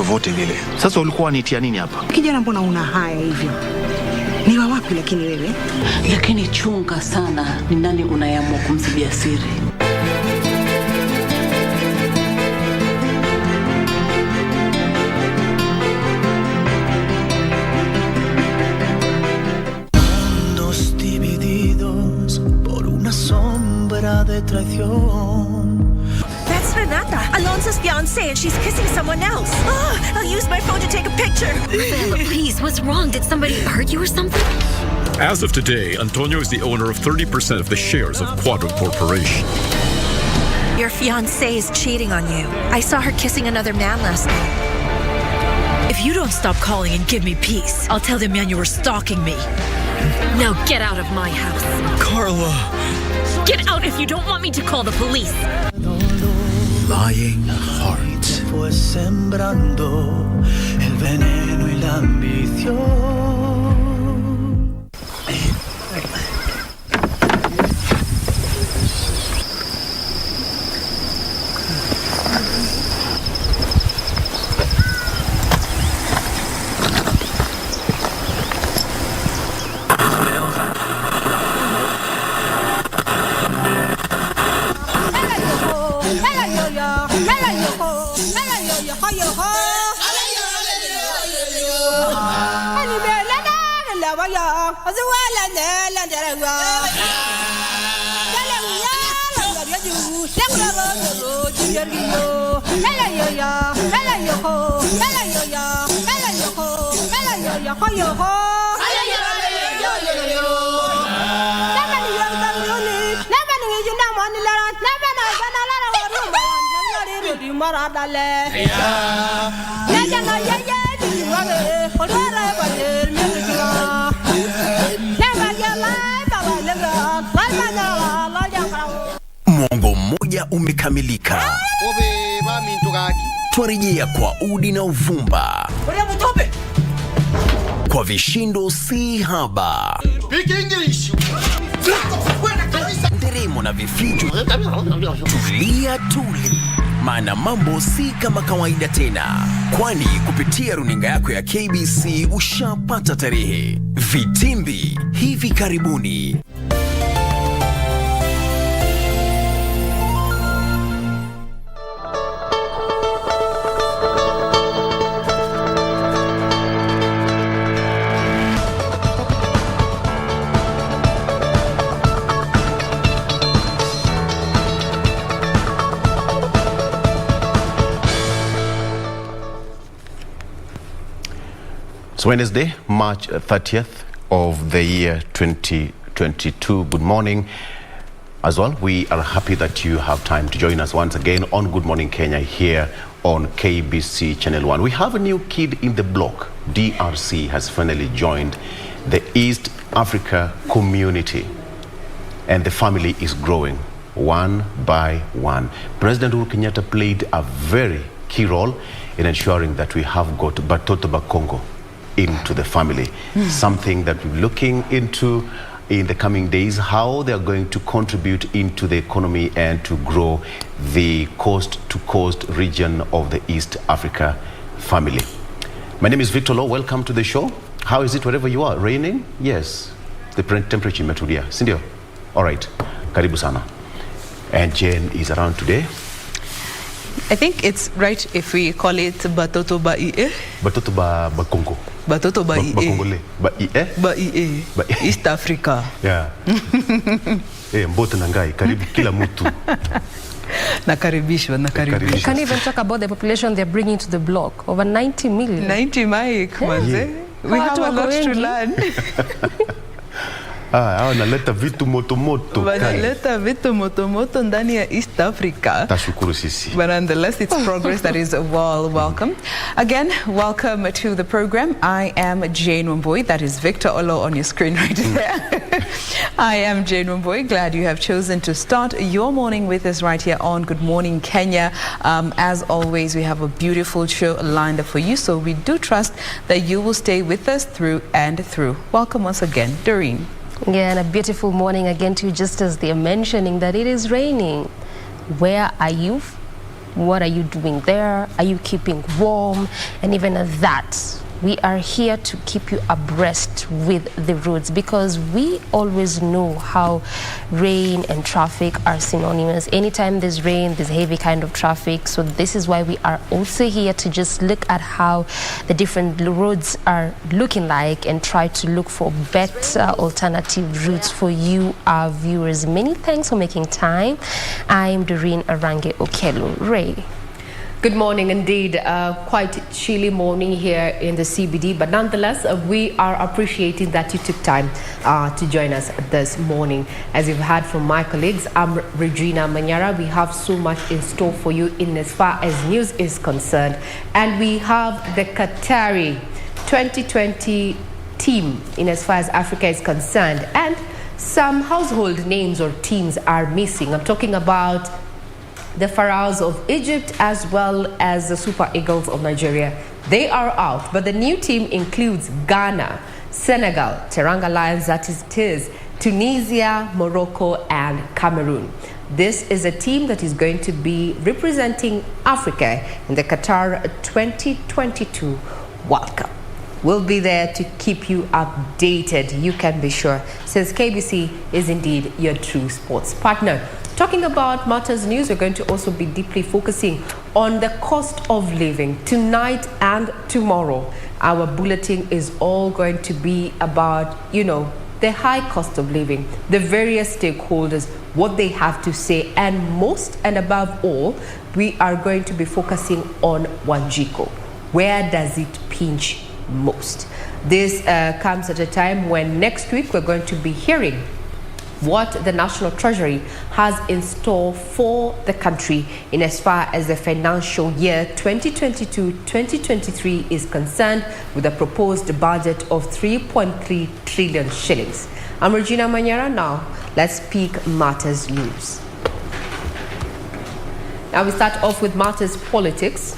vyovyote vile. Sasa ulikuwa unitia nini hapa? Kijana, mbona una haya hivyo? Ni wa wapi lakini wewe? Lakini chunga sana ni nani unayeamua kumsibia siri. Mundos divididos por una sombra de traición. That's Renata, Alonso's fiancée, and she's kissing someone else. Oh, I'll use my phone to take a picture. Please, what's wrong? Did somebody hurt you or something? As of today, Antonio is the owner of 30% of the shares of Quadro Corporation. Your fiancée is cheating on you. I saw her kissing another man last night. If you don't stop calling and give me peace, I'll tell the man you were stalking me. Now get out of my house. Carla! Get out if you don't want me to call the police. Lying heart fue sembrando el veneno y la ambición. Mwongo mmoja umekamilika. Twarejea kwa udi na uvumba, kwa vishindo si haba, nderemo na vifijo. Tulia tuli, maana mambo si kama kawaida tena, kwani kupitia runinga yako ya KBC ushapata tarehe. Vitimbi hivi karibuni. It's Wednesday, March 30th of the year 2022. Good morning. As well, we are happy that you have time to join us once again on Good Morning Kenya here on KBC Channel 1. We have a new kid in the block. DRC has finally joined the East Africa community, and the family is growing one by one. President Uhuru Kenyatta played a very key role in ensuring that we have got Batoto Bakongo into the family. Something that we're looking into in the coming days, how they are going to contribute into the economy and to grow the coast-to-coast region of the East Africa family. My name is Victor Law. Welcome to the show. How is it wherever you are? Raining? Yes. The temperature imetulia, sindio? All right. Karibu sana. And Jane is around today. I think it's right if we call it Batoto Ba-ie. Batoto Bakongo. Batoto Ba-ie. Bakongole. Ba-ie. Ba-ie. East Africa. Yeah. Mbote nangai, karibu kila mtu. Nakaribishwa. Can you even talk about the population they're bringing to the block? Over 90 million. 90 Mike, yeah. We have a lot to learn. Wanaleta vitu moto. Wanaleta vitu moto ndani ya East Africa. Tashukuru sisi. But nonetheless, it's progress that is welcome. Again, welcome to the program. I am Jane Wambui. That is Victor Olo on your screen right there. I am Jane Wambui. Glad you have chosen to start your morning with us right here on Good Morning Kenya. As always, we have a beautiful show lined up for you, so we do trust that you will stay with us through and through. Welcome once again, Doreen. Yeah, and a beautiful morning again to you, just as they are mentioning that it is raining. Where are you? What are you doing there? Are you keeping warm? And even at that, we are here to keep you abreast with the roads, because we always know how rain and traffic are synonymous. Anytime there's rain, there's heavy kind of traffic. So this is why we are also here to just look at how the different roads are looking like and try to look for better alternative routes for you, our viewers. Many thanks for making time. I'm Doreen Arange Okelo. Ray. Good morning indeed. Quite chilly morning here in the CBD, but nonetheless, we are appreciating that you took time to join us this morning. As you've heard from my colleagues, I'm Regina Manyara. We have so much in store for you in as far as news is concerned. And we have the Qatari 2020 team in as far as Africa is concerned. And some household names or teams are missing. I'm talking about the Pharaohs of Egypt as well as the Super Eagles of Nigeria. They are out, but the new team includes Ghana, Senegal, Teranga Lions, that is TIS, Tunisia, Morocco, and Cameroon. This is a team that is going to be representing Africa in the Qatar 2022 World Cup. We'll be there to keep you updated, you can be sure, since KBC is indeed your true sports partner. Talking about matters news, we're going to also be deeply focusing on the cost of living. Tonight and tomorrow, our bulletin is all going to be about, the high cost of living, the various stakeholders, what they have to say, and most and above all, we are going to be focusing on Wanjiko. Where does it pinch most? This comes at a time when next week we're going to be hearing what the National Treasury has in store for the country in as far as the financial year 2022-2023 is concerned, with a proposed budget of 3.3 trillion shillings. I'm Regina Manyara. Now, let's speak matters news. Now we start off with matters politics.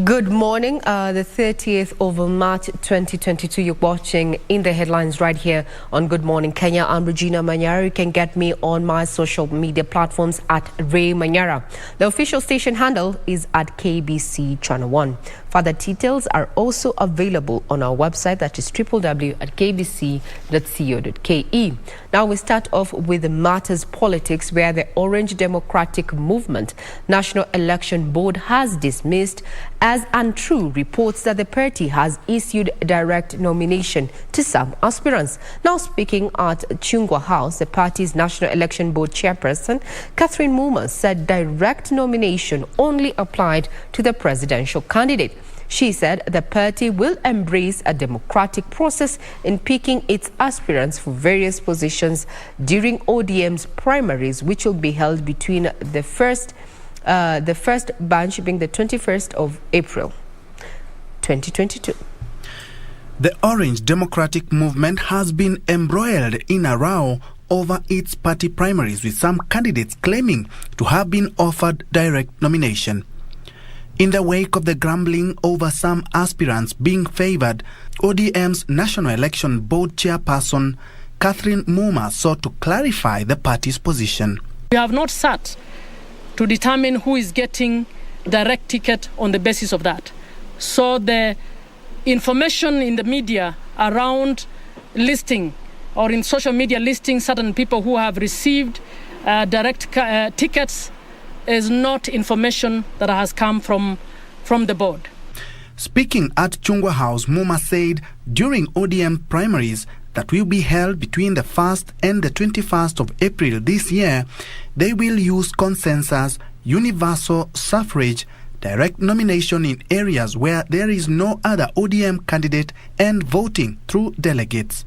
Good morning, the 30th of March 2022. You're watching In the Headlines right here on Good Morning Kenya. I'm Regina Manyara. You can get me on my social media platforms at Ray Manyara. The official station handle is at KBC Channel 1. Further details are also available on our website, that is www.kbc.co.ke. Now we start off with the matters politics, where the Orange Democratic Movement National Election Board has dismissed as untrue reports that the party has issued direct nomination to some aspirants. Now speaking at Chungwa House, the party's National Election Board chairperson, Catherine Muma, said direct nomination only applied to the presidential candidate. She said the party will embrace a democratic process in picking its aspirants for various positions during ODM's primaries, which will be held between the first bunch being the 21st of April, 2022. The Orange Democratic Movement has been embroiled in a row over its party primaries, with some candidates claiming to have been offered direct nomination. In the wake of the grumbling over some aspirants being favored, ODM's National Election Board chairperson, Catherine Muma, sought to clarify the party's position. We have not sat to determine who is getting direct ticket on the basis of that. So the information in the media around listing, or in social media listing certain people who have received direct tickets, is not information that has come from the board. Speaking at Chungwa House, Muma said during ODM primaries that will be held between the 1st and the 21st of April this year, they will use consensus, universal suffrage, direct nomination in areas where there is no other ODM candidate, and voting through delegates.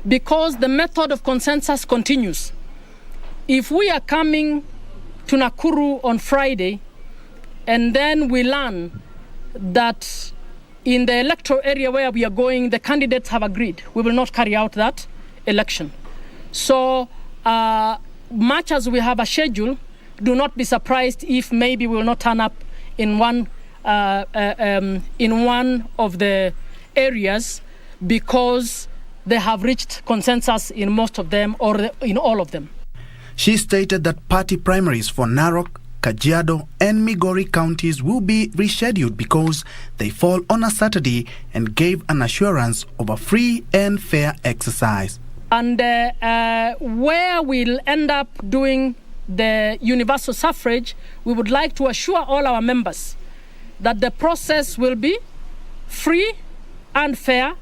Because the method of consensus continues. If we are coming to Nakuru on Friday, and then we learn that in the electoral area where we are going, the candidates have agreed we will not carry out that election. So much as we have a schedule, do not be surprised if maybe we will not turn up in one of the areas, because they have reached consensus in most of them or in all of them. She stated that party primaries for Narok, Kajiado and Migori counties will be rescheduled because they fall on a Saturday, and gave an assurance of a free and fair exercise. And where we'll end up doing the universal suffrage, we would like to assure all our members that the process will be free and fair,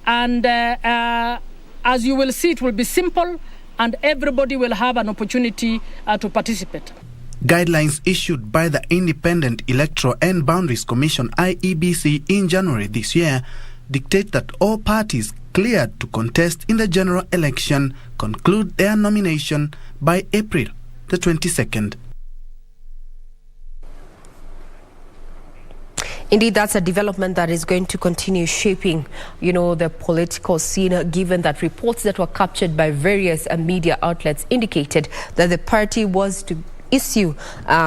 and as you will see, it will be simple, and everybody will have an opportunity to participate. Guidelines issued by the Independent Electoral and Boundaries Commission (IEBC) in January this year dictate that all parties cleared to contest in the general election conclude their nomination by April the 22nd. Indeed, that's a development that is going to continue shaping, the political scene, given that reports that were captured by various media outlets indicated that the party was to issue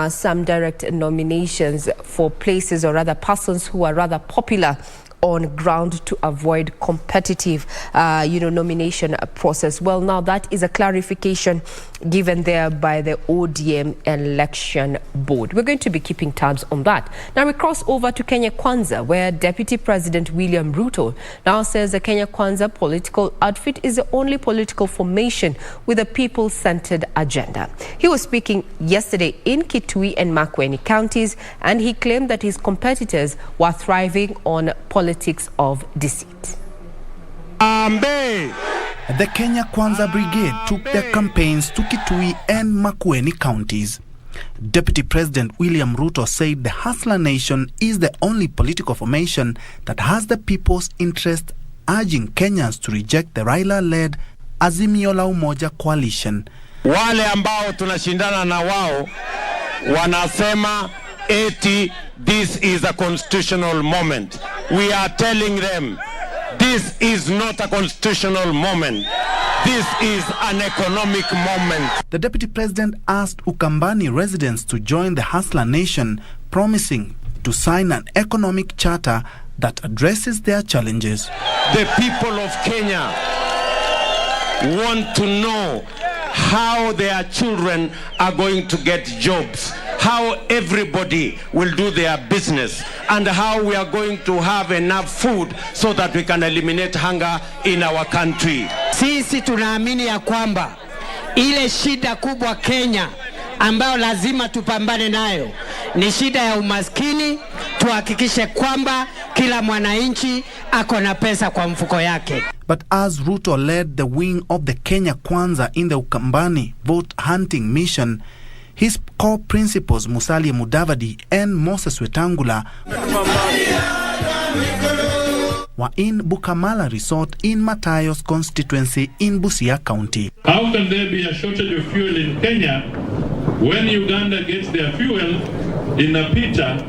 some direct nominations for places, or rather persons who are rather popular on ground, to avoid competitive, nomination process. Well, now that is a clarification given there by the ODM election board. We're going to be keeping tabs on that. Now we cross over to Kenya Kwanza, where Deputy President William Ruto now says the Kenya Kwanza political outfit is the only political formation with a people-centered agenda. He was speaking yesterday in Kitui and Makueni counties, and he claimed that his competitors were thriving on politics of deceit. The Kenya Kwanza Brigade took their campaigns to Kitui and Makueni counties. Deputy President William Ruto said the Hustler Nation is the only political formation that has the people's interest, urging Kenyans to reject the Raila-led Azimio la Umoja coalition. Wale ambao tunashindana na wao wanasema eti this is a constitutional moment. We are telling them this is not a constitutional moment. This is an economic moment. The Deputy President asked Ukambani residents to join the Hustler Nation, promising to sign an economic charter that addresses their challenges. The people of Kenya want to know how their children are going to get jobs, how everybody will do their business, and how we are going to have enough food so that we can eliminate hunger in our country. Sisi tunaamini ya kwamba ile shida kubwa Kenya ambayo lazima tupambane nayo ni shida ya umaskini. Tuhakikishe kwamba kila mwananchi ako na pesa kwa mfuko yake. But as Ruto led the wing of the Kenya Kwanza in the Ukambani vote hunting mission, his core principals Musalia Mudavadi and Moses Wetangula were in Bukamala Resort in Matayos constituency in Busia County. How can there be a shortage of fuel in Kenya when Uganda gets their fuel in Napita,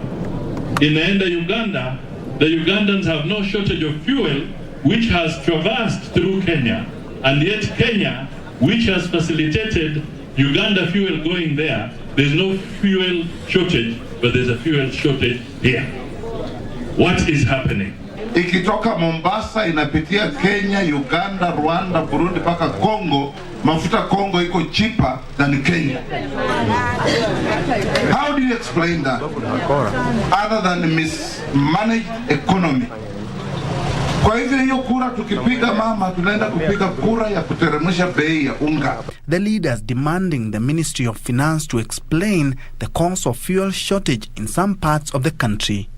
inaenda Uganda? The Ugandans have no shortage of fuel, which has traversed through Kenya, and yet Kenya, which has facilitated Uganda fuel going there, there's no fuel shortage, but there's a fuel shortage here. What is happening? Ikitoka Mombasa inapitia Kenya, Uganda, Rwanda, Burundi paka Congo, mafuta Congo iko cheaper than Kenya. How do you explain that? Other than mismanaged economy. Kwa hivyo hiyo kura tukipiga mama, tunaenda kupiga kura ya kuteremsha bei ya unga. The leaders demanding the Ministry of Finance to explain the cause of fuel shortage in some parts of the country.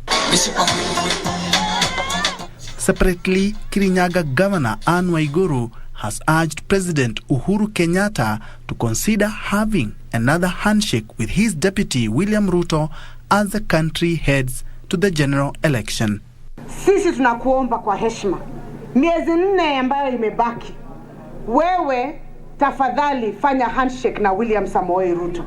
Separately, Kirinyaga Governor Anne Waiguru has urged President Uhuru Kenyatta to consider having another handshake with his deputy William Ruto as the country heads to the general election. Sisi tunakuomba kwa heshima, miezi 4 ambayo imebaki, wewe tafadhali fanya handshake na William Samoei Ruto.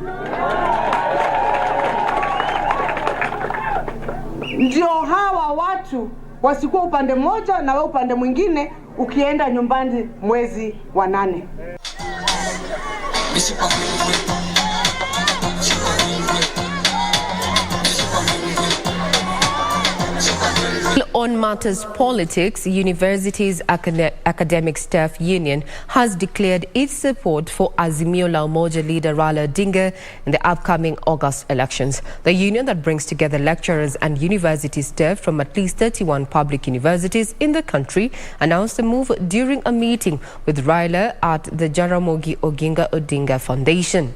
Ndio hawa watu wasikuwa upande mmoja na wewe upande mwingine ukienda nyumbani mwezi wa 8. On matters politics, Universities Academic Staff Union has declared its support for Azimio la Umoja leader Raila Odinga in the upcoming August elections. The union that brings together lecturers and university staff from at least 31 public universities in the country announced the move during a meeting with Raila at the Jaramogi Oginga Odinga Foundation.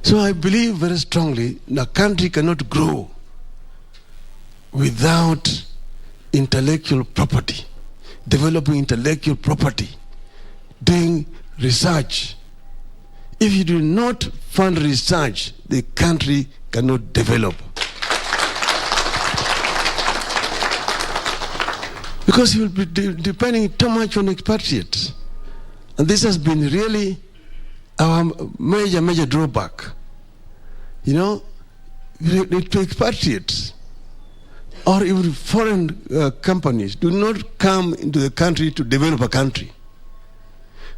So I believe very strongly the country cannot grow without intellectual property, developing intellectual property, doing research. If you do not fund research, the country cannot develop. Because you will be depending too much on expatriates. And this has been really our major drawback. You know, to expatriates or even foreign companies do not come into the country to develop a country.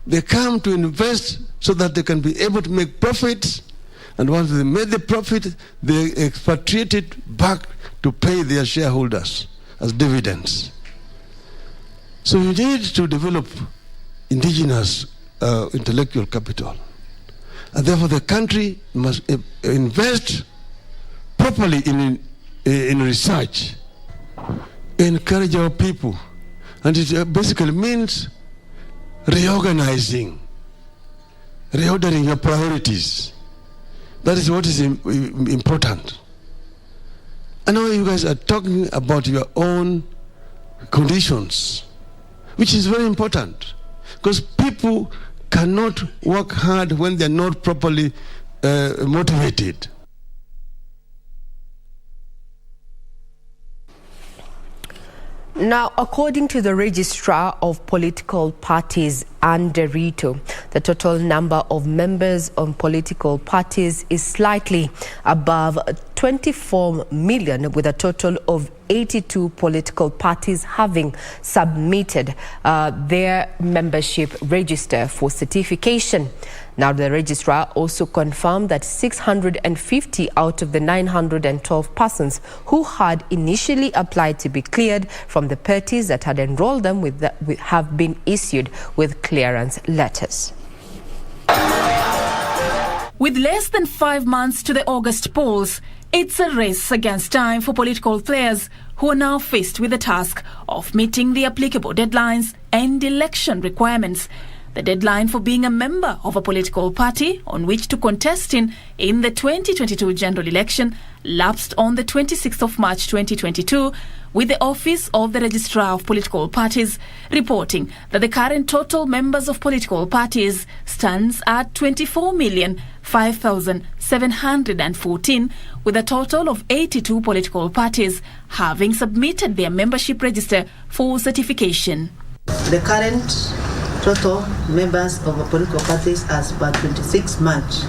They come to invest so that they can be able to make profits, and once they made the profit, they expatriate it back to pay their shareholders as dividends. So you need to develop indigenous intellectual capital. And therefore the country must invest properly in research, encourage our people. And it basically means reordering your priorities. That is what is important. I know you guys are talking about your own conditions, which is very important, because people cannot work hard when they're not properly motivated. Now, according to the Registrar of Political Parties, Anderito, the total number of members on political parties is slightly above 24 million, with a total of 82 political parties having submitted their membership register for certification. Now, the registrar also confirmed that 650 out of the 912 persons who had initially applied to be cleared from the parties that had enrolled them have been issued with clearance letters. With less than 5 months to the August polls, it's a race against time for political players who are now faced with the task of meeting the applicable deadlines and election requirements. The deadline for being a member of a political party on which to contest in the 2022 general election lapsed on the 26th of March 2022, with the Office of the Registrar of Political Parties reporting that the current total members of political parties stands at 24,005,714, with a total of 82 political parties having submitted their membership register for certification. The current total members of political parties as per 26 March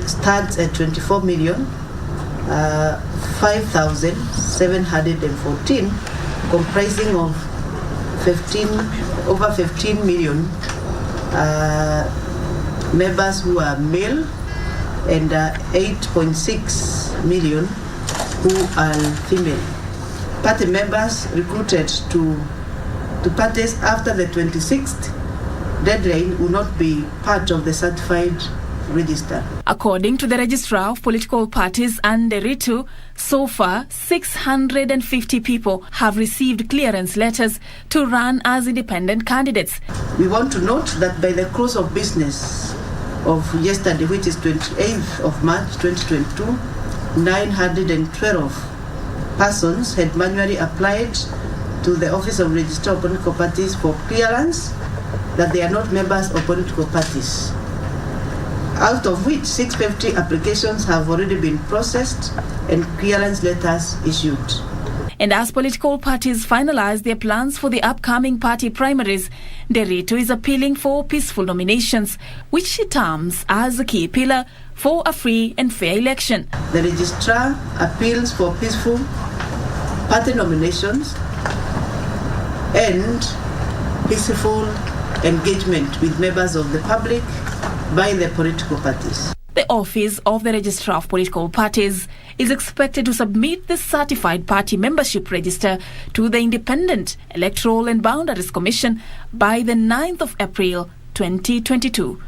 stands at 24,005,714, comprising of over 15 million members who are male and 8.6 million who are female. Party members recruited to parties after the 26th deadline will not be part of the certified register. According to the Registrar of Political Parties, Anderito, so far 650 people have received clearance letters to run as independent candidates. We want to note that by the close of business of yesterday, which is 28th of March 2022, 912 persons had manually applied to the Office of Registrar of Political Parties for clearance that they are not members of political parties. out of which 650 applications have already been processed and clearance letters issued. And as political parties finalize their plans for the upcoming party primaries, Nderitu is appealing for peaceful nominations, which she terms as a key pillar for a free and fair election. The registrar appeals for peaceful party nominations and peaceful engagement with members of the public by the political parties. The Office of the Registrar of Political Parties is expected to submit the certified party membership register to the Independent Electoral and Boundaries Commission by the 9th of April 2022.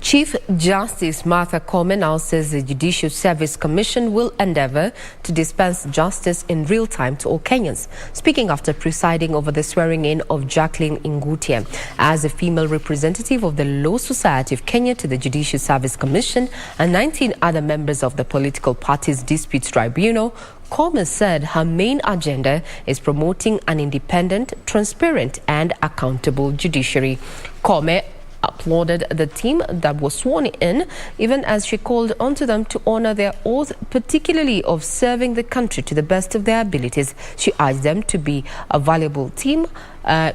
Chief Justice Martha Koome now says the Judicial Service Commission will endeavour to dispense justice in real time to all Kenyans. Speaking after presiding over the swearing-in of Jacqueline Ngutia as a female representative of the Law Society of Kenya to the Judicial Service Commission and 19 other members of the political parties' disputes tribunal, Koome said her main agenda is promoting an independent, transparent and accountable judiciary. Koome applauded the team that was sworn in, even as she called onto them to honor their oath, particularly of serving the country to the best of their abilities. She urged them to be a valuable team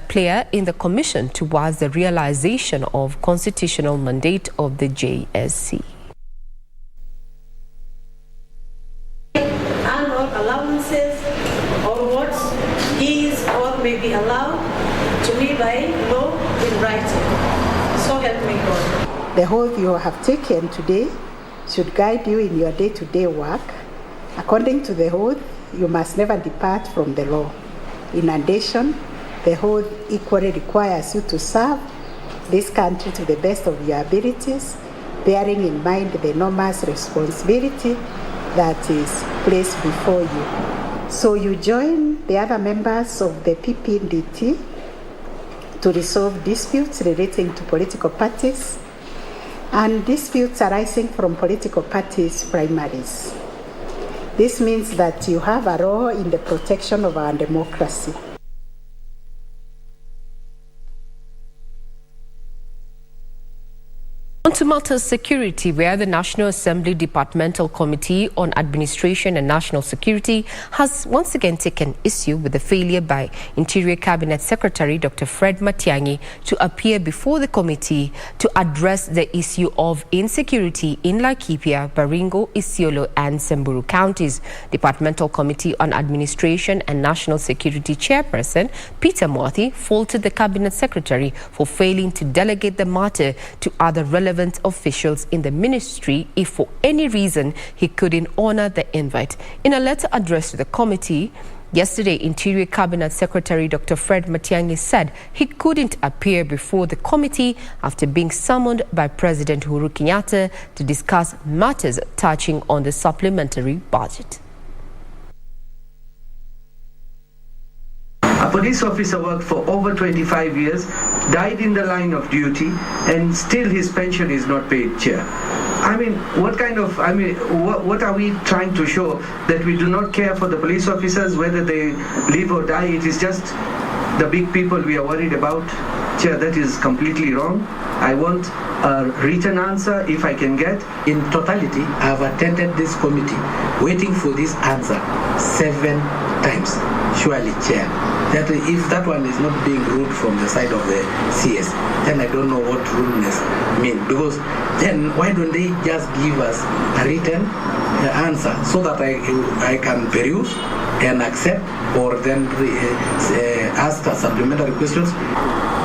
player in the commission towards the realization of constitutional mandate of the JSC. Annual allowances or what is or may be allowed to me by law in writing. So help me God. The oath you have taken today should guide you in your day-to-day work. According to the oath, you must never depart from the law. In addition, the oath equally requires you to serve this country to the best of your abilities, bearing in mind the enormous responsibility that is placed before you. So you join the other members of the PPDT to resolve disputes relating to political parties and disputes arising from political parties' primaries. This means that you have a role in the protection of our democracy. On to matters security, where the National Assembly Departmental Committee on Administration and National Security has once again taken issue with the failure by Interior Cabinet Secretary Dr. Fred Matiang'i to appear before the committee to address the issue of insecurity in Laikipia, Baringo, Isiolo and Samburu counties. Departmental Committee on Administration and National Security Chairperson Peter Mwathi faulted the Cabinet Secretary for failing to delegate the matter to other relevant officials in the ministry if for any reason he couldn't honor the invite. In a letter addressed to the committee yesterday, Interior Cabinet Secretary Dr. Fred Matiang'i said he couldn't appear before the committee after being summoned by President Uhuru Kenyatta to discuss matters touching on the supplementary budget. A police officer worked for over 25 years, died in the line of duty, and still his pension is not paid, Chair. I mean, what are we trying to show? That we do not care for the police officers, whether they live or die? It is just the big people we are worried about? Chair, that is completely wrong. I want a written answer if I can get. In totality, I have attended this committee waiting for this answer 7 times. Surely, Chair, that if that one is not being ruled from the side of the CS, then I don't know what rudeness means. Because then why don't they just give us a written answer so that I can peruse and accept, or then ask supplementary questions?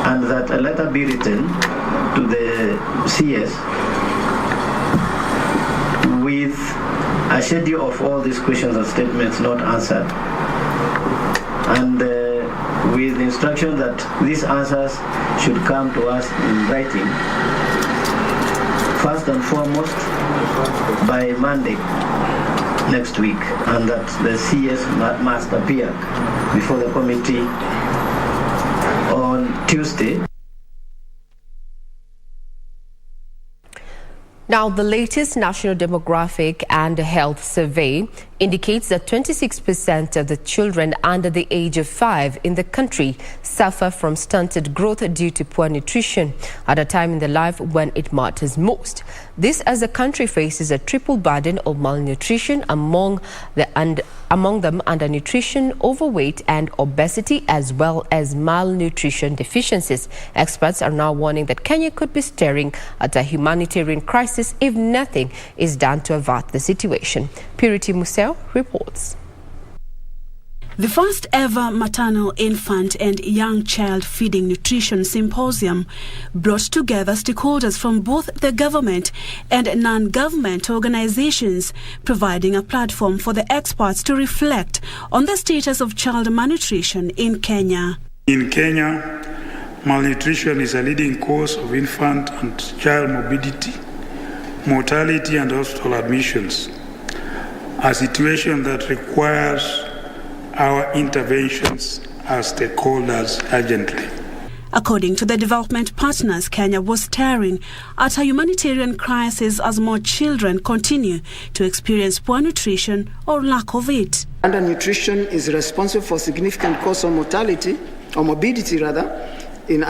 And that a letter be written to the CS with a schedule of all these questions and statements not answered, and with the instruction that these answers should come to us in writing, first and foremost by Monday next week, and that the CS must appear before the committee on Tuesday. Now, the latest National Demographic and Health Survey indicates that 26% of the children under the age of 5 in the country suffer from stunted growth due to poor nutrition at a time in their life when it matters most. This as the country faces a triple burden of malnutrition, among them undernutrition, overweight and obesity, as well as malnutrition deficiencies. Experts are now warning that Kenya could be staring at a humanitarian crisis if nothing is done to avert the situation. Purity Museo reports. The first ever maternal, infant and young child feeding nutrition symposium brought together stakeholders from both the government and non-government organizations, providing a platform for the experts to reflect on the status of child malnutrition in Kenya. In Kenya, malnutrition is a leading cause of infant and child morbidity, mortality and hospital admissions, a situation that requires our interventions as stakeholders urgently. According to the development partners, Kenya was staring at a humanitarian crisis as more children continue to experience poor nutrition or lack of it. Undernutrition is responsible for significant cause of mortality, or morbidity rather, in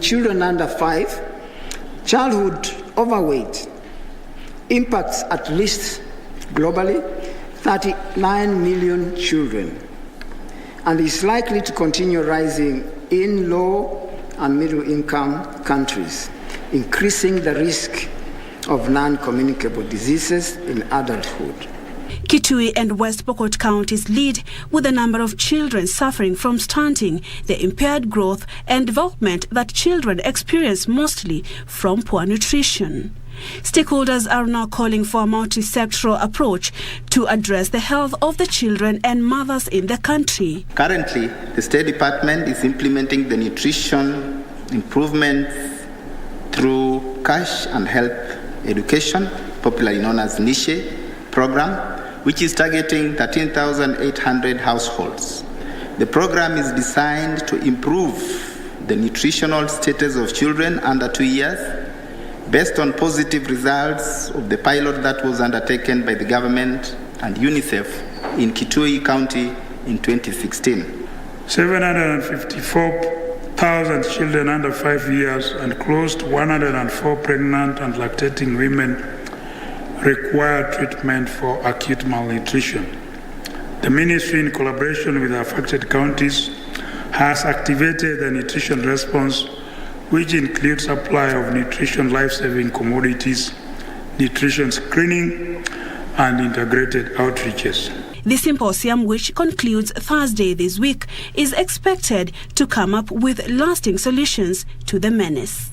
children under 5. Childhood overweight impacts at least globally 39 million children and is likely to continue rising in low and middle income countries, increasing the risk of non-communicable diseases in adulthood. Kitui and West Pokot counties lead with the number of children suffering from stunting, the impaired growth and development that children experience mostly from poor nutrition. Stakeholders are now calling for a multi-sectoral approach to address the health of the children and mothers in the country. Currently, the State Department is implementing the nutrition improvements through cash and health education, popularly known as NISHE program, which is targeting 13,800 households. The program is designed to improve the nutritional status of children under 2 years, based on positive results of the pilot that was undertaken by the government and UNICEF in Kitui County in 2016. 754,000 children under 5 years and close to 104 pregnant and lactating women require treatment for acute malnutrition. The ministry, in collaboration with affected counties, has activated the nutrition response, which includes supply of nutrition life-saving commodities, nutrition screening, and integrated outreaches. The symposium, which concludes Thursday this week, is expected to come up with lasting solutions to the menace.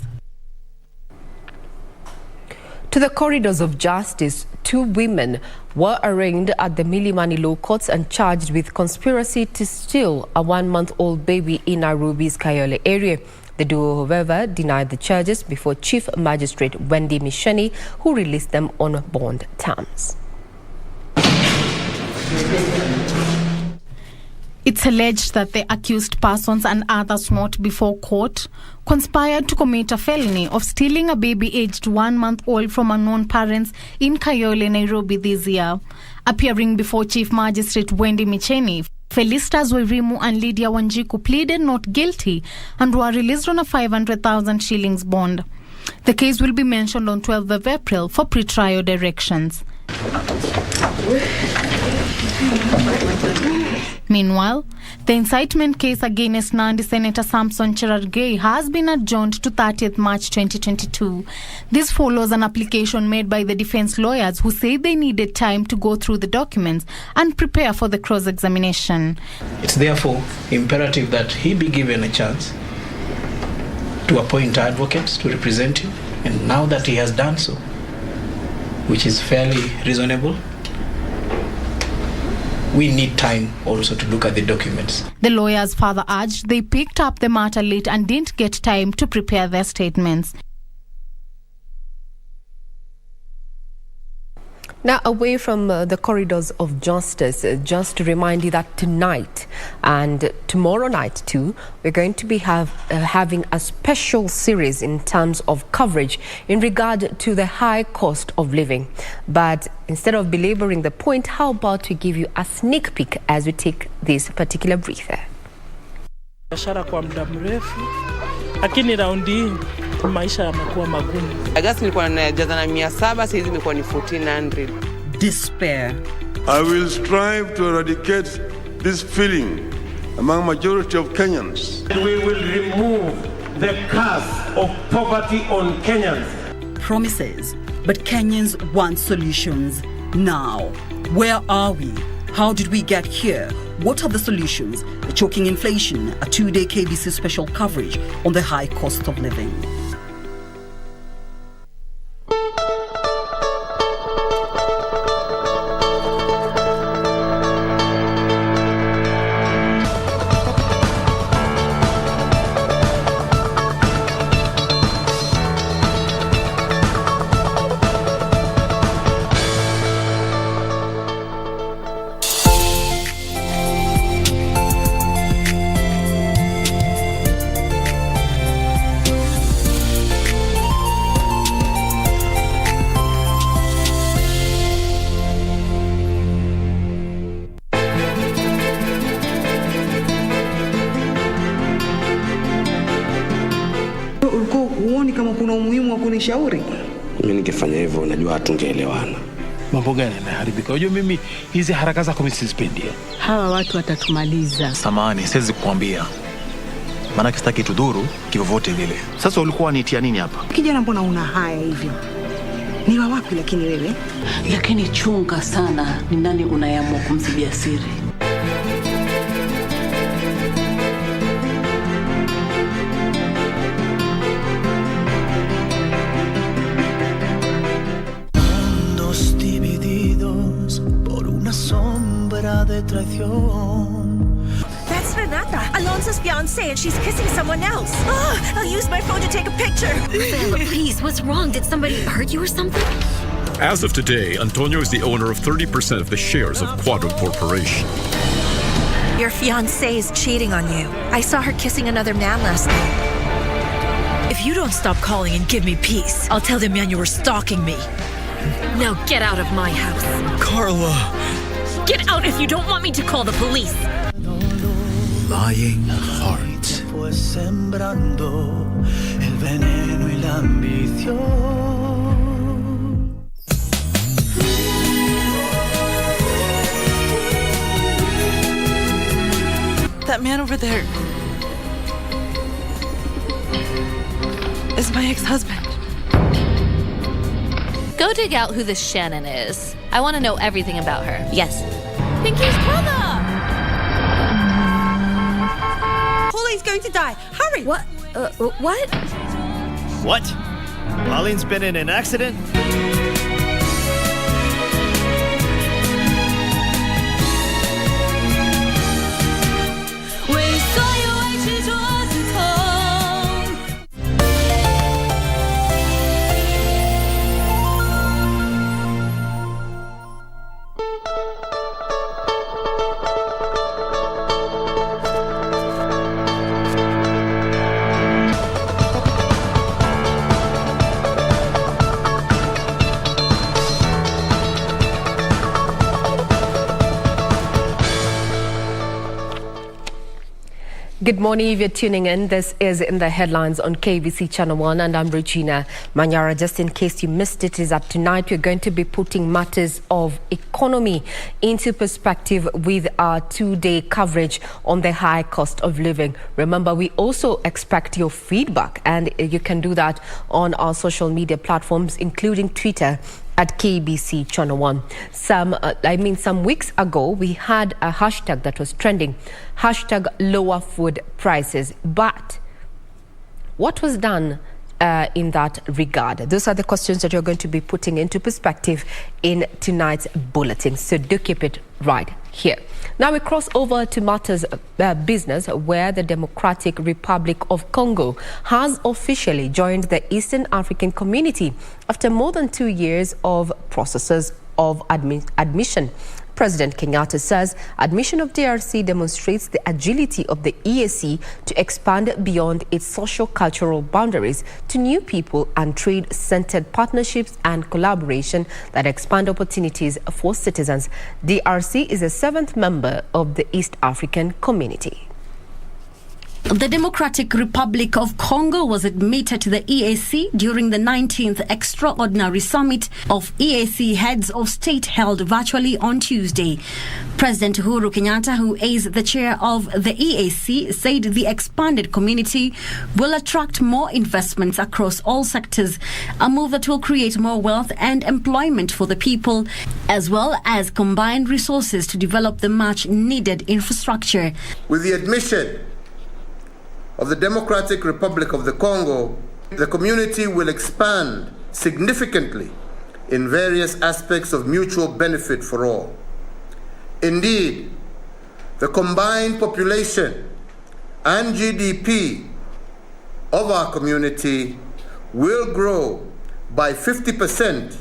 To the corridors of justice, 2 women were arraigned at the Milimani Law Courts and charged with conspiracy to steal a 1-month-old baby in Nairobi's Kayole area. The duo, however, denied the charges before Chief Magistrate Wendy Misheni, who released them on bond terms. It's alleged that the accused persons and others not before court conspired to commit a felony of stealing a baby aged 1 month old from unknown parents in Kayole, Nairobi this year. Appearing before Chief Magistrate Wendy Misheni, Felicitas Wairimu and Lydia Wanjiku pleaded not guilty and were released on a 500,000 shillings bond. The case will be mentioned on 12th of April for pre-trial directions. Meanwhile, the incitement case against Nandi Senator Samson Cherargei has been adjourned to 30th March 2022. This follows an application made by the defense lawyers who say they needed time to go through the documents and prepare for the cross-examination. It's therefore imperative that he be given a chance to appoint advocates to represent him, and now that he has done so, which is fairly reasonable, we need time also to look at the documents. The lawyers further urged they picked up the matter late and didn't get time to prepare their statements. Now, away from the corridors of justice, just to remind you that tonight and tomorrow night too, we're going to be having a special series in terms of coverage in regard to the high cost of living. But instead of belaboring the point, how about we give you a sneak peek as we take this particular briefer? Biashara kwa muda mrefu, lakini raundi maisha yamekuwa magumu. Agasti nilikuwa najaza na 700, sasa hizi imekuwa ni 1400. Despair. I will strive to eradicate this feeling among majority of Kenyans. We will remove the curse of poverty on Kenyans. Promises, but Kenyans want solutions now. Where are we? How did we get here? What are the solutions? The choking inflation, a 2-day KBC special coverage on the high cost of living. Mimi ningefanya hivyo, unajua hatungeelewana. Mambo gani yanaharibika? Unajua mimi hizi haraka zako mimi sizipendi. Hawa watu watatumaliza. Samahani, siwezi kukuambia. Maana sitaki tudhuru kivyovyote vile. Sasa ulikuwa unitia nini hapa? Kijana, mbona una haya hivyo? Ni wa wapi lakini wewe? Lakini chunga sana ni nani unayeamua kumzibia siri. De traición. That's Renata, Alonso's fiancée, and she's kissing someone else. Oh, I'll use my phone to take a picture. Rafaela, please, what's wrong? Did somebody hurt you or something? As of today, Antonio is the owner of 30% of the shares of Quadro Corporation. Your fiancée is cheating on you. I saw her kissing another man last night. If you don't stop calling and give me peace, I'll tell the man you were stalking me. Now get out of my house. Carla! Get out if you don't want me to call the police. Lying heart. Fue sembrando el veneno y la ambición. That man over there is my ex-husband. Go dig out who this Shannon is. I want to know everything about her. Yes. Pinky's brother! Paulie's going to die. Hurry! What? What? What? Pauline's been in an accident? Good morning. If you're tuning in, this is In the Headlines on KBC Channel 1, and I'm Regina Manyara. Just in case you missed it, is that tonight we're going to be putting matters of economy into perspective with our 2-day coverage on the high cost of living. Remember, we also expect your feedback, and you can do that on our social media platforms, including Twitter at KBC Channel 1. Some weeks ago, we had a hashtag that was trending, hashtag lower food prices. But what was done in that regard? Those are the questions that you're going to be putting into perspective in tonight's bulletin. So do keep it right here. Now we cross over to matters business, where the Democratic Republic of Congo has officially joined the Eastern African Community after more than 2 years of processes of admission. President Kenyatta says admission of DRC demonstrates the agility of the EAC to expand beyond its social-cultural boundaries to new people and trade-centered partnerships and collaboration that expand opportunities for citizens. DRC is the 7th member of the East African Community. The Democratic Republic of Congo was admitted to the EAC during the 19th Extraordinary Summit of EAC Heads of State held virtually on Tuesday. President Uhuru Kenyatta, who is the chair of the EAC, said the expanded community will attract more investments across all sectors, a move that will create more wealth and employment for the people, as well as combine resources to develop the much-needed infrastructure. With the admission of the Democratic Republic of the Congo, the community will expand significantly in various aspects of mutual benefit for all. Indeed, the combined population and GDP of our community will grow by 50%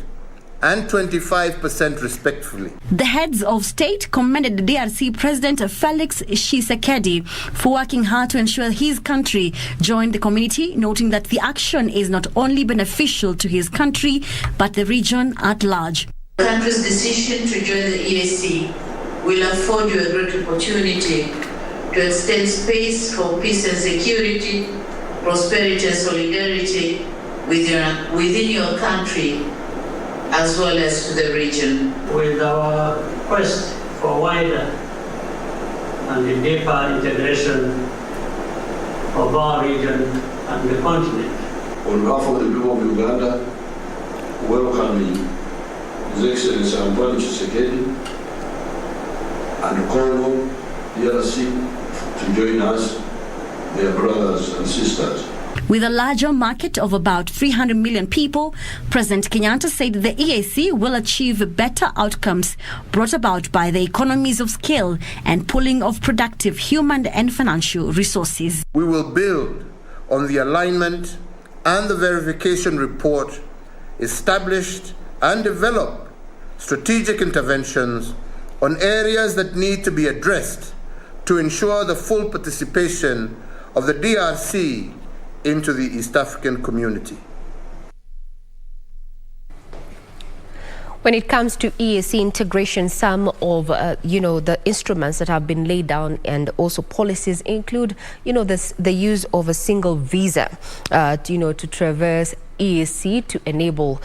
and 25% respectively. The heads of state commended the DRC President Felix Tshisekedi for working hard to ensure his country joined the community, noting that the action is not only beneficial to his country, but the region at large. The country's decision to join the EAC will afford you a great opportunity to extend space for peace and security, prosperity and solidarity within your country, as well as to the region. With our quest for wider and deeper integration of our region and the continent. On behalf of the people of Uganda, welcoming His Excellency Antoine Tshisekedi and Congo, DRC, to join us, their brothers and sisters. With a larger market of about 300 million people, President Kenyatta said the EAC will achieve better outcomes brought about by the economies of scale and pooling of productive human and financial resources. We will build on the alignment and the verification report, established and develop strategic interventions on areas that need to be addressed to ensure the full participation of the DRC into the East African community. When it comes to EAC integration, some of the instruments that have been laid down and also policies include the use of a single visa to traverse EAC to enable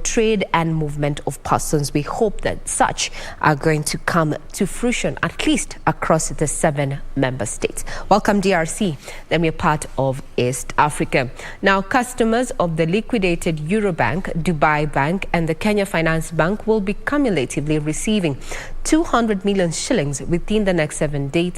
trade and movement of persons. We hope that such are going to come to fruition, at least across the 7 member states. Welcome DRC, then we're part of East Africa. Now, customers of the liquidated Eurobank, Dubai Bank and the Kenya Finance Bank will be cumulatively receiving 200 million shillings within the next 7 days.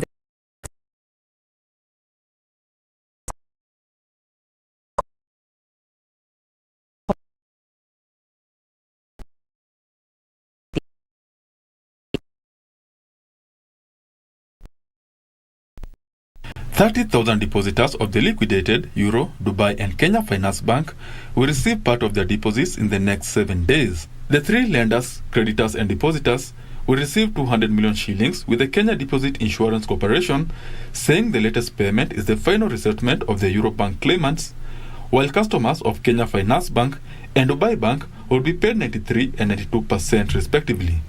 30,000 depositors of the liquidated Euro, Dubai and Kenya Finance Bank will receive part of their deposits in the next 7 days. The 3 lenders, creditors and depositors will receive 200 million shillings, with the Kenya Deposit Insurance Corporation saying the latest payment is the final resettlement of the Eurobank claimants, while customers of Kenya Finance Bank and Dubai Bank will be paid 93% and 92% respectively.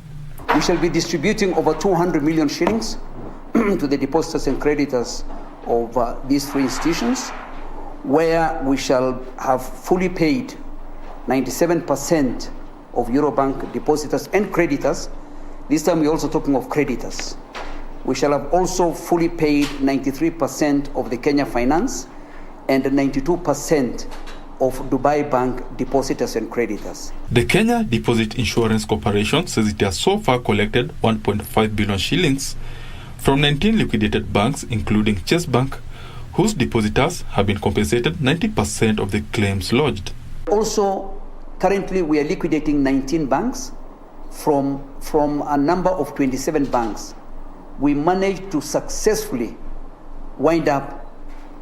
We shall be distributing over 200 million shillings to the depositors and creditors of these 3 institutions, where we shall have fully paid 97% of Eurobank depositors and creditors. This time we're also talking of creditors. We shall have also fully paid 93% of the Kenya Finance and 92% of Dubai Bank depositors and creditors. The Kenya Deposit Insurance Corporation says it has so far collected 1.5 billion shillings from 19 liquidated banks, including Chase Bank, whose depositors have been compensated 90% of the claims lodged. Also, currently we are liquidating 19 banks from a number of 27 banks. We managed to successfully wind up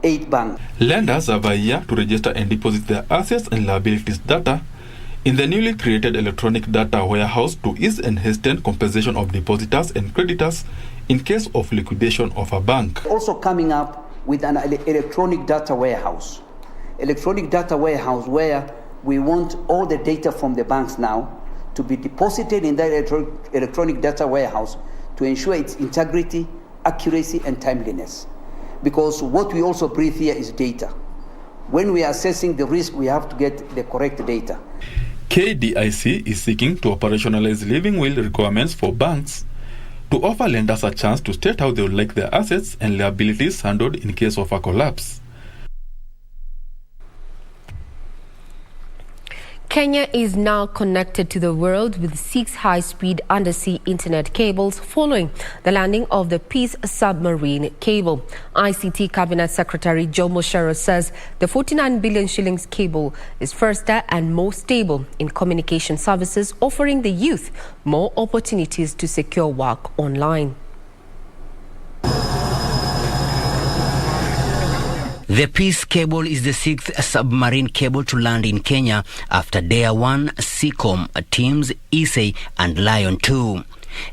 8 banks. Lenders have a year to register and deposit their assets and liabilities data in the newly created electronic data warehouse to ease and hasten compensation of depositors and creditors in case of liquidation of a bank. Also coming up with an electronic data warehouse. Electronic data warehouse where we want all the data from the banks now to be deposited in that electronic data warehouse to ensure its integrity, accuracy, and timeliness. Because what we also breathe here is data. When we are assessing the risk, we have to get the correct data. KDIC is seeking to operationalize living will requirements for banks to offer lenders a chance to state how they would like their assets and liabilities handled in case of a collapse. Kenya is now connected to the world with 6 high-speed undersea internet cables following the landing of the Peace submarine cable. ICT Cabinet Secretary Jomo Shero says the 49 billion shillings cable is faster and more stable in communication services, offering the youth more opportunities to secure work online. The Peace cable is the 6th submarine cable to land in Kenya after Dare 1, Seacom, Teams, Isay and Lion 2.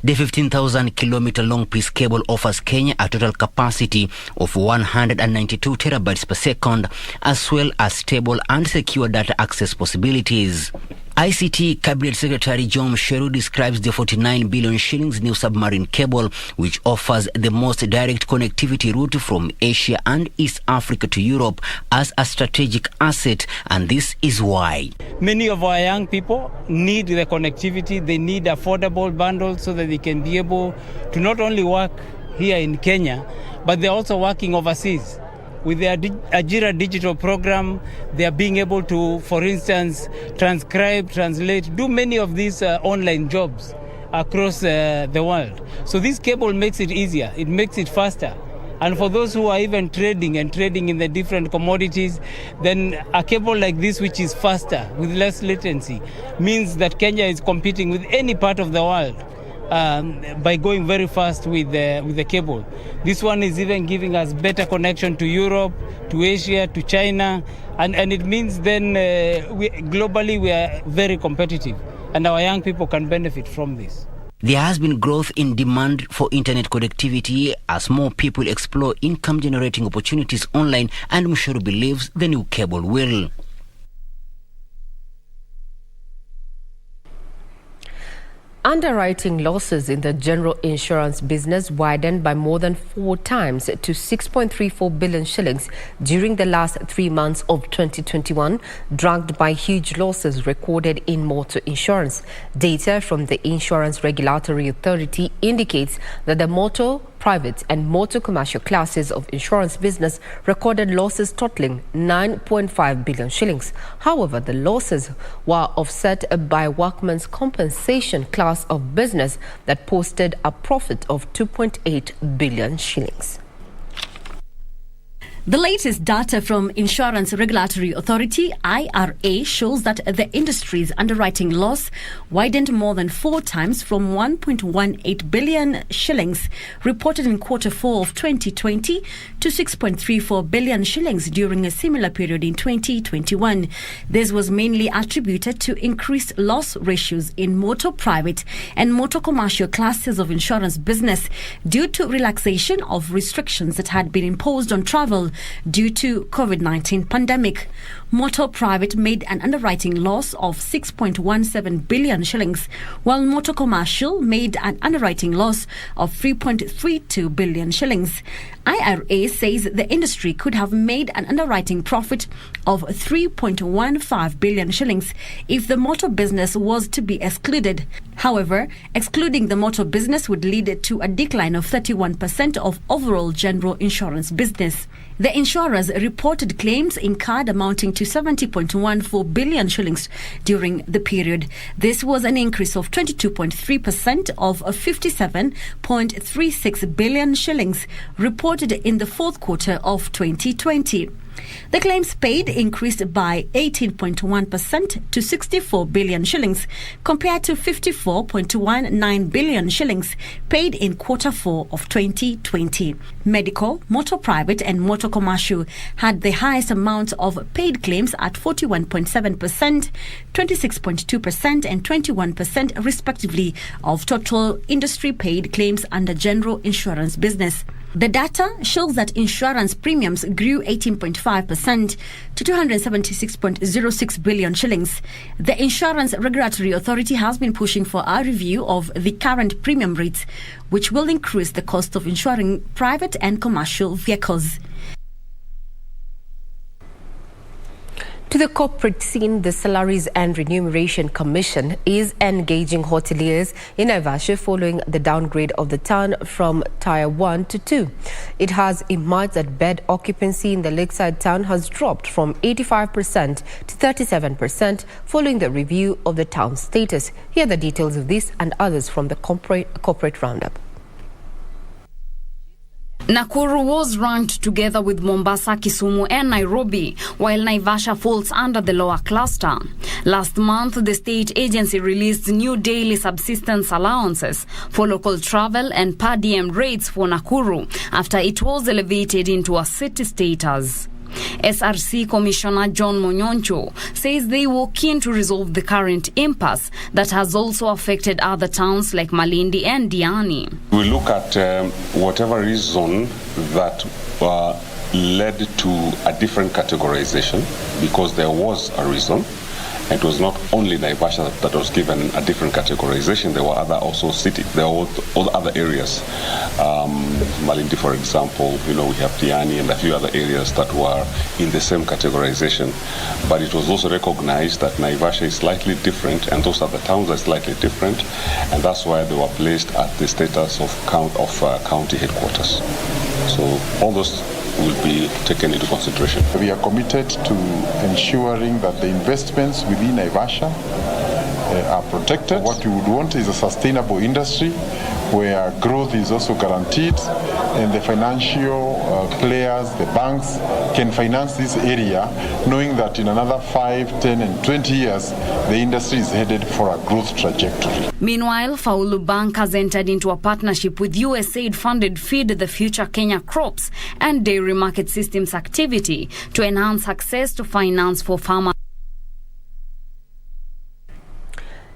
The 15,000-kilometer long Peace cable offers Kenya a total capacity of 192 terabytes per second, as well as stable and secure data access possibilities. ICT Cabinet Secretary John Sheru describes the 49 billion shillings new submarine cable, which offers the most direct connectivity route from Asia and East Africa to Europe, as a strategic asset, and this is why. Many of our young people need the connectivity. They need affordable bundles so that they can be able to not only work here in Kenya, but they're also working overseas. With their Ajira digital program, they are being able to, for instance, transcribe, translate, do many of these online jobs across the world. So this cable makes it easier, it makes it faster. And for those who are even trading in the different commodities, then a cable like this, which is faster, with less latency, means that Kenya is competing with any part of the world by going very fast with the cable. This one is even giving us better connection to Europe, to Asia, to China, and it means then globally we are very competitive, and our young people can benefit from this. There has been growth in demand for internet connectivity as more people explore income-generating opportunities online, and Mushuru believes the new cable will. Underwriting losses in the general insurance business widened by more than 4 times to 6.34 billion shillings during the last 3 months of 2021, dragged by huge losses recorded in motor insurance. Data from the Insurance Regulatory Authority indicates that the motor, private and motor commercial classes of insurance business recorded losses totaling 9.5 billion shillings. However, the losses were offset by workmen's compensation class of business that posted a profit of 2.8 billion shillings. The latest data from Insurance Regulatory Authority, IRA, shows that the industry's underwriting loss widened more than 4 times from 1.18 billion shillings reported in Q4 of 2020 to 6.34 billion shillings during a similar period in 2021. This was mainly attributed to increased loss ratios in motor private and motor commercial classes of insurance business due to relaxation of restrictions that had been imposed on travel due to COVID-19 pandemic. Motor private made an underwriting loss of 6.17 billion shillings, while motor commercial made an underwriting loss of 3.32 billion shillings. IRA says the industry could have made an underwriting profit of 3.15 billion shillings if the motor business was to be excluded. However, excluding the motor business would lead to a decline of 31% of overall general insurance business. The insurers reported claims incurred amounting to 70.14 billion shillings during the period. This was an increase of 22.3% of 57.36 billion shillings reported in the fourth quarter of 2020. The claims paid increased by 18.1% to 64 billion shillings compared to 54.19 billion shillings paid in Q4 of 2020. Medical, motor private and motor commercial had the highest amount of paid claims at 41.7%, 26.2% and 21% respectively of total industry paid claims under general insurance business. The data shows that insurance premiums grew 18.5% to 276.06 billion shillings. The Insurance Regulatory Authority has been pushing for a review of the current premium rates, which will increase the cost of insuring private and commercial vehicles. To the corporate scene, the Salaries and Remuneration Commission is engaging hoteliers in Naivasha following the downgrade of the town from Tier 1 to 2. It has emerged that bed occupancy in the lakeside town has dropped from 85% to 37% following the review of the town's status. Here are the details of this and others from the corporate roundup. Nakuru was ranked together with Mombasa, Kisumu and Nairobi, while Naivasha falls under the lower cluster. Last month, the state agency released new daily subsistence allowances for local travel and per diem rates for Nakuru after it was elevated into a city status. SRC Commissioner John Monyoncho says they were keen to resolve the current impasse that has also affected other towns like Malindi and Diani. We look at whatever reason that led to a different categorization, because there was a reason. It was not only Naivasha that was given a different categorization. There were also cities. There were all other areas. Malindi, for example, we have Diani and a few other areas that were in the same categorization. But it was also recognized that Naivasha is slightly different, and those other towns are slightly different, and that's why they were placed at the status of county headquarters. So all those will be taken into consideration. We are committed to ensuring that the investments within Naivasha are protected. What we would want is a sustainable industry where growth is also guaranteed, and the financial players, the banks, can finance this area, knowing that in another 5, 10 and 20 years, the industry is headed for a growth trajectory. Meanwhile, Faulu Bank has entered into a partnership with USAID-funded Feed the Future Kenya Crops and Dairy Market Systems activity to enhance access to finance for farmers.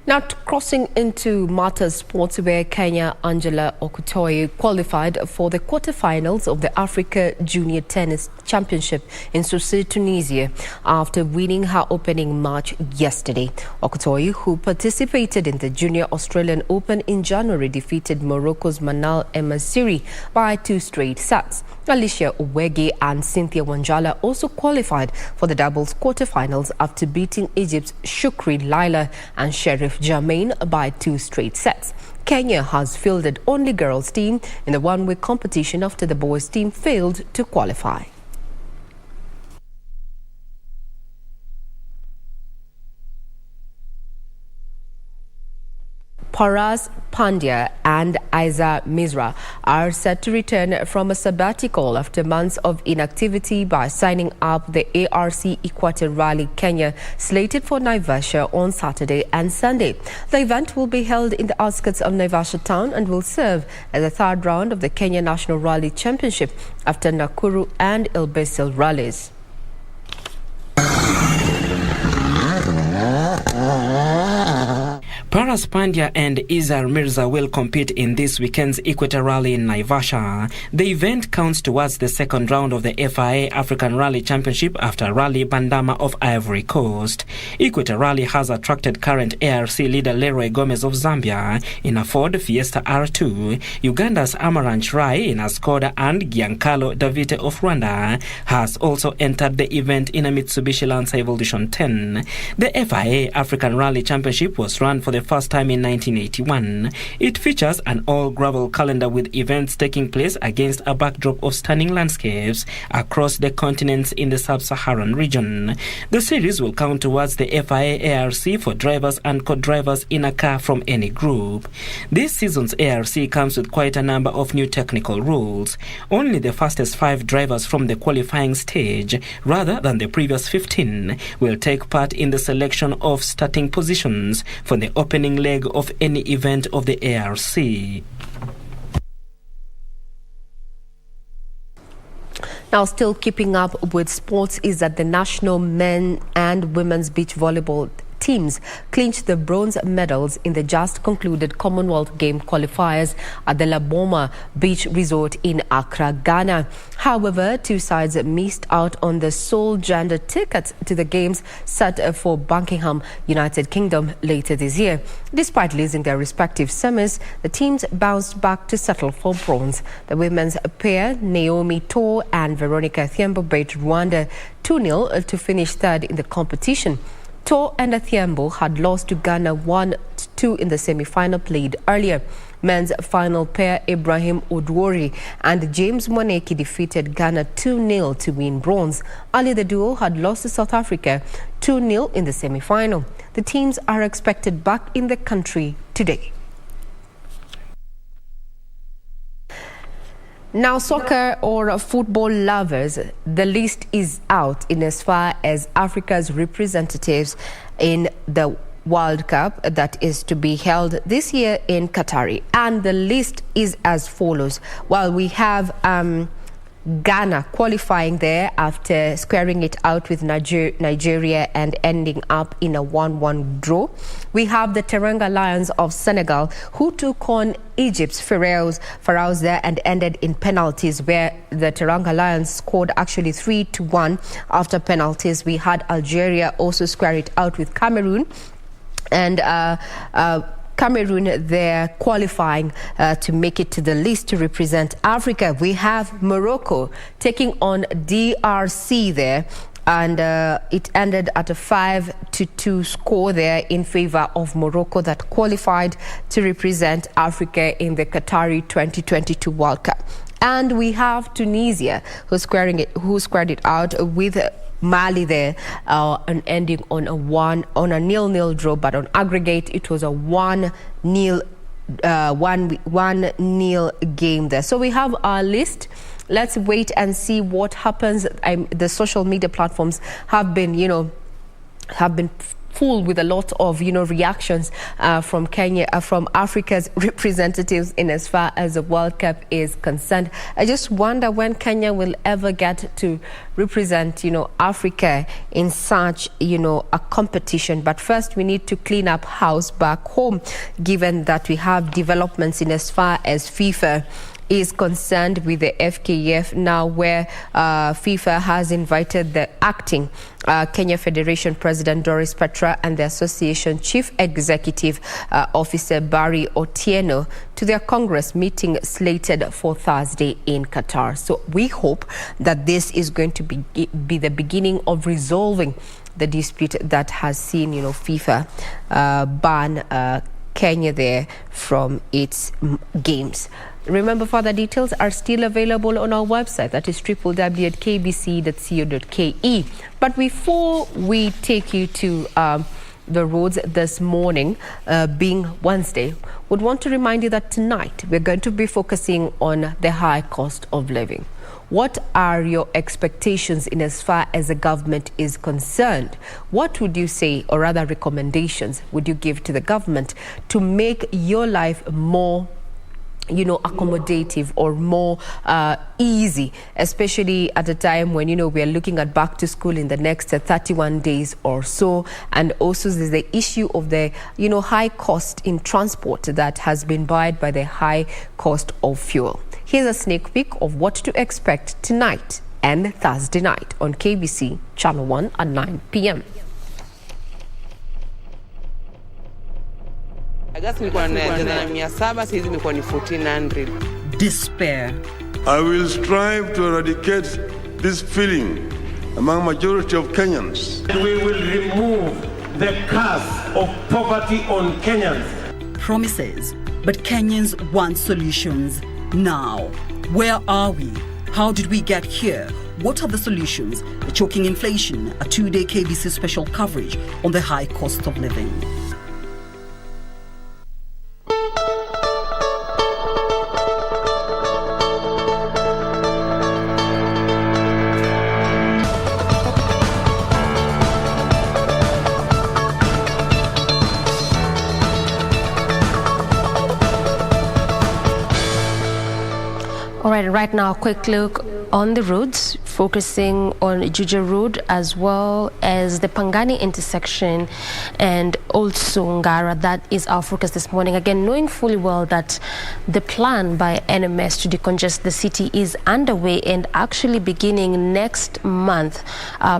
Now crossing into matters sports, where Kenya Angela Okutoyi qualified for the quarterfinals of the Africa Junior Tennis Championship in Sousse, Tunisia, after winning her opening match yesterday. Okutoyi, who participated in the Junior Australian Open in January, defeated Morocco's Manal Emassiri by 2 straight sets. Alicia Owege and Cynthia Wanjala also qualified for the doubles quarterfinals after beating Egypt's Shukri Laila and Sheriff Jermaine by 2 straight sets. Kenya has fielded only girls' team in the one-week competition after the boys' team failed to qualify. Paras Pandya and Aiza Misra are set to return from a sabbatical after months of inactivity by signing up the ARC Equator Rally Kenya, slated for Naivasha on Saturday and Sunday. The event will be held in the outskirts of Naivasha town and will serve as the third round of the Kenya National Rally Championship after Nakuru and Ilbesil rallies. Paras Pandya and Izar Mirza will compete in this weekend's Equator Rally in Naivasha. The event counts towards the second round of the FIA African Rally Championship after Rally Bandama of Ivory Coast. Equator Rally has attracted current ARC leader Leroy Gomez of Zambia in a Ford Fiesta R2, Uganda's Amaranch Rai in a Skoda, and Giancarlo Davite of Rwanda has also entered the event in a Mitsubishi Lancer Evolution 10. The FIA African Rally Championship was run for the first first time in 1981. It features an all-gravel calendar with events taking place against a backdrop of stunning landscapes across the continents in the sub-Saharan region. The series will count towards the FIA ARC for drivers and co-drivers in a car from any group. This season's ARC comes with quite a number of new technical rules. Only the fastest 5 drivers from the qualifying stage, rather than the previous 15, will take part in the selection of starting positions for the opening leg of any event of the ARC. Now, still keeping up with sports is that the national men and women's beach volleyball teams clinched the bronze medals in the just concluded Commonwealth Game qualifiers at the La Boma Beach Resort in Accra, Ghana. However, 2 sides missed out on the sole gender tickets to the games set for Buckingham, United Kingdom later this year. Despite losing their respective semis, the teams bounced back to settle for bronze. The women's pair, Naomi Toh and Veronica Thiembo, beat Rwanda 2-0 to finish third in the competition. Toh and Thiembo had lost to Ghana 1-2 in the semi-final played earlier. Men's final pair, Ibrahim Odwori and James Moneki, defeated Ghana 2-0 to win bronze. Earlier, the duo had lost to South Africa 2-0 in the semi-final. The teams are expected back in the country today. Now, soccer or football lovers, the list is out in as far as Africa's representatives in the World Cup that is to be held this year in Qatar. And the list is as follows. While we have Ghana qualifying there after squaring it out with Nigeria and ending up in a 1-1 draw. We have the Teranga Lions of Senegal, who took on Egypt's Pharaohs there and ended in penalties, where the Teranga Lions scored actually 3-1 after penalties. We had Algeria also square it out with Cameroon, and Cameroon there qualifying to make it to the list to represent Africa. We have Morocco taking on DRC there, and it ended at a 5-2 score there in favor of Morocco, that qualified to represent Africa in the Qatari 2022 World Cup. And we have Tunisia who squared it out with Mali there, and ending on a 0-0 draw, but on aggregate it was a 1-0 game there. So we have our list. Let's wait and see what happens. The social media platforms have been full with a lot of reactions from Kenya, from Africa's representatives in as far as the World Cup is concerned. I just wonder when Kenya will ever get to represent Africa in such a competition. But first we need to clean up house back home, given that we have developments in as far as FIFA is concerned with the FKF now, where FIFA has invited the acting Kenya Federation President Doris Petra and the Association Chief Executive Officer Barry Otieno to their Congress meeting slated for Thursday in Qatar. So we hope that this is going to be the beginning of resolving the dispute that has seen FIFA ban Kenya there from its games. Remember, further details are still available on our website, that is www.kbc.co.ke. But before we take you to the roads this morning, being Wednesday, would want to remind you that tonight we're going to be focusing on the high cost of living. What are your expectations in as far as the government is concerned? What would you say, or rather recommendations would you give to the government to make your life more accommodative or more easy, especially at a time when we are looking at back to school in the next 31 days or so? And also there's the issue of the high cost in transport that has been borne by the high cost of fuel. Here's a sneak peek of what to expect tonight and Thursday night on KBC Channel 1 at 9 p.m. Despair. I will strive to eradicate this feeling among majority of Kenyans. We will remove the curse of poverty on Kenyans. Promises, but Kenyans want solutions now. Where are we? How did we get here? What are the solutions? The choking inflation, a 2-day KBC special coverage on the high cost of living. All right, right now, a quick look on the roads, focusing on Juja Road as well as the Pangani intersection and also Ngara. That is our focus this morning. Again, knowing fully well that the plan by NMS to decongest the city is underway and actually beginning next month,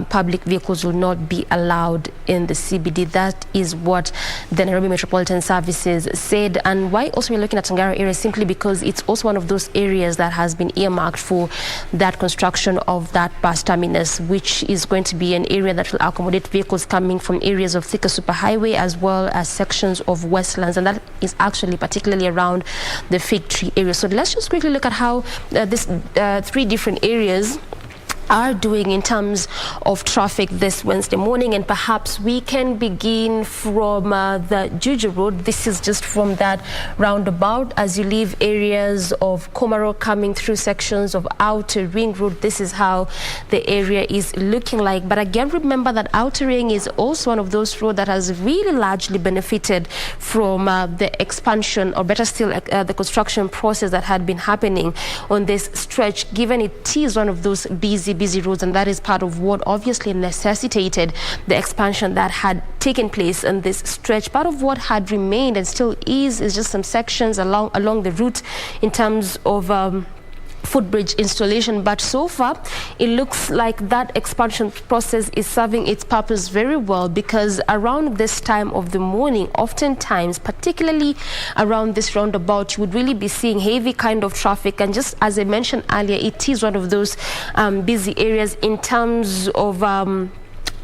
public vehicles will not be allowed in the CBD. That is what the Nairobi Metropolitan Services said. And why also we're looking at Ngara area simply because it's also one of those areas that has been earmarked for that construction of that bus terminus, which is going to be an area that will accommodate vehicles coming from areas of Thika Superhighway as well as sections of Westlands, and that is actually particularly around the Fig Tree area. So let's just quickly look at how these 3 different areas are doing in terms of traffic this Wednesday morning, and perhaps we can begin from the Juja Road. This is just from that roundabout as you leave areas of Komaro coming through sections of Outer Ring Road. This is how the area is looking like. But again, remember that Outer Ring is also one of those roads that has really largely benefited from the expansion, or better still, the construction process that had been happening on this stretch, given it is one of those busy roads, and that is part of what obviously necessitated the expansion that had taken place in this stretch. Part of what had remained and still is just some sections along the route in terms of footbridge installation, but so far it looks like that expansion process is serving its purpose very well, because around this time of the morning, oftentimes, particularly around this roundabout, you would really be seeing heavy kind of traffic. And just as I mentioned earlier, it is one of those busy areas in terms of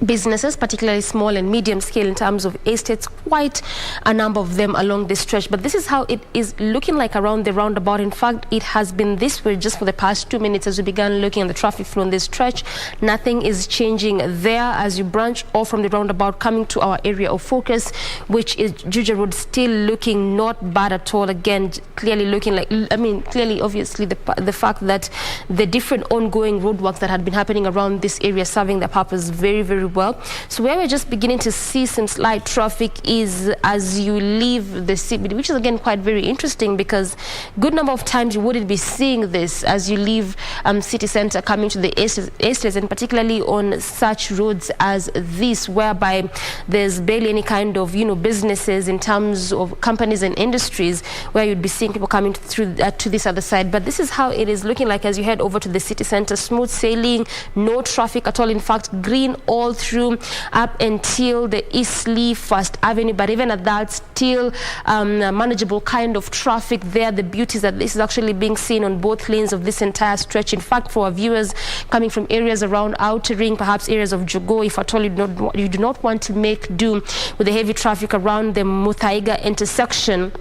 businesses, particularly small and medium scale in terms of estates, quite a number of them along this stretch. But this is how it is looking like around the roundabout. In fact, it has been this way just for the past 2 minutes as we began looking at the traffic flow on this stretch. Nothing is changing there as you branch off from the roundabout coming to our area of focus, which is Juja Road, still looking not bad at all. Again, clearly looking like, clearly obviously the fact that the different ongoing roadworks that had been happening around this area serving their purpose very well. So where we're just beginning to see some slight traffic is as you leave the CBD, which is again quite very interesting, because good number of times you wouldn't be seeing this as you leave city center coming to the estates, and particularly on such roads as this, whereby there's barely any kind of businesses in terms of companies and industries, where you'd be seeing people coming through to this other side. But this is how it is looking like as you head over to the city center. Smooth sailing, no traffic at all. In fact, green all through up until the Eastleigh First Avenue, but even at that, still manageable kind of traffic there. The beauty is that this is actually being seen on both lanes of this entire stretch. In fact, for our viewers coming from areas around Outer Ring, perhaps areas of Jogo, if at all you do not want to make do with the heavy traffic around the Muthaiga intersection,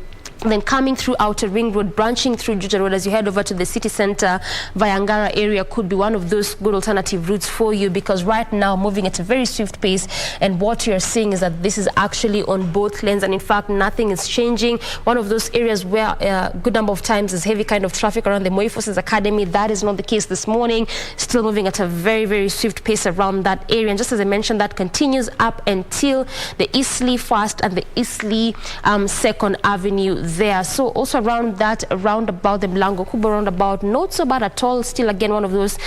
then coming through Outer Ring Road, branching through Juja Road as you head over to the city center via Ngara area could be one of those good alternative routes for you, because right now moving at a very swift pace, and what you're seeing is that this is actually on both lanes, and in fact nothing is changing. One of those areas where a good number of times is heavy kind of traffic around the Moi Forces Academy. That is not the case this morning, still moving at a very swift pace around that area. And just as I mentioned, that continues up until the Eastleigh First and the Eastleigh Second Avenue there. So also around that roundabout, the Mlango Kubwa roundabout, not so bad at all. Still again one of those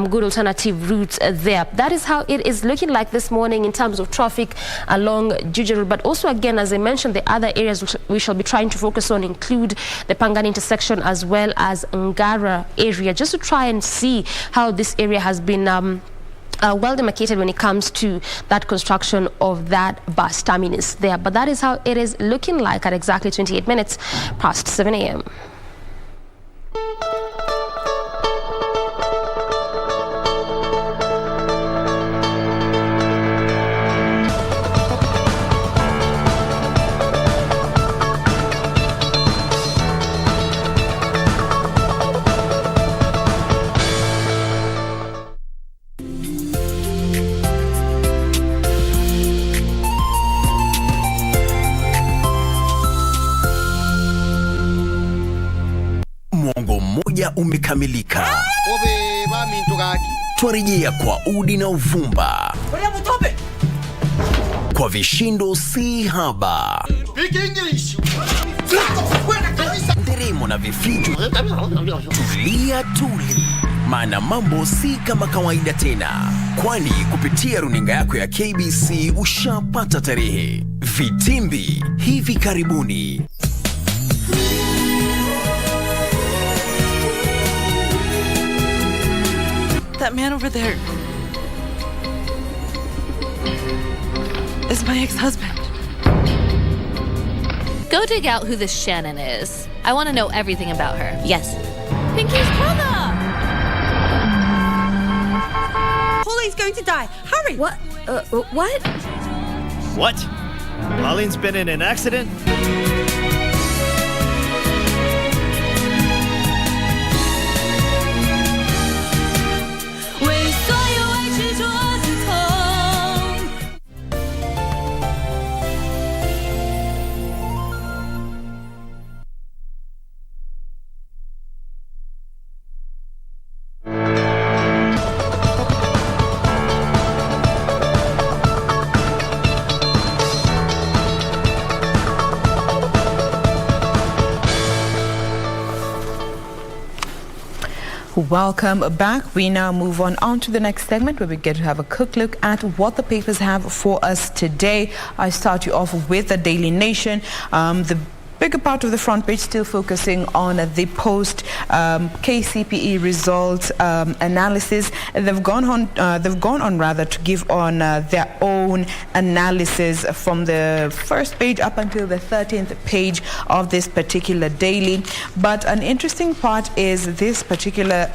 good alternative routes there. That is how it is looking like this morning in terms of traffic along Juja Road. But also again, as I mentioned, the other areas which we shall be trying to focus on include the Pangani intersection as well as Ngara area, just to try and see how this area has been well demarcated when it comes to that construction of that bus terminus there. But that is how it is looking like at exactly 28 minutes past 7 a.m. umoja umekamilika. Twarejea kwa udi na uvumba, kwa vishindo si haba, nderemo na vifijo. Tulia tuli, maana mambo si kama kawaida tena, kwani kupitia runinga yako ya KBC ushapata tarehe. Vitimbi hivi karibuni. That man over there is my ex-husband. Go dig out who this Shannon is. I want to know everything about her. Yes. Pinky's brother! Paulie's going to die. Hurry! What? What? What? Pauline's been in an accident? Welcome back. We now move on to the next segment where we get to have a quick look at what the papers have for us today. I start you off with the Daily Nation. The bigger part of the front page still focusing on the post KCPE results analysis. They've gone on to give on their own analysis from the first page up until the 13th page of this particular daily. But an interesting part is this particular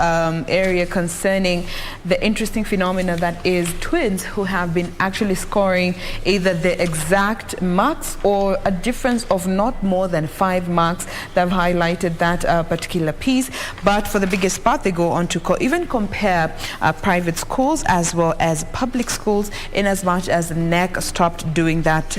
area concerning the interesting phenomena that is twins who have been actually scoring either the exact marks or a difference of not more than 5 marks. They've highlighted that particular piece. But for the biggest part, they go on to even compare private schools as well as public schools, in as much as NEC stopped doing that.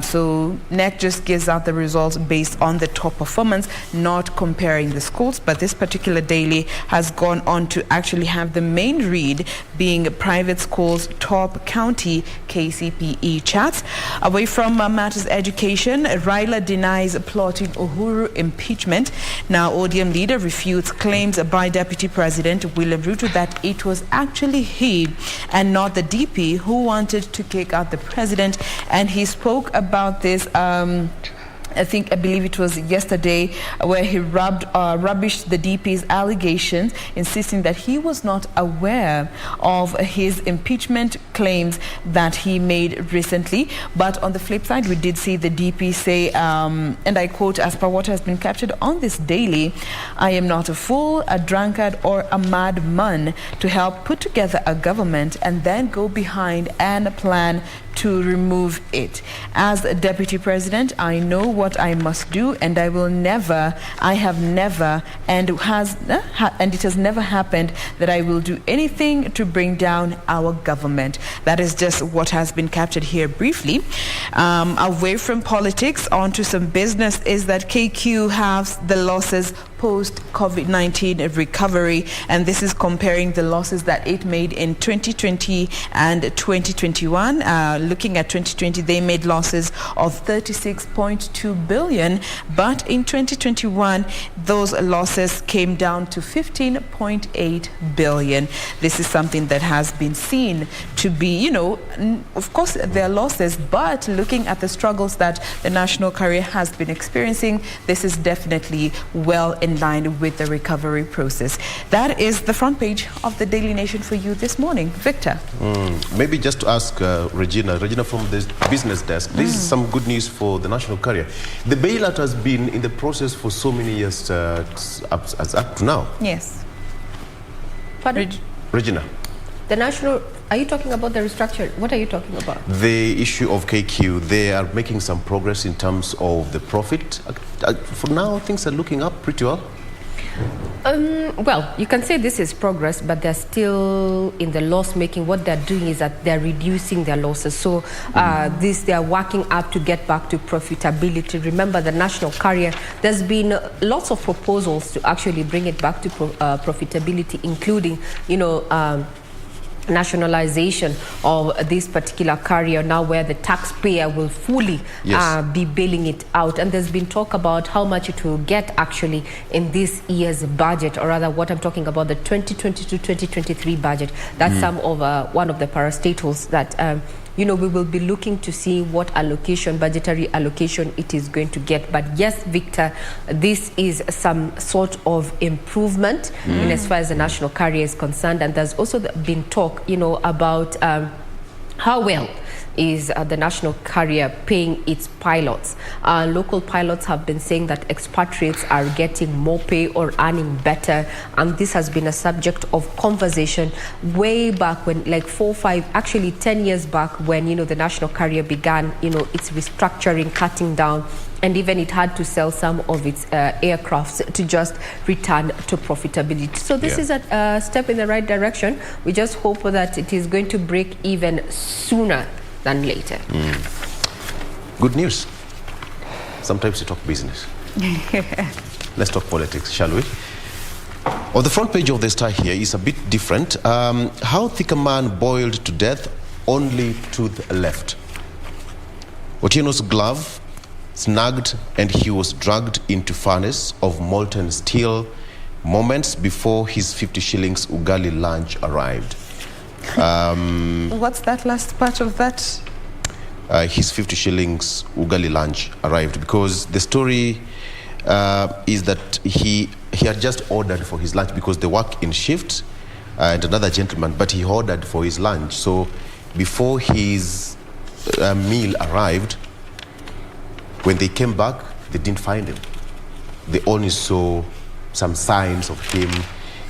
So NEC just gives out the results based on the top performance, not comparing the schools. But this particular daily has gone on to actually have the main read being private schools top county KCPE charts. Away from matters education, Raila denies plotting Uhuru impeachment. Now ODM leader refutes claims by Deputy President William Ruto that it was actually he and not the DP who wanted to kick out the president, and he spoke about this I believe it was yesterday, where he rubbished the DP's allegations, insisting that he was not aware of his impeachment claims that he made recently. But on the flip side, we did see the DP say, and I quote, as per what has been captured on this daily, "I am not a fool, a drunkard, or a madman to help put together a government and then go behind and plan to remove it. As a deputy president, I know what I must do, and I will never, I have never, and it has never happened that I will do anything to bring down our government." That is just what has been captured here briefly. Away from politics, onto some business, is that KQ has the losses post-COVID-19 recovery, and this is comparing the losses that it made in 2020 and 2021. Looking at 2020, they made losses of 36.2 billion, but in 2021, those losses came down to 15.8 billion. This is something that has been seen to be, of course, there are losses, but looking at the struggles that the national carrier has been experiencing, this is definitely well in line with the recovery process. That is the front page of the Daily Nation for you this morning. Victor? Maybe just to ask Regina from the business desk, this is some good news for the national carrier. The bailout has been in the process for so many years up to now. Yes. Pardon? Regina? The national, are you talking about the restructure? What are you talking about? The issue of KQ, they are making some progress in terms of the profit. For now, things are looking up pretty well. Well, you can say this is progress, but they're still in the loss making. What they're doing is that they're reducing their losses. So they're working up to get back to profitability. Remember, the national carrier, there's been lots of proposals to actually bring it back to profitability, including, nationalization of this particular carrier now, where the taxpayer will fully be bailing it out. And there's been talk about how much it will get actually in this year's budget, or rather what I'm talking about, the 2022-2023 budget. That's some of one of the parastatals that we will be looking to see what budgetary allocation it is going to get. But yes, Victor, this is some sort of improvement in as far as the national carrier is concerned. And there's also been talk, about how well is the national carrier paying its pilots. Local pilots have been saying that expatriates are getting more pay or earning better, and this has been a subject of conversation way back when, like 10 years back, when the national carrier began its restructuring, cutting down, and even it had to sell some of its aircrafts to just return to profitability. So this is a step in the right direction. We just hope that it is going to break even sooner than later. Good news. Sometimes you talk business. Let's talk politics, shall we? On the front page of the Star here is a bit different. How thick a man boiled to death, only tooth left. Otieno's glove snagged and he was dragged into furnace of molten steel moments before his 50 shillings ugali lunch arrived. What's that last part of that? His 50 shillings ugali lunch arrived, because the story is that he had just ordered for his lunch, because they work in shifts, and another gentleman, but he ordered for his lunch. So before his meal arrived, when they came back, they didn't find him. They only saw some signs of him,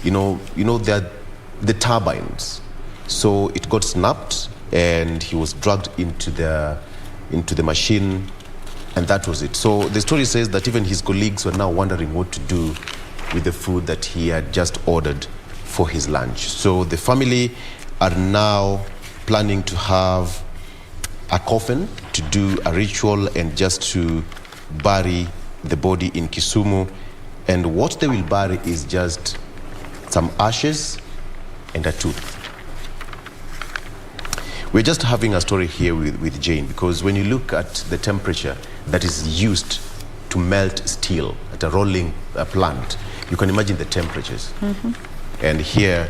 the turbines. So it got snapped, and he was dragged into the machine, and that was it. So the story says that even his colleagues were now wondering what to do with the food that he had just ordered for his lunch. So the family are now planning to have a coffin, to do a ritual, and just to bury the body in Kisumu. And what they will bury is just some ashes and a tooth. We're just having a story here with Jane, because when you look at the temperature that is used to melt steel at a rolling plant, you can imagine the temperatures. And here,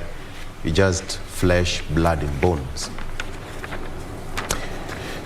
it's just flesh, blood, and bones.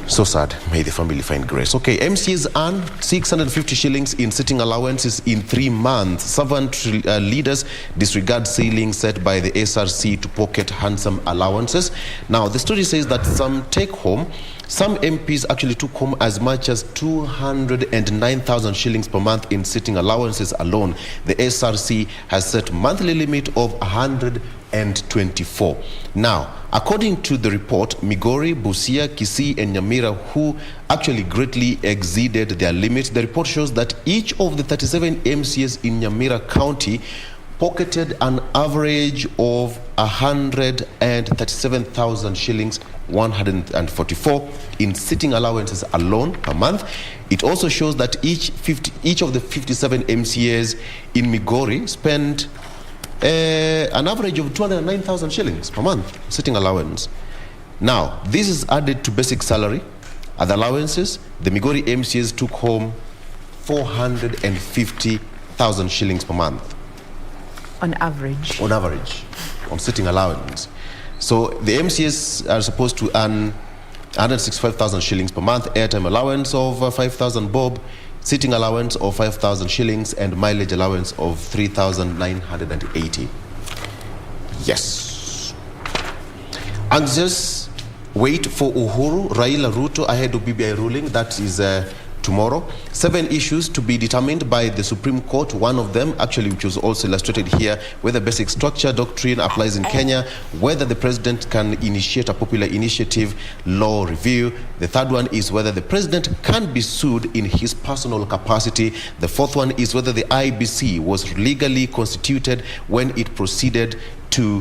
So sad. May the family find grace. Okay, MCs earn 650 shillings in sitting allowances in 3 months. Servant leaders disregard ceiling set by the SRC to pocket handsome allowances. Now, the story says that some MPs actually took home as much as 209,000 shillings per month in sitting allowances alone. The SRC has set monthly limit of 124. Now, according to the report, Migori, Busia, Kisii, and Nyamira, who actually greatly exceeded their limit, the report shows that each of the 37 MCAs in Nyamira County pocketed an average of 137,000 shillings, 144 in sitting allowances alone per month. It also shows that each of the 57 MCAs in Migori spent an average of 209,000 shillings per month sitting allowance. Now, this is added to basic salary, other allowances. The Migori MCAs took home 450,000 shillings per month. On average, on sitting allowance. So the MCAs are supposed to earn 165,000 shillings per month, airtime allowance of 5,000 bob, sitting allowance of 5,000 shillings, and mileage allowance of 3,980. Yes. Anxious wait for Uhuru, Raila Ruto ahead of BBI ruling. That is tomorrow. 7 issues to be determined by the Supreme Court. One of them, actually, which was also illustrated here, whether basic structure doctrine applies in Kenya, whether the president can initiate a popular initiative law review. The third one is whether the president can be sued in his personal capacity. The fourth one is whether the IBC was legally constituted when it proceeded to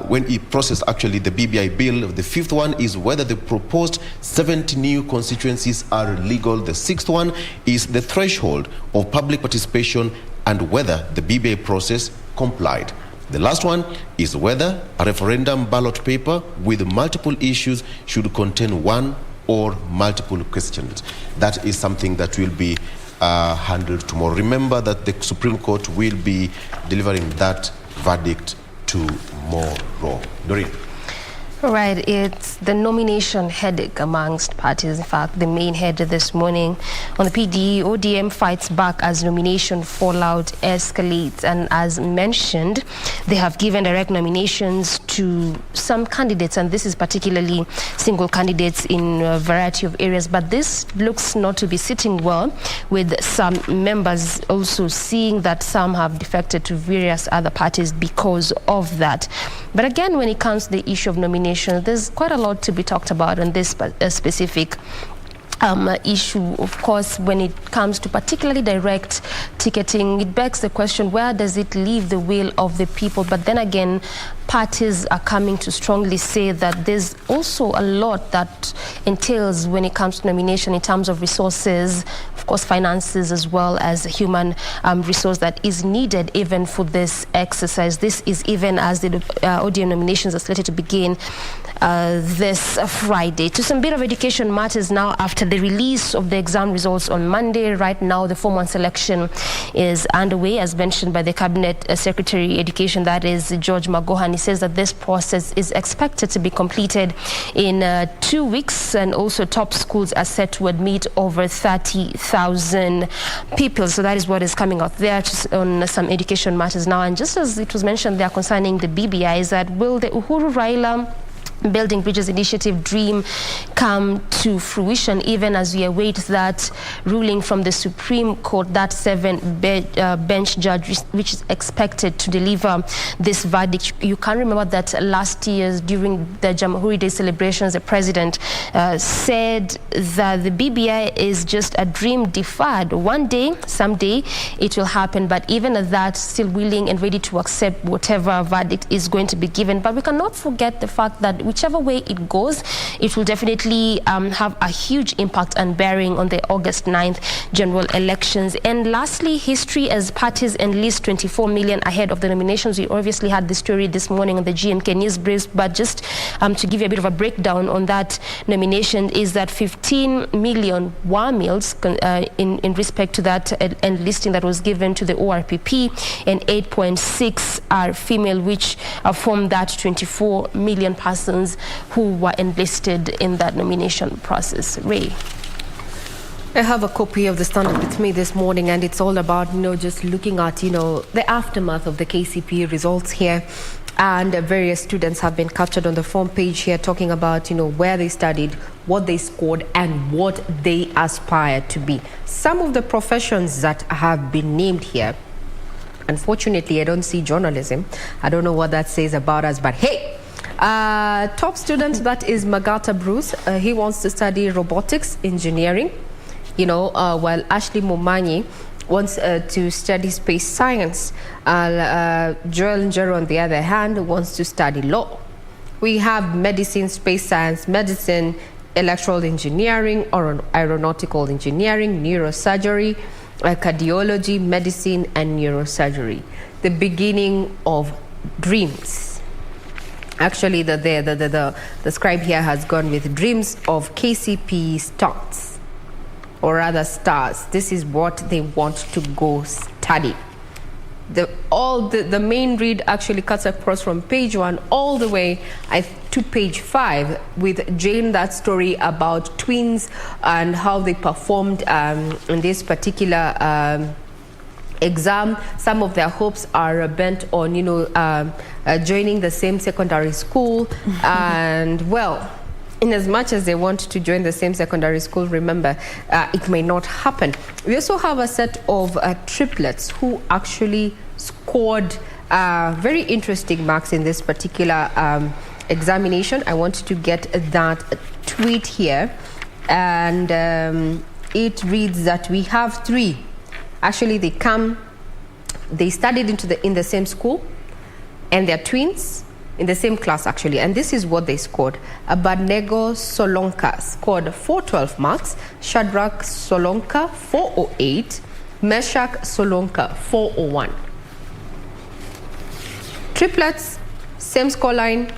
when it processed actually the BBI bill. The fifth one is whether the proposed 70 new constituencies are legal. The sixth one is the threshold of public participation and whether the BBI process complied. The last one is whether a referendum ballot paper with multiple issues should contain one or multiple questions. That is something that will be handled tomorrow. Remember that the Supreme Court will be delivering that verdict tomorrow. Doreen. Right, it's the nomination headache amongst parties. In fact, the main head this morning on the PD, ODM fights back as nomination fallout escalates. And as mentioned, they have given direct nominations to some candidates, and this is particularly single candidates in a variety of areas. But this looks not to be sitting well with some members also seeing that some have defected to various other parties because of that. But again, when it comes to the issue of nomination, there's quite a lot to be talked about on this specific issue. Of course, when it comes to particularly direct ticketing, it begs the question, where does it leave the will of the people? But then again, parties are coming to strongly say that there's also a lot that entails when it comes to nomination in terms of resources, of course, finances, as well as human resource that is needed even for this exercise. This is even as the ODM nominations are slated to begin this Friday. To some bit of education matters now after the release of the exam results on Monday. Right now, the Form 1 selection is underway, as mentioned by the Cabinet Secretary Education, that is George Magohan. He says that this process is expected to be completed in 2 weeks, and also top schools are set to admit over 30,000 people. So that is what is coming out there on some education matters now. And just as it was mentioned there concerning the BBI, is that will the Uhuru Raila Building Bridges Initiative dream come to fruition, even as we await that ruling from the Supreme Court, that 7-bench judge, which is expected to deliver this verdict. You can remember that last year during the Jamhuri Day celebrations, the president said that the BBI is just a dream deferred. One day, someday, it will happen. But even at that, still willing and ready to accept whatever verdict is going to be given. But we cannot forget the fact that whichever way it goes, it will definitely have a huge impact and bearing on the August 9th general elections. And lastly, history as parties enlist 24 million ahead of the nominations. We obviously had the story this morning on the GMK News Brief, but just to give you a bit of a breakdown on that nomination is that 15 million were males in respect to that enlisting that was given to the ORPP, and 8.6 are female, which form that 24 million persons who were enlisted in that nomination process. Ray. I have a copy of the Standard with me this morning, and it's all about, just looking at, the aftermath of the KCPE results here. And various students have been captured on the front page here talking about, where they studied, what they scored, and what they aspire to be. Some of the professions that have been named here, unfortunately, I don't see journalism. I don't know what that says about us, but hey, top student, that is Magata Bruce. He wants to study robotics engineering, while Ashley Momanyi wants to study space science. Joel Njero, on the other hand, wants to study law. We have medicine, space science, medicine, electrical engineering, or aeronautical engineering, neurosurgery, cardiology, medicine, and neurosurgery. The beginning of dreams. Actually, the scribe here has gone with dreams of KCPE stars, or rather stars. This is what they want to go study. The main read actually cuts across from page 1 all the way to page 5 with Jane, that story about twins and how they performed in this particular exam. Some of their hopes are bent on, joining the same secondary school. And, well, in as much as they want to join the same secondary school, remember, it may not happen. We also have a set of triplets who actually scored very interesting marks in this particular examination. I want to get that tweet here, and it reads that we have 3. Actually, they studied in the same school, and they're twins in the same class, actually. And this is what they scored. Abednego Solonka scored 412 marks, Shadrach Solonka 408, Meshach Solonka 401. Triplets, same scoreline,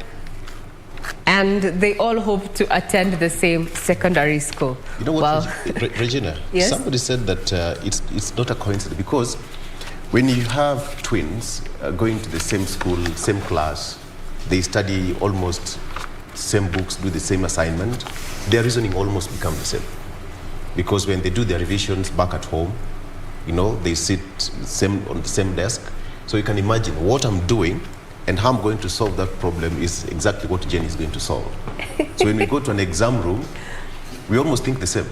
and they all hope to attend the same secondary school. You know what, Regina? Yes? Somebody said that it's not a coincidence, because when you have twins going to the same school, same class, they study almost same books, do the same assignment, their reasoning almost becomes the same. Because when they do their revisions back at home, they sit on the same desk. So you can imagine what I'm doing and how I'm going to solve that problem is exactly what Jenny is going to solve. So when we go to an exam room, we almost think the same.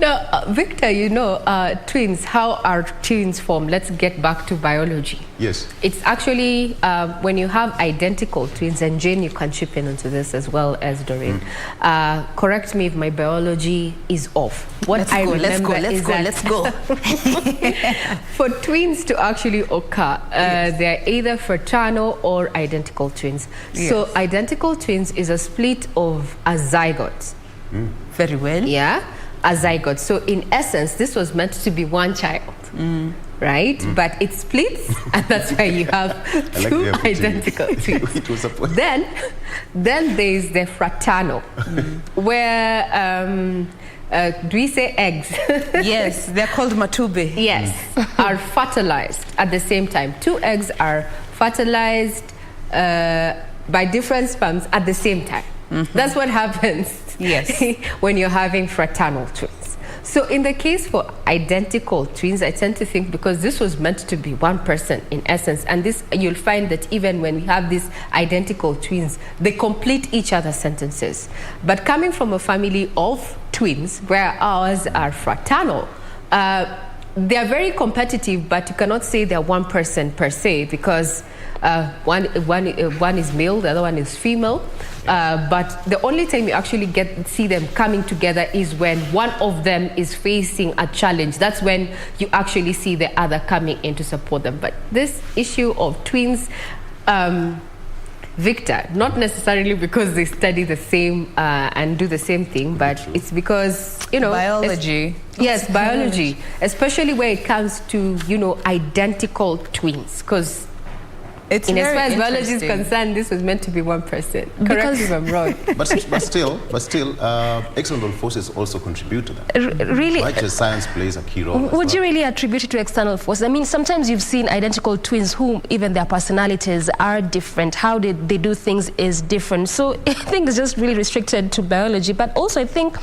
Now, Victor, twins, how are twins formed? Let's get back to biology. Yes. It's actually when you have identical twins, and Jane, you can chip in onto this as well as Doreen. Correct me if my biology is off. Let's go. For twins to actually occur, they're either fraternal or identical twins. Yes. So identical twins is a split of a zygote. Very well. Yeah. A zygote. So in essence, this was meant to be one child, right? But it splits, and that's why you have 2 identical twins. Then there's the fraternal, where do we say eggs? Yes, they're called matube. Yes, are fertilized at the same time. 2 eggs are fertilized by different sperms at the same time. That's what happens. Yes. When you're having fraternal twins. So in the case for identical twins, I tend to think, because this was meant to be one person in essence, and this you'll find that even when we have these identical twins, they complete each other's sentences. But coming from a family of twins, where ours are fraternal, they are very competitive, but you cannot say they're one person per se, because one is male, the other one is female. But the only time you actually see them coming together is when one of them is facing a challenge. That's when you actually see the other coming in to support them. But this issue of twins, Victor, not necessarily because they study the same and do the same thing, but it's because, biology. Yes, biology, especially where it comes to, identical twins, because in as far as biology is concerned, this was meant to be one person. Correct me if I'm wrong. But still, external forces also contribute to that. Really? Right, just science plays a key role. Would you really attribute it to external forces? I mean, sometimes you've seen identical twins whom even their personalities are different. How they do things is different. So I think it's just really restricted to biology. But also I think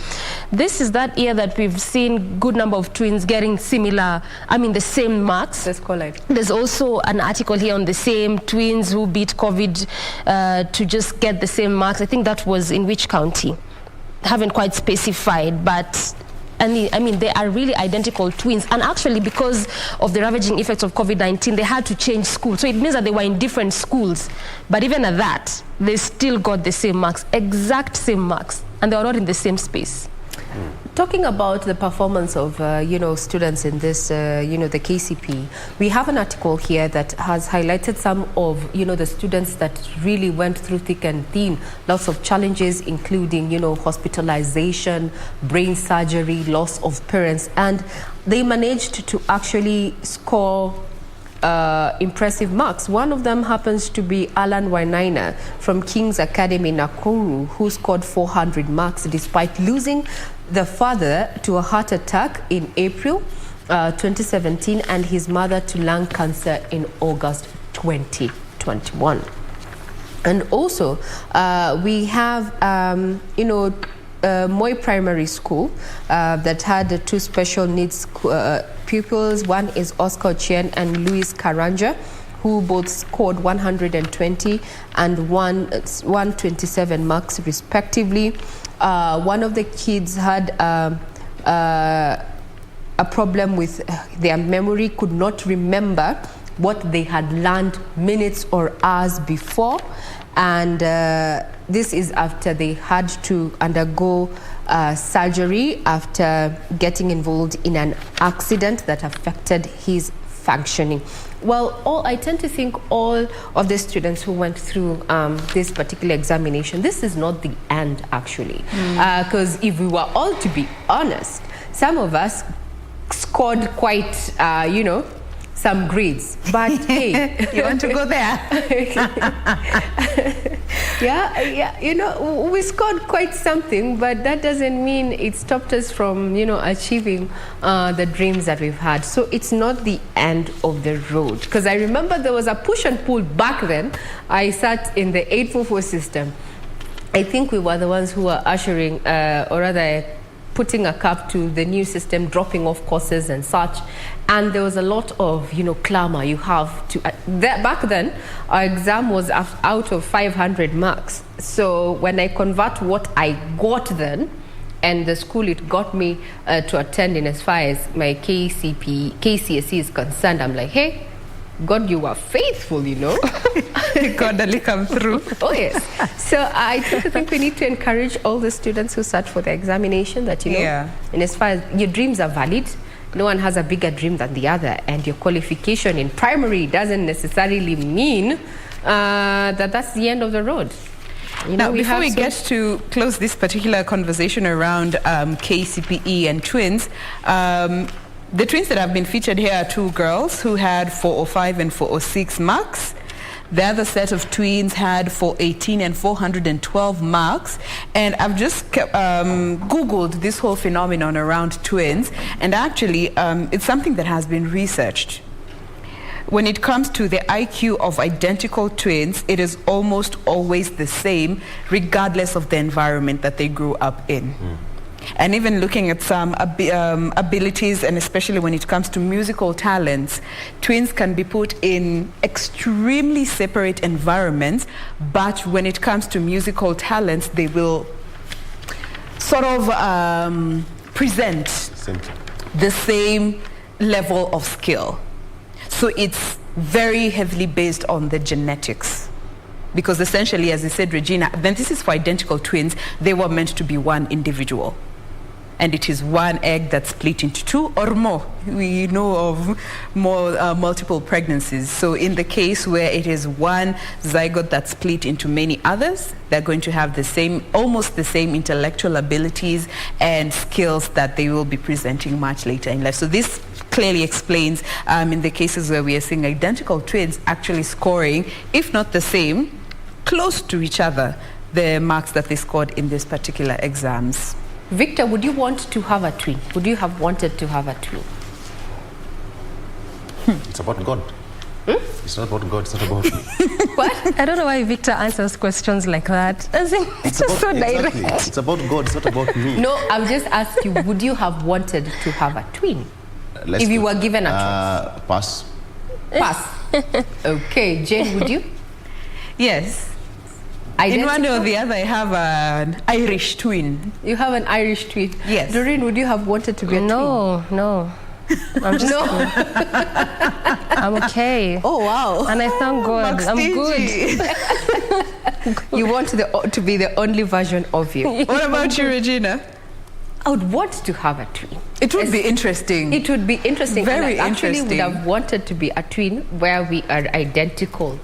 this is that year that we've seen good number of twins getting the same marks. There's also an article here on the same twins who beat COVID to just get the same marks. I think that was in which county? Haven't quite specified, but they are really identical twins. And actually, because of the ravaging effects of COVID-19, they had to change schools. So it means that they were in different schools. But even at that, they still got the same marks, exact same marks, and they were not in the same space. Talking about the performance of students in this the KCP, we have an article here that has highlighted some of the students that really went through thick and thin, lots of challenges, including hospitalization, brain surgery, loss of parents, and they managed to actually score impressive marks. One of them happens to be Alan Wainaina from King's Academy Nakuru, who scored 400 marks despite losing the father to a heart attack in April 2017 and his mother to lung cancer in August 2021. And also we have Moi Primary School that had 2 special needs pupils. One is Oscar Ochieng and Louis Karanja, who both scored 120 and 127 marks respectively. one of the kids had a problem with their memory, could not remember what they had learned minutes or hours before. And this is after they had to undergo surgery after getting involved in an accident that affected his functioning. Well, I tend to think all of the students who went through this particular examination, this is not the end, actually. Because if we were all to be honest, some of us scored quite, some grades. But hey, you want to go there? Yeah, we scored quite something, but that doesn't mean it stopped us from, achieving the dreams that we've had. So it's not the end of the road. Because I remember there was a push and pull back then. I sat in the 844 system. I think we were the ones who were ushering, or rather putting a cap to the new system, dropping off courses and such. And there was a lot of, clamor. You have to, back then, our exam was out of 500 marks. So when I convert what I got then, and the school it got me to attend in as far as my KCSE is concerned, I'm like, hey, God, you were faithful, God only come through. Oh, yes. So I think we need to encourage all the students who sat for the examination that, and as far as your dreams are valid, no one has a bigger dream than the other. And your qualification in primary doesn't necessarily mean that that's the end of the road. Now, before we get to close this particular conversation around KCPE and twins, the twins that have been featured here are two girls who had 405 and 406 marks. The other set of twins had 418 and 412 marks. And I've just Googled this whole phenomenon around twins. And actually, it's something that has been researched. When it comes to the IQ of identical twins, it is almost always the same, regardless of the environment that they grew up in. And even looking at some abilities, and especially when it comes to musical talents, twins can be put in extremely separate environments, but when it comes to musical talents, they will sort of present the same level of skill. So it's very heavily based on the genetics. Because essentially, as I said, Regina, then this is for identical twins, they were meant to be one individual. And it is one egg that's split into two or more. We know of more multiple pregnancies. So in the case where it is one zygote that's split into many others, they're going to have the same, almost the same intellectual abilities and skills that they will be presenting much later in life. So this clearly explains in the cases where we are seeing identical twins actually scoring, if not the same, close to each other, the marks that they scored in these particular exams. Victor, would you want to have a twin? Would you have wanted to have a twin? It's about God. It's not about God, it's not about me. What? I don't know why Victor answers questions like that. It's just so direct. Exactly. It's about God, it's not about me. No, I've just asked you, would you have wanted to have a twin? If you were given a choice? Pass. Pass. Okay, Jane, would you? Yes. Identical? In one or the other, I have an Irish twin. You have an Irish twin? Yes. Doreen, would you have wanted to be a twin? No. I'm just I'm okay. Oh, wow. And I thank God. I'm good. You want to be the only version of you. What about you, Regina? I would want to have a twin. It would be interesting. It would be interesting. Very and I interesting. actually would have wanted to be a twin where we are identical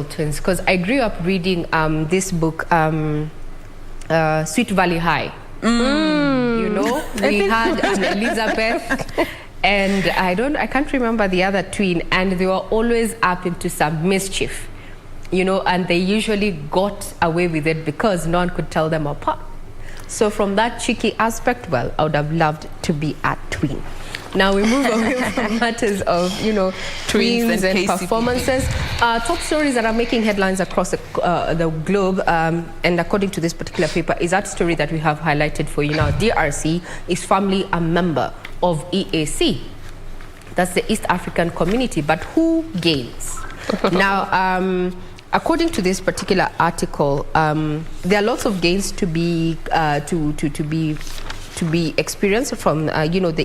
twins, because I grew up reading this book, Sweet Valley High. You know, we had an Elizabeth, and I can't remember the other twin, and they were always up into some mischief, and they usually got away with it because no one could tell them apart. So from that cheeky aspect, well, I would have loved to be a twin. Now we move away from matters of, twins and performances. Top stories that are making headlines across the globe, and according to this particular paper, is that story that we have highlighted for you now. DRC is firmly a member of EAC. That's the East African Community, but who gains? Now, according to this particular article, there are lots of gains to be experienced from the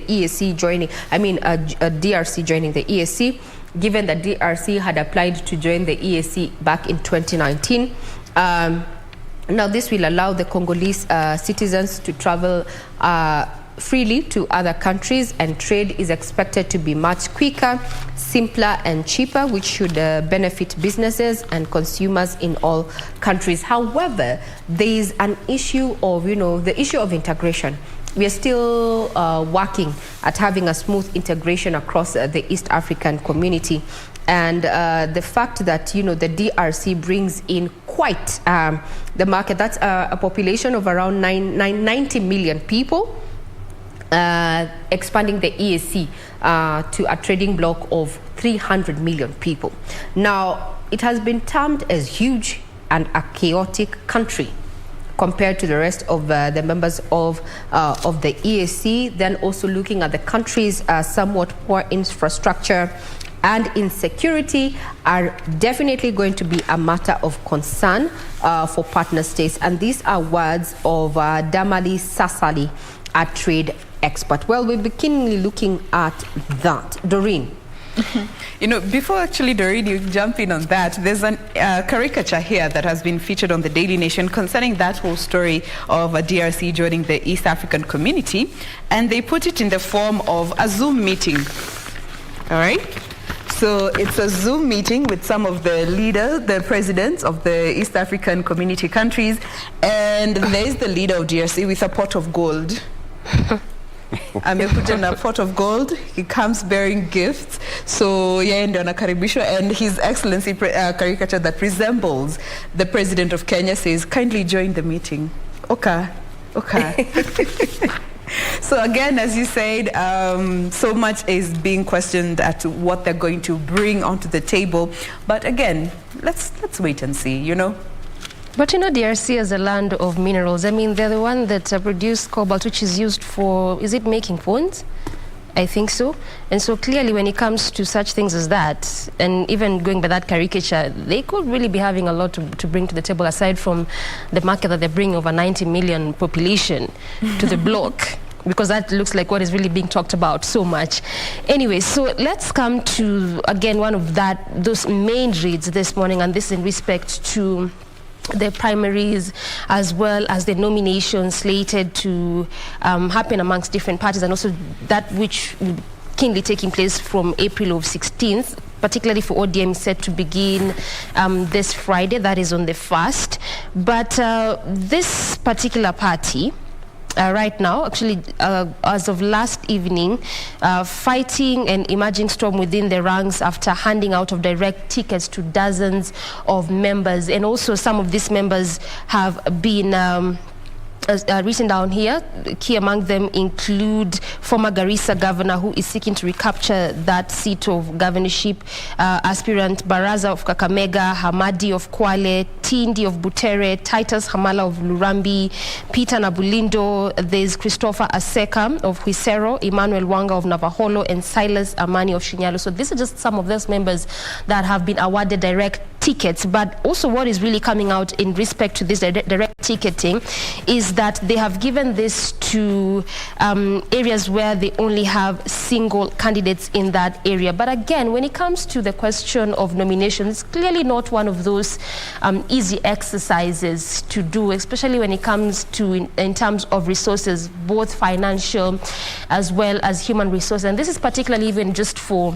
EAC joining. DRC joining the EAC, given that DRC had applied to join the EAC back in 2019. Now this will allow the Congolese citizens to travel freely to other countries, and trade is expected to be much quicker, simpler and cheaper, which should benefit businesses and consumers in all countries. However, there is an issue of, the issue of integration. We are still working at having a smooth integration across the East African community. And the fact that, the DRC brings in quite the market, that's a population of around 90 million people, expanding the EAC to a trading bloc of 300 million people. Now, it has been termed as huge and a chaotic country compared to the rest of the members of the EAC. Then also looking at the country's somewhat poor infrastructure and insecurity are definitely going to be a matter of concern for partner states. And these are words of Damali Sassali, a trade expert. Well, we'll be keenly looking at that. Doreen. Before actually, Doreen, you jump in on that, there's a caricature here that has been featured on the Daily Nation concerning that whole story of a DRC joining the East African community, and they put it in the form of a Zoom meeting. All right? So it's a Zoom meeting with some of the leaders, the presidents of the East African community countries, and there's the leader of DRC with a pot of gold. Amekuja na pot of gold. He comes bearing gifts. So ndio anakaribishwa, and His Excellency caricature that resembles the President of Kenya says, "Kindly join the meeting." Okay. So again, as you said, so much is being questioned at what they're going to bring onto the table. But again, let's wait and see, But DRC is a land of minerals. They're the one that produce cobalt, which is used for, is it making phones? I think so. And so clearly when it comes to such things as that, and even going by that caricature, they could really be having a lot to bring to the table, aside from the market that they bring over 90 million population to the bloc, because that looks like what is really being talked about so much. Anyway, so let's come to, again, one of those main reads this morning, and this in respect to the primaries as well as the nominations slated to happen amongst different parties, and also that which keenly taking place from April of 16th, particularly for ODM, set to begin this Friday, that is on the 1st. But this particular party, right now, actually, as of last evening, fighting an emerging storm within the ranks after handing out of direct tickets to dozens of members. And also some of these members have been written down here. Key among them include former Garissa governor, who is seeking to recapture that seat of governorship, aspirant Baraza of Kakamega, Hamadi of Kwale, Tindi of Butere, Titus Hamala of Lurambi, Peter Nabulindo, there's Christopher Aseka of Huisero, Emmanuel Wanga of Navaholo, and Silas Amani of Shinyalo. So these are just some of those members that have been awarded direct tickets. But also what is really coming out in respect to this direct ticketing is that they have given this to areas where they only have single candidates in that area. But again, when it comes to the question of nominations, it's clearly not one of those easy exercises to do, especially when it comes to in terms of resources, both financial as well as human resources. And this is particularly even just for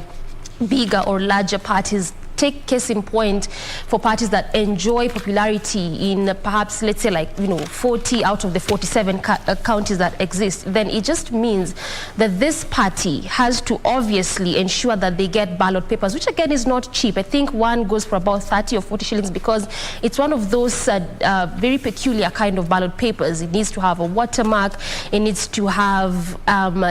bigger or larger parties. Take case in point for parties that enjoy popularity in perhaps, let's say, 40 out of the 47 counties that exist, then it just means that this party has to obviously ensure that they get ballot papers, which again is not cheap. I think one goes for about 30 or 40 shillings because it's one of those very peculiar kind of ballot papers. It needs to have a watermark, it needs to have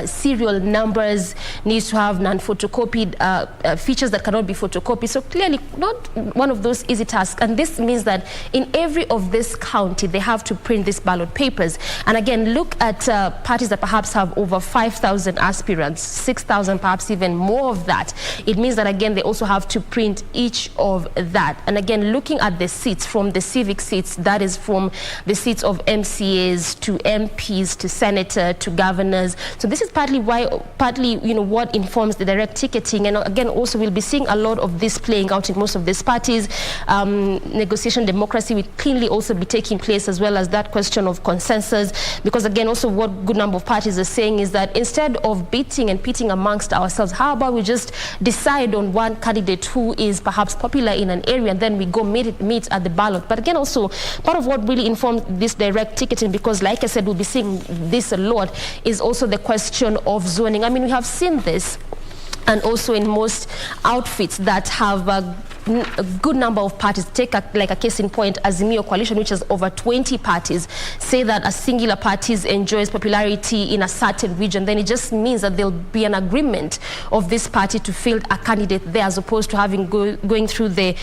serial numbers, needs to have non-photocopied features that cannot be photocopied. So clearly not one of those easy tasks. And this means that in every of this county, they have to print these ballot papers. And again, look at parties that perhaps have over 5,000 aspirants, 6,000, perhaps even more of that. It means that, again, they also have to print each of that. And again, looking at the seats, from the civic seats, that is from the seats of MCAs to MPs to senator to governors. So this is partly what informs the direct ticketing. And again, also we'll be seeing a lot of this playing out in most of these parties. Negotiation democracy will clearly also be taking place, as well as that question of consensus. Because again, also what good number of parties are saying is that instead of beating and pitting amongst ourselves, how about we just decide on one candidate who is perhaps popular in an area, and then we go meet at the ballot. But again, also part of what really informs this direct ticketing, because like I said, we'll be seeing this a lot, is also the question of zoning. I mean, we have seen this, and also in most outfits that have a good number of parties. Take like a case in point, Azimio Coalition, which has over 20 parties, say that a singular party enjoys popularity in a certain region, then it just means that there'll be an agreement of this party to field a candidate there, as opposed to having going through the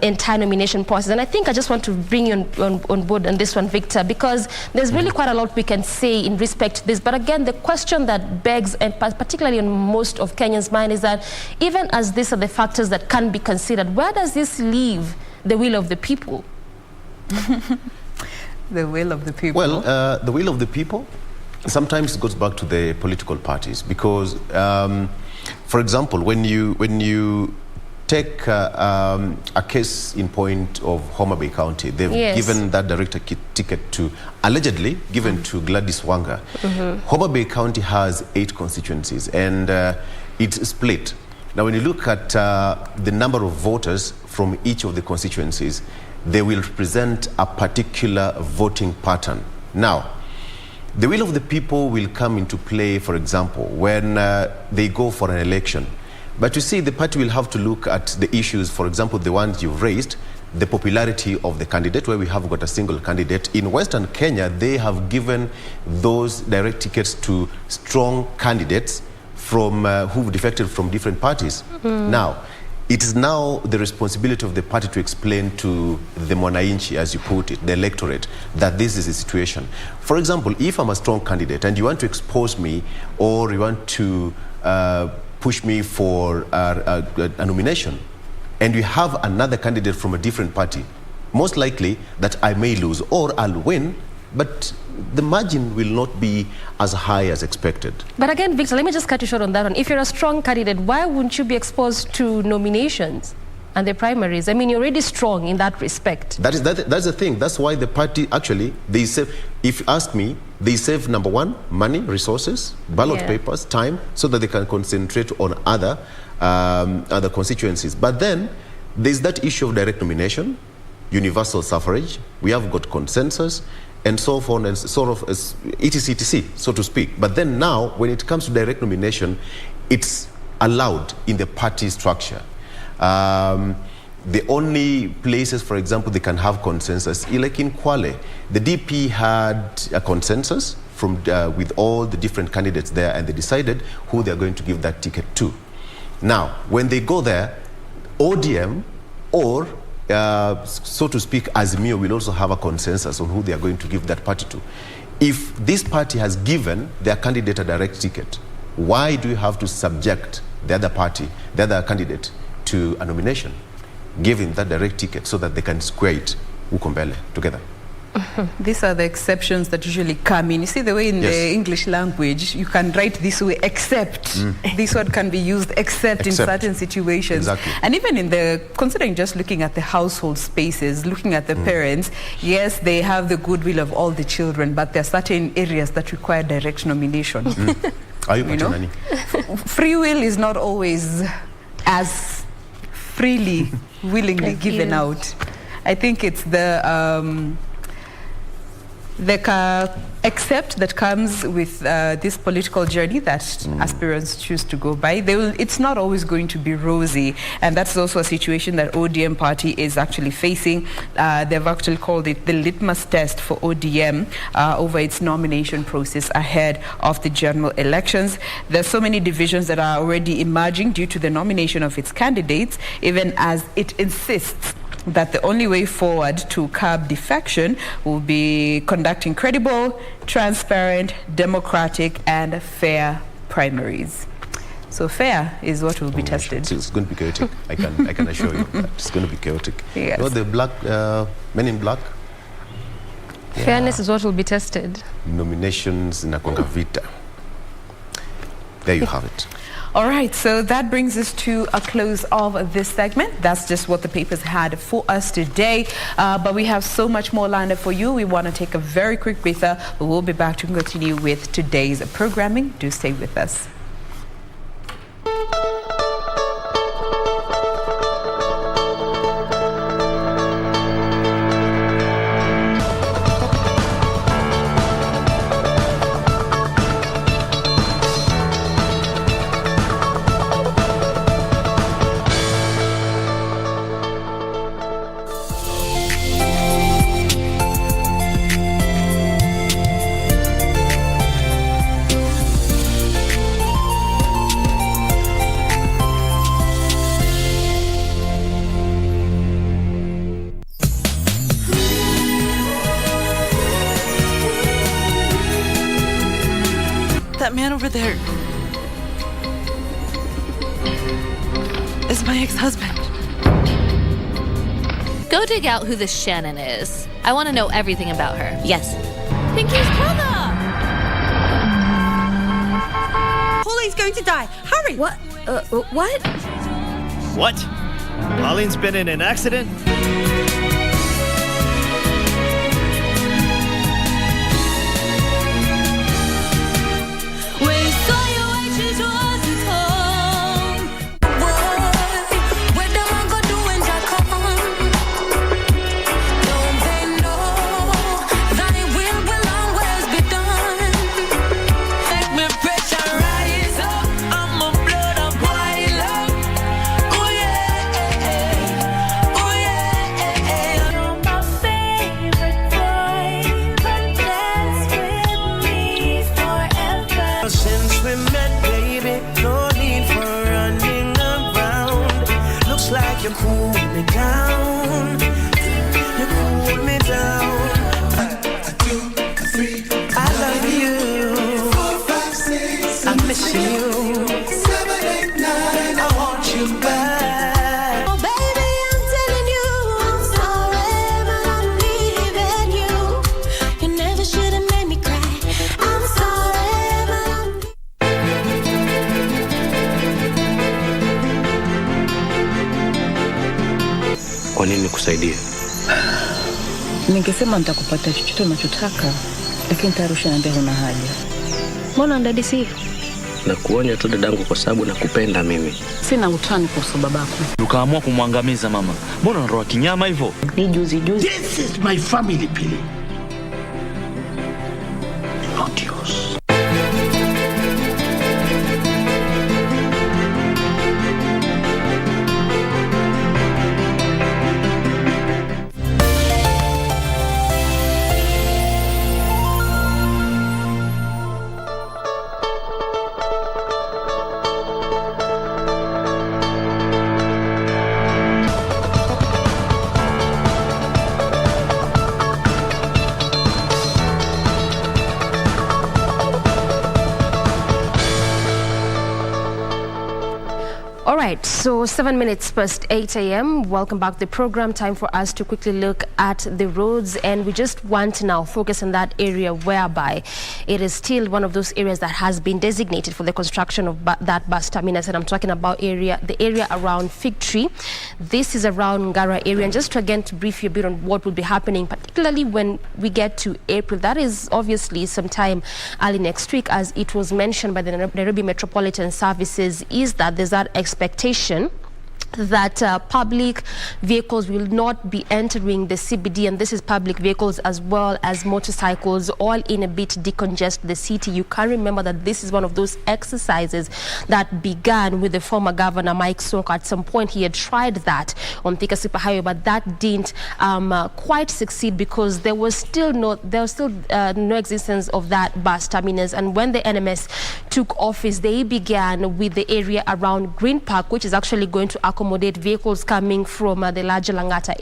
entire nomination process. And I think I just want to bring you on board on this one, Victor, because there's really quite a lot we can say in respect to this. But again, the question that begs, and particularly on most of Kenyans' mind, is that even as these are the factors that can be considered, where does this leave the will of the people? The will of the people? Well, the will of the people sometimes goes back to the political parties, because, for example, when you take a case in point of Homa Bay County, they've given that direct ticket to, allegedly given to Gladys Wanga. Homa Bay County has 8 constituencies, and it's split. Now, when you look at the number of voters from each of the constituencies, they will represent a particular voting pattern. Now, the will of the people will come into play, for example, when they go for an election. But you see, the party will have to look at the issues, for example, the ones you've raised, the popularity of the candidate, where we have got a single candidate. In Western Kenya, they have given those direct tickets to strong candidates from who've defected from different parties. Now, it is now the responsibility of the party to explain to the mwananchi, as you put it, the electorate, that this is the situation. For example, if I'm a strong candidate and you want to expose me, or you want to push me for a nomination, and you have another candidate from a different party, most likely that I may lose, or I'll win, but the margin will not be as high as expected. But again, Victor, let me just cut you short on that one. If you're a strong candidate, why wouldn't you be exposed to nominations and the primaries? I mean, you're already strong in that respect. That's the thing. That's why the party, actually, they save, if you ask me, they save, number one, money, resources, ballot papers, time, so that they can concentrate on other constituencies. But then there's that issue of direct nomination, universal suffrage. We have got consensus, and so on, and sort of etc., so to speak. But then now, when it comes to direct nomination, it's allowed in the party structure. The only places, for example, they can have consensus, like in Kwale, the DP had a consensus from with all the different candidates there, and they decided who they're going to give that ticket to. Now, when they go there, ODM or so to speak, Azimio will also have a consensus on who they are going to give that party to. If this party has given their candidate a direct ticket, why do you have to subject the other party, the other candidate, to a nomination? Give him that direct ticket so that they can square it, Ukombele, together. These are the exceptions that usually come in. You see the way in the English language, you can write this way, except. This word can be used except in certain situations. Exactly. And even in the, considering just looking at the household spaces, looking at the parents, yes, they have the goodwill of all the children, but there are certain areas that require direct nomination. Are you know? Free will is not always as freely, willingly given out. I think it's the accept that comes with this political journey that aspirants choose to go by. It's not always going to be rosy, and that's also a situation that ODM party is actually facing. They've actually called it the litmus test for ODM over its nomination process ahead of the general elections. There's so many divisions that are already emerging due to the nomination of its candidates, even as it insists that the only way forward to curb defection will be conducting credible, transparent, democratic, and fair primaries. So fair is what will be tested. It's going to be chaotic. I can assure you that it's going to be chaotic. Yes. You know, the black men in black. Fairness is what will be tested. Nominations in a vita. There you have it. All right, so that brings us to a close of this segment. That's just what the papers had for us today. But we have so much more lined up for you. We want to take a very quick breather, but we'll be back to continue with today's programming. Do stay with us. That man over there is my ex-husband. Go dig out who this Shannon is. I want to know everything about her. Yes. Pinky's brother! Paulie's going to die. Hurry! What? What? What? Pauline's been in an accident? You cool me down. You cool me down. 1, 2, 3. I love you. 4, 5, 6. I miss you. 7, 8, 9. I want you back. Oh baby, I'm telling you, I'm sorry, but I'm leaving you. You never should have made me cry. I'm sorry, but I'm Kwa nini nikusaidie? Ningesema nitakupata chochote unachotaka, lakini Tarusha anambia huna haja. Mbona ndadisi? Na kuonya tu dadangu kwa sababu nakupenda mimi. Sina utani kwa babako. Ukaamua kumwangamiza mama. Mbona unaroa kinyama hivyo? Ni juzi. This is my family, Pili. Not yours. All right, so 7 minutes past 8 a.m. Welcome back to the program. Time for us to quickly look at the roads, and we just want to now focus on that area whereby it is still one of those areas that has been designated for the construction of that bus terminus, and I'm talking about the area around Fig Tree. This is around Ngara area, and just again to brief you a bit on what will be happening, particularly when we get to April. That is obviously sometime early next week, as it was mentioned by the Nairobi Metropolitan Services, is that there's that expectation that public vehicles will not be entering the CBD, and this is public vehicles as well as motorcycles, all in a bit decongest the city. You can remember that this is one of those exercises that began with the former governor Mike Sonko. At some point he had tried that on Thika Superhighway, but that didn't quite succeed because there was still no existence of that bus terminus. And when the NMS took office, they began with the area around Green Park, which is actually going to accommodate vehicles coming from the larger Langata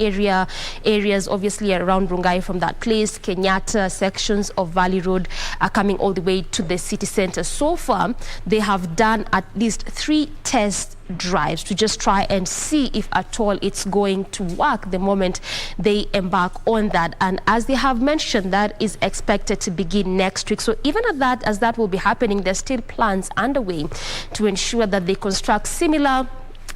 areas obviously around Rungai from that place. Kenyatta, sections of Valley Road are coming all the way to the city center. So far, they have done at least 3 test drives to just try and see if at all it's going to work the moment they embark on that. And as they have mentioned, that is expected to begin next week. So even at that, as that will be happening, there's still plans underway to ensure that they construct similar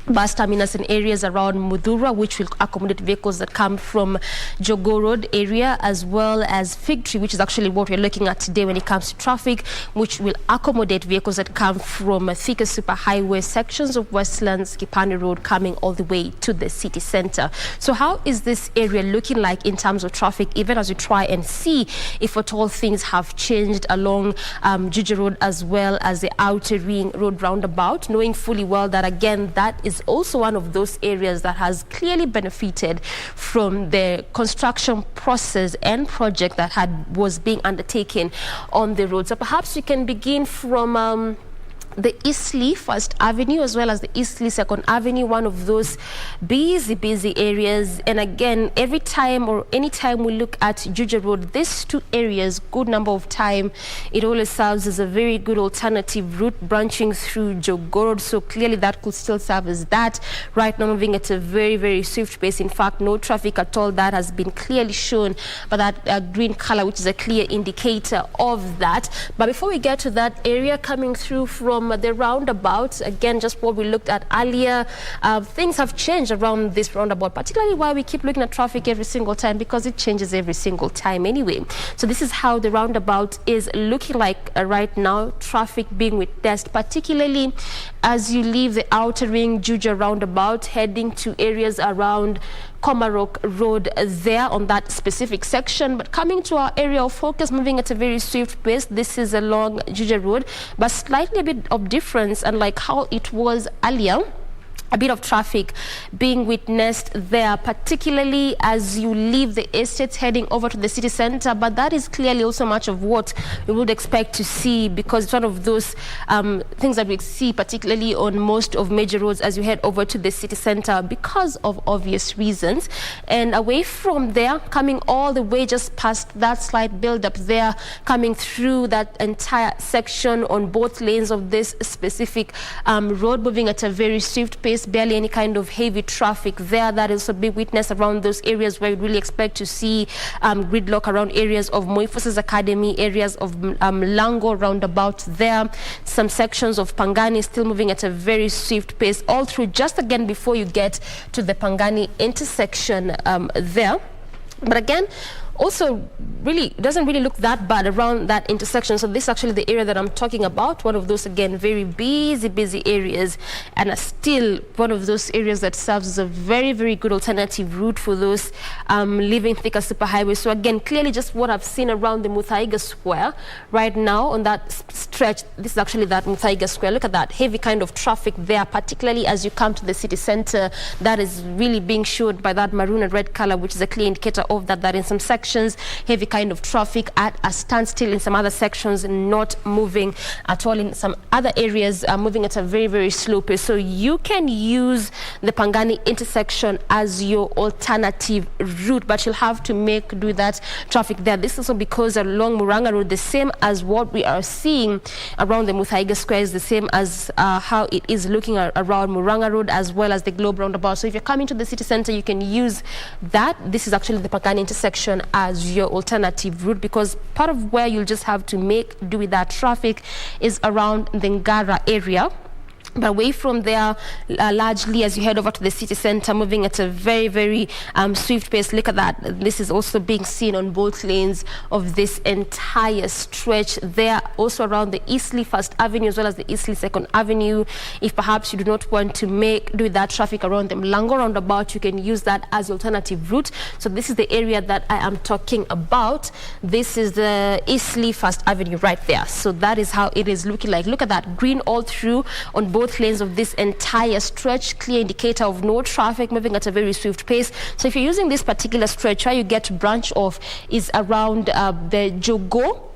bus terminus in areas around Mudhura, which will accommodate vehicles that come from Jogo Road area, as well as Fig Tree, which is actually what we're looking at today when it comes to traffic, which will accommodate vehicles that come from Thika Superhighway, sections of Westlands, Kipani Road, coming all the way to the city center. So how is this area looking like in terms of traffic, even as we try and see if at all things have changed along Juja Road as well as the Outer Ring Road roundabout, knowing fully well that, again, that is also one of those areas that has clearly benefited from the construction process and project that was being undertaken on the road. So perhaps we can begin from the Eastleigh First Avenue as well as the Eastleigh Second Avenue, one of those busy areas. And again, every time or anytime we look at Juja Road, these 2 areas, good number of time, it always serves as a very good alternative route branching through Jogo Road. So clearly that could still serve as that. Right now moving at a very swift pace. In fact, no traffic at all. That has been clearly shown by that green color, which is a clear indicator of that. But before we get to that area coming through from the roundabout, again, just what we looked at earlier, things have changed around this roundabout, particularly why we keep looking at traffic every single time, because it changes every single time anyway. So this is how the roundabout is looking like right now, traffic being witnessed, particularly as you leave the Outer Ring Juja roundabout, heading to areas around Komarok Road there on that specific section. But coming to our area of focus, moving at a very swift pace, this is along Juja Road, but slightly a bit of difference, unlike how it was earlier. A bit of traffic being witnessed there, particularly as you leave the estates heading over to the city center. But that is clearly also much of what we would expect to see, because it's one of those things that we see particularly on most of major roads as you head over to the city center because of obvious reasons. And away from there, coming all the way just past that slight build up there, coming through that entire section on both lanes of this specific road, moving at a very swift pace. Barely any kind of heavy traffic there. That is a big witness around those areas where you really expect to see gridlock around areas of Moiforce's Academy, areas of Lango roundabout there. Some sections of Pangani still moving at a very swift pace all through, just again before you get to the Pangani intersection there. But again, also really doesn't really look that bad around that intersection. So this is actually the area that I'm talking about, one of those, again, very busy areas, and still one of those areas that serves as a very good alternative route for those leaving Thika Superhighway. So again, clearly just what I've seen around the Muthaiga Square right now on that stretch. This is actually that Muthaiga Square. Look at that heavy kind of traffic there, particularly as you come to the city center. That is really being showed by that maroon and red color, which is a clear indicator of that in some sections, heavy kind of traffic at a standstill, in some other sections not moving at all, in some other areas moving at a very slow pace. So you can use the Pangani intersection as your alternative route, but you'll have to make do that traffic there. This is also because along Muranga Road, the same as what we are seeing around the Muthaiga Square is the same as how it is looking around Muranga Road as well as the Globe roundabout. So if you're coming to the city center, you can use that. This is actually the Pangani intersection as your alternative route, because part of where you'll just have to make do with that traffic is around the Ngara area. But away from there, largely as you head over to the city center, moving at a very, very swift pace. Look at that. This is also being seen on both lanes of this entire stretch. There, also around the Eastleigh 1st Avenue as well as the Eastleigh 2nd Avenue. If perhaps you do not want to do that traffic around the Mlango roundabout, you can use that as alternative route. So this is the area that I am talking about. This is the Eastleigh 1st Avenue right there. So that is how it is looking like. Look at that, green all through on both lanes of this entire stretch, clear indicator of no traffic, moving at a very swift pace. So if you're using this particular stretch, where you get to branch off is around the Jogo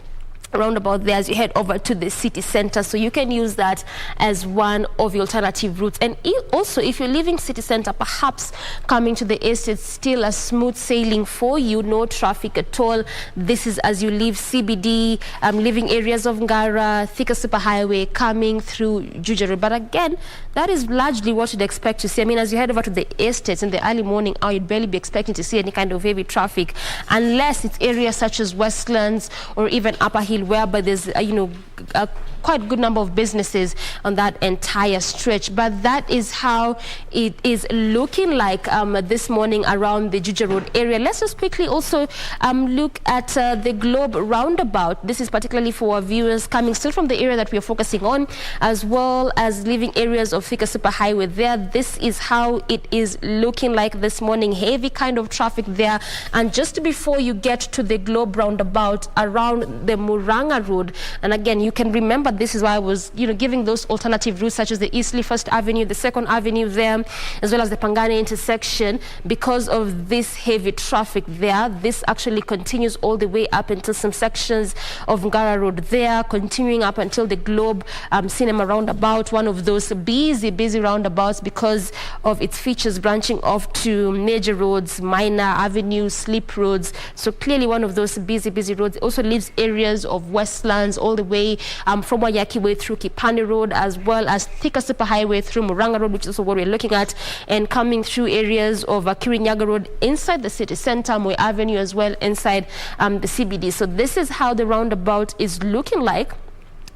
roundabout there as you head over to the city center. So you can use that as one of your alternative routes. And also, if you're leaving city center, perhaps coming to the estate, still a smooth sailing for you, no traffic at all. This is as you leave CBD, leaving areas of Ngara, Thika Superhighway, coming through Juja Road. But again, that is largely what you'd expect to see. I mean, as you head over to the estates in the early morning hour, you'd barely be expecting to see any kind of heavy traffic, unless it's areas such as Westlands or even Upper Hill, whereby there's a quite good number of businesses on that entire stretch. But that is how it is looking like this morning around the Juja Road area. Let's just quickly also look at the Globe roundabout. This is particularly for our viewers coming still from the area that we are focusing on, as well as leaving areas of Thika Superhighway there. This is how it is looking like this morning. Heavy kind of traffic there. And just before you get to the Globe roundabout around the Muranga Road, and again, you can remember this is why I was giving those alternative routes such as the Eastleigh 1st Avenue, the 2nd Avenue there, as well as the Pangani intersection. Because of this heavy traffic there, this actually continues all the way up until some sections of Ngara Road there, continuing up until the Globe Cinema roundabout, one of those busy roundabouts because of its features branching off to major roads, minor avenues, slip roads. So clearly one of those busy roads. It also leaves areas of Westlands all the way from Wayaki Way through Kipani Road, as well as Thika Superhighway through Muranga Road, which is also what we're looking at, and coming through areas of Kirinyaga Road inside the city center, Moi Avenue as well inside the CBD. So this is how the roundabout is looking like.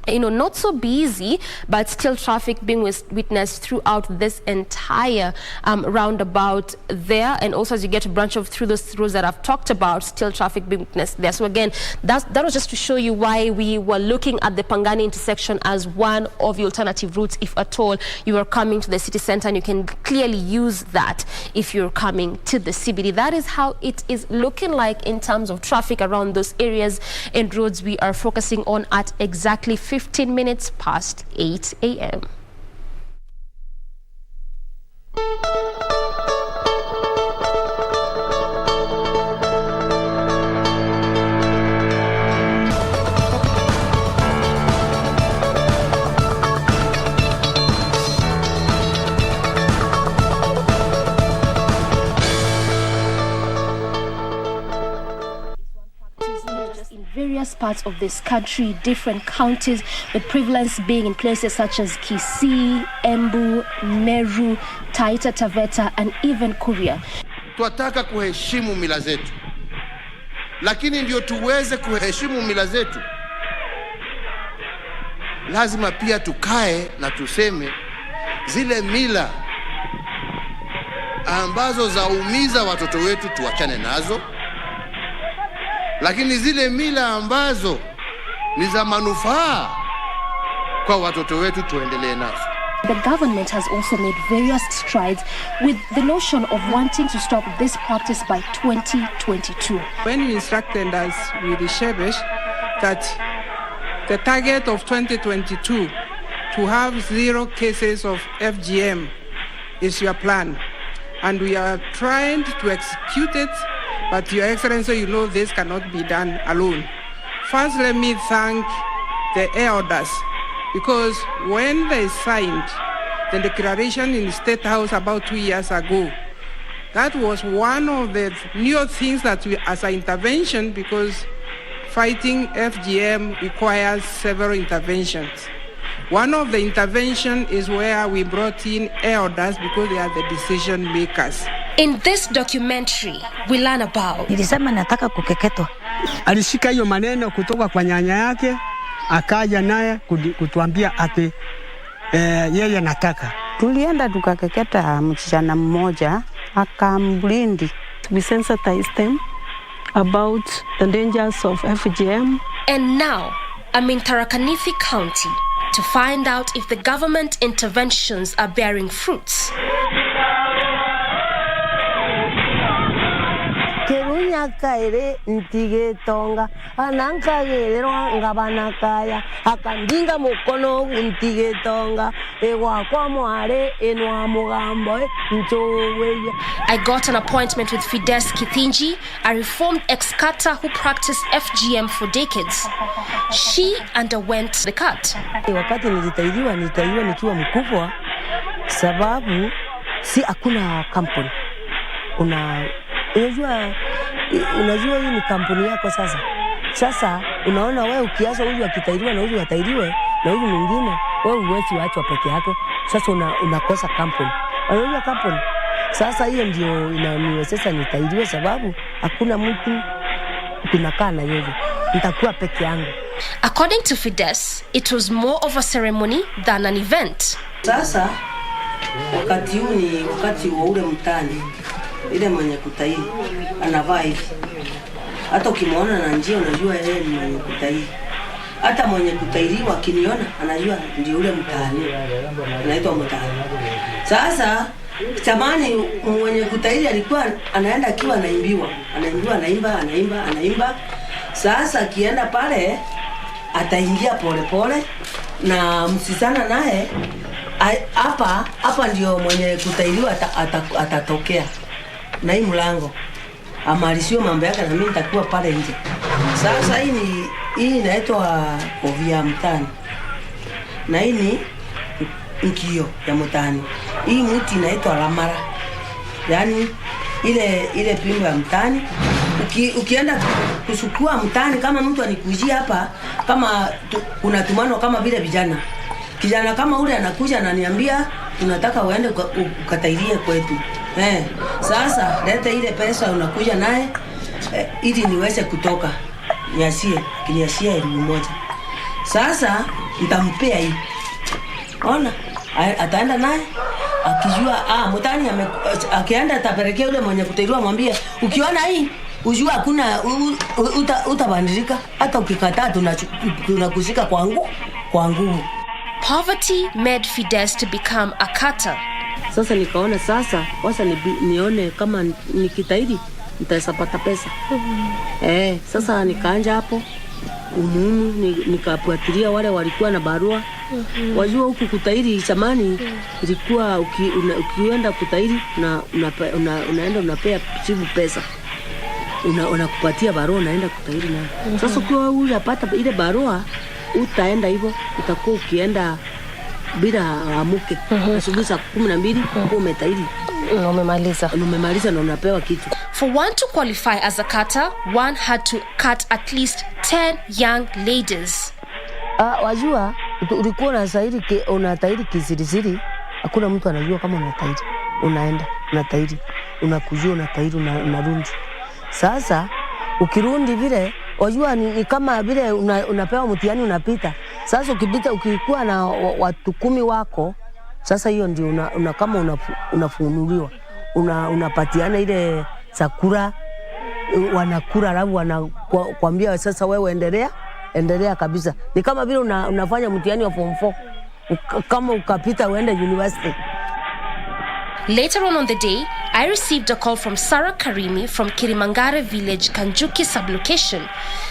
Not so busy, but still traffic being witnessed throughout this entire roundabout there. And also as you get to branch off through those roads that I've talked about, still traffic being witnessed there. So again, that was just to show you why we were looking at the Pangani intersection as one of the alternative routes, if at all you are coming to the city center, and you can clearly use that if you're coming to the CBD. That is how it is looking like in terms of traffic around those areas and roads we are focusing on at exactly 15 minutes past 8 a.m. Various parts of this country, different counties, with prevalence being in places such as Kisii, Embu, Meru, Taita Taveta, and even Kuria. Twataka kuheshimu mila zetu, lakini ndio tuweze kuheshimu mila zetu, lazima pia tukae na tuseme zile mila ambazo zaumiza watoto wetu tuachane nazo, lakini zile mila ambazo ni za manufaa kwa watoto wetu tuendelee nazo. The government has also made various strides with the notion of wanting to stop this practice by 2022. When we instructed us with the Shebesh that the target of 2022 to have 0 cases of FGM is your plan, and we are trying to execute it. But Your Excellency, this cannot be done alone. First, let me thank the elders, because when they signed the declaration in the State House about 2 years ago, that was one of the new things that we, as an intervention, because fighting FGM requires several interventions. One of the interventions is where we brought in elders because they are the decision makers. In this documentary, we learn about Nilisema nataka kukeketwa. Alishika hiyo maneno kutoka kwa nyanya yake, akaja naye kutuambia ati yeye nataka. Tulienda tukakeketa msichana mmoja akamblindi. We sensitized them about the dangers of FGM. And now, I'm in Tharaka Nithi County to find out if the government interventions are bearing fruits. Kerunya kaire ntige tonga ananka gerero ngabana kaya akandinga mukono ntige tonga ewa kwa mware enwa mugambo nchoweya. I got an appointment with Fides Kithinji, a reformed ex-cutter who practiced FGM for decades. She underwent the cut. Wakati nilitaidiwa nikiwa mkubwa sababu si hakuna kampuni. Unajua hii ni kampuni yako sasa. Sasa unaona wewe ukiacha huyu akitairiwa na huyu atairiwe na huyu mwingine, wewe uwezi waachwa peke yake. Sasa unakosa kampuni. Unajua kampuni. Sasa hiyo ndio inaniwezesha nitairiwe sababu hakuna mtu tunakaa na yeye. Nitakuwa peke yangu. According to Fides, it was more of a ceremony than an event. Sasa wakati huu ni wakati wa ule mtani. Ile mwenye kutairi anavaa hivi. Hata ukimwona na njia unajua yeye ni mwenye kutairi. Hata mwenye kutairiwa akiniona anajua ndio ule mtaani. Anaitwa mtaani. Sasa zamani mwenye kutairi alikuwa anaenda akiwa anaimbiwa. Anaimba. Sasa akienda pale ataingia pole na msisana naye hapa ndio mwenye kutairiwa atatokea. Na hii mlango amalisio mambo yake na mimi nitakuwa pale nje. Sasa hii inaitwa ovia mtani. Na hii ni nkio ya mtani. Hii mti inaitwa ramara. Yaani ile pimbo ya mtani. Ukienda kusukua mtani kama mtu anikujia hapa kama kuna tumano kama vile vijana. Kijana kama ule anakuja ananiambia tunataka uende ukatairie kwetu. Sasa leta ile pesa unakuja naye ili niweze kutoka. Kiniashia 1,000. Sasa nitampea hii. Ona, ataenda naye akijua mtani akienda atapelekea yule mwenye kutairiwa mwambie ukiona hii ujua hakuna utabadilika hata ukikataa tunakushika kwa nguvu. Poverty made Fides to become a cutter. Sasa nikaona nione kama nikitairi nitapata pesa. Sasa nikaanja hapo nikafuatilia wale walikuwa na barua. Wajua huku kutairi zamani ilikuwa ukienda kutairi unaenda unapea chibu pesa. Unakupatia barua unaenda kutairi nayo. Sasa ukiwa unapata ile barua utaenda hivyo utakuwa ukienda bila amuke. Asubuhi saa 12 umetairi. Umemaliza na unapewa kitu. For one to qualify as a cutter, one had to cut at least 10 young ladies. Wajua ulikuwa unatairi kisirisiri, hakuna mtu anajua kama unatairi. Unaenda unatairi, unakujua unatairi unarudi. Sasa ukirundi vile wajua ni kama vile unapewa mtihani unapita. Sasa ukikuwa na watu 10 wako, sasa hiyo ndio kama unafunuliwa. Unapatiana ile sakura wanakura alafu wanakuambia sasa wewe endelea kabisa. Ni kama vile unafanya mtihani wa form 4 kama ukapita uende university. Later on the day, I received a call from Sarah Karimi from Kirimangare village, Kanjuki sublocation.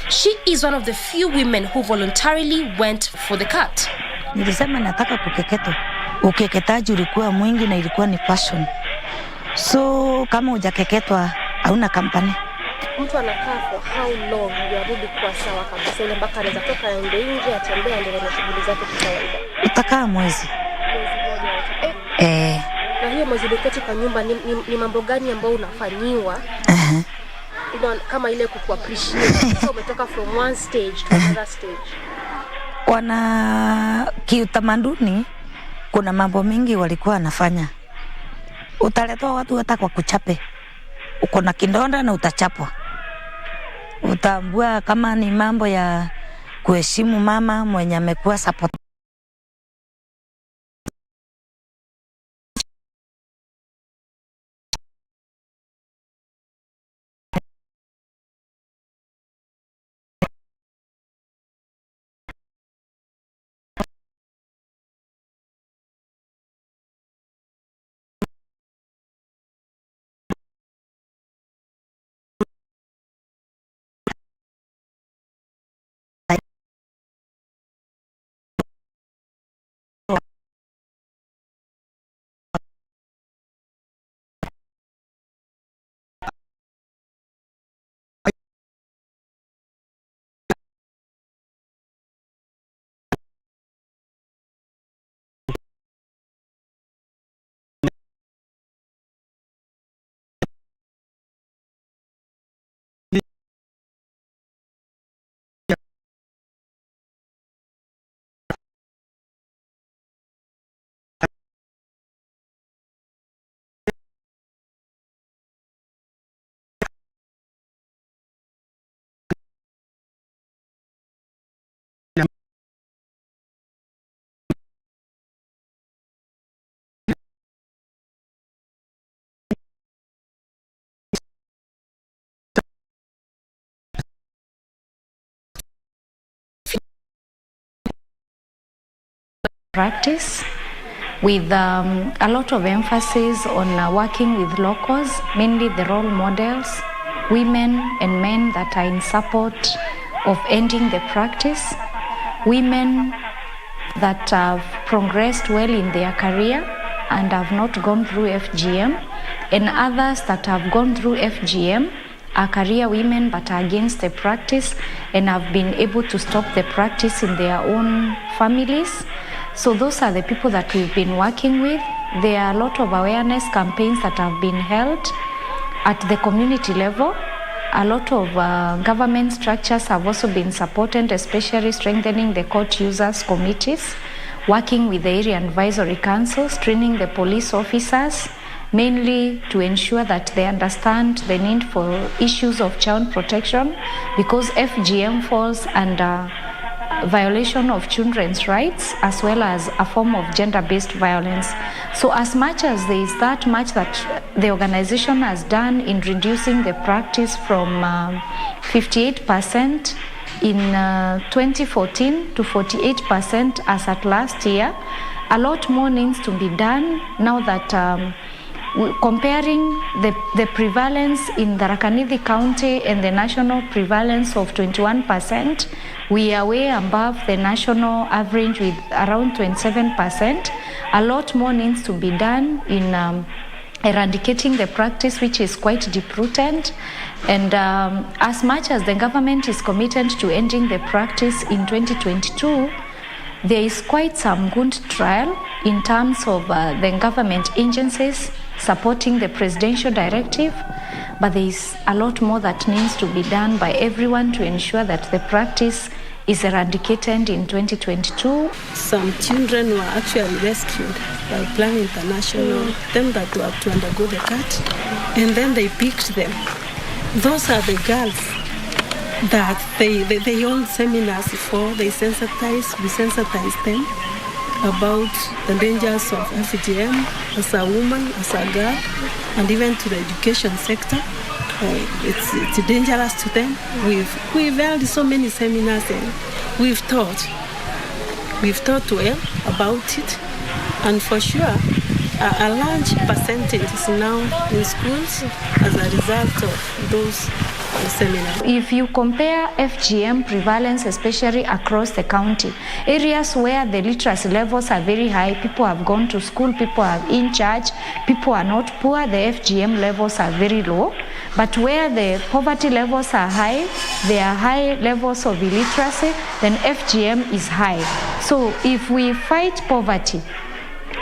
She is one of the few women who voluntarily went for the cut. Nilisema nataka kukeketwa. Ukeketaji ulikuwa mwingi na ilikuwa ni passion. So kama hujakeketwa hauna kampani. Mtu anakaa for how long ndio arudi kwa sawa kabisa ile mpaka anaweza toka aende nje atembea ndio na shughuli zake kwa kawaida. Utakaa mwezi. Na hiyo mwezi kwa nyumba ni mambo gani ambayo unafanyiwa? Kama ile kuku appreciate. So umetoka from one stage to another stage. Kiutamaduni kuna mambo mingi walikuwa wanafanya. Utaletwa watu hata kwa kuchape. Uko na kidonda na utachapwa. Utaambua kama ni mambo ya kuheshimu mama mwenye amekuwa support practice with a lot of emphasis on working with locals, mainly the role models, women and men that are in support of ending the practice, women that have progressed well in their career and have not gone through FGM, and others that have gone through FGM are career women but are against the practice and have been able to stop the practice in their own families. So those are the people that we've been working with. There are a lot of awareness campaigns that have been held at the community level. A lot of government structures have also been supported, especially strengthening the court users committees, working with the area advisory councils, training the police officers, mainly to ensure that they understand the need for issues of child protection, because FGM falls under violation of children's rights as well as a form of gender-based violence. So as much as there is that much that the organization has done in reducing the practice from 58% in 2014 to 48% as at last year, a lot more needs to be done now that comparing the prevalence in the Tharaka County and the national prevalence of 21%, we are way above the national average with around 27%. A lot more needs to be done in eradicating the practice, which is quite deep-rooted. And as much as the government is committed to ending the practice in 2022, there is quite some good trial in terms of the government agencies supporting the presidential directive, but there is a lot more that needs to be done by everyone to ensure that the practice is eradicated in 2022. Some children were actually rescued by Plan International, them that were to undergo the cut, and then they picked them. Those are the girls that they hold seminars for, we sensitize them about the dangers of FGM as a woman, as a girl, and even to the education sector. It's dangerous to them. We've held so many seminars and we've taught well about it, and for sure a large percentage is now in schools as a result of those seminars. If you compare FGM prevalence, especially across the county, areas where the literacy levels are very high, people have gone to school, people are in church, people are not poor, the FGM levels are very low. But where the poverty levels are high, there are high levels of illiteracy, then FGM is high. So if we fight poverty,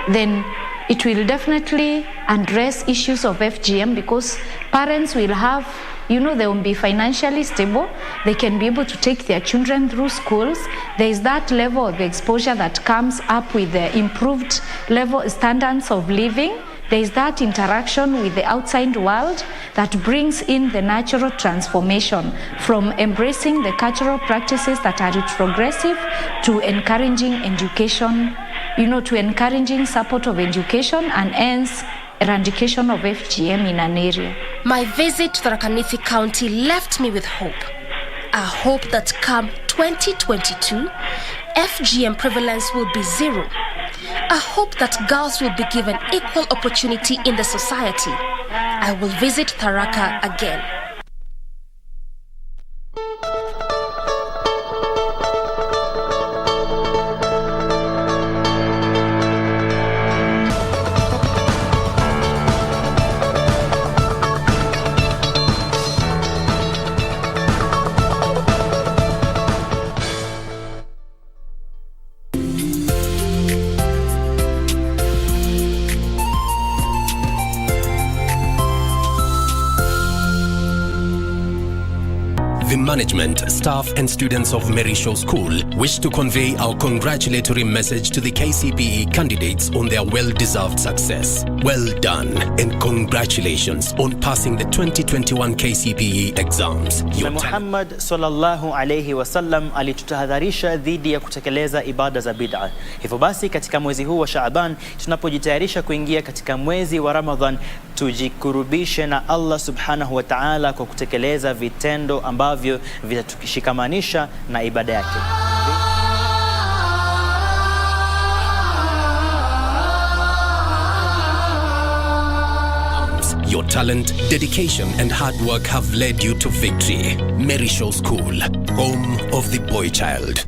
then it will definitely address issues of FGM, because parents will have, they will be financially stable. They can be able to take their children through schools. There is that level of exposure that comes up with the improved level standards of living. There is that interaction with the outside world that brings in the natural transformation from embracing the cultural practices that are retrogressive to encouraging education, to encouraging support of education and hence eradication of FGM in an area. My visit to Tharaka County left me with hope. A hope that come 2022, FGM prevalence will be zero. A hope that girls will be given equal opportunity in the society. I will visit Tharaka again. The management, staff and students of Merisho School wish to convey our congratulatory message to the KCPE candidates on their well-deserved success. Well done and congratulations on passing the 2021 KCPE exams. Muhammad sallallahu alayhi wasallam alitutahadharisha dhidi ya kutekeleza ibada za bid'a. Hivyo basi katika mwezi huu wa Shaaban tunapojitayarisha kuingia katika mwezi wa Ramadhan, tujikurubishe na Allah subhanahu wa ta'ala kwa kutekeleza vitendo ambavyo vitatushikamanisha na ibada yake. Your talent, dedication, and hard work have led you to victory. Merishaw School, home of the boy child.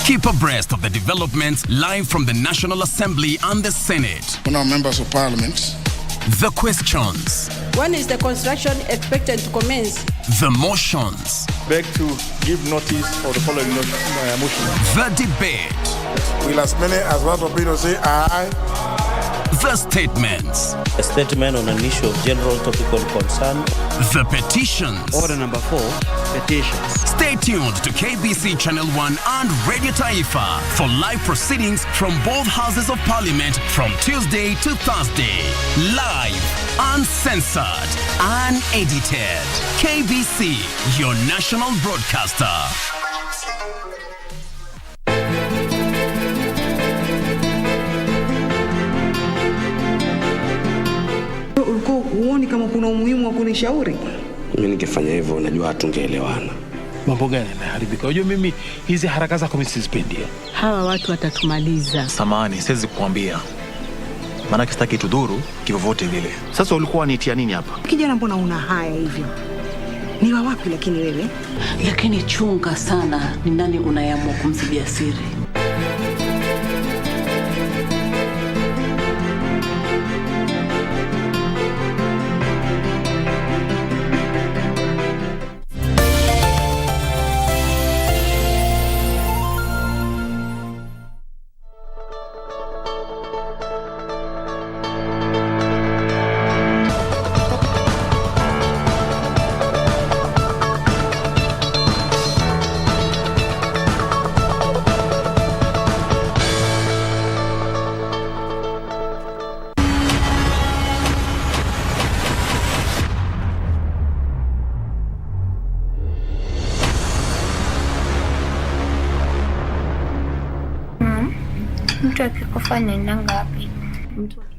Keep abreast of the developments live from the National Assembly and the Senate. On our members of parliament. The questions. When is the construction expected to commence? The motions. Beg to give notice of the following motion. The debate. Will as many as one of people say aye? The statements. A statement on an issue of general topical concern. The petitions. Order number 4, petitions. Stay tuned to KBC Channel 1 and Radio Taifa for live proceedings from both houses of parliament from Tuesday to Thursday. Live, uncensored, unedited. KBC, your national broadcaster. Huoni kama kuna umuhimu wa kunishauri? Mimi ningefanya hivyo, unajua hatungeelewana. Mambo gani yanaharibika? Unajua mimi hizi haraka zako mimi sizipendi. Hawa watu watatumaliza. Samahani, siwezi kukuambia. Maana sitaki tudhuru kivyovyote vile. Sasa ulikuwa unitia nini hapa? Kijana, mbona una haya hivyo? Ni wa wapi lakini wewe? Lakini chunga sana ni nani unayeamua kumzibia siri.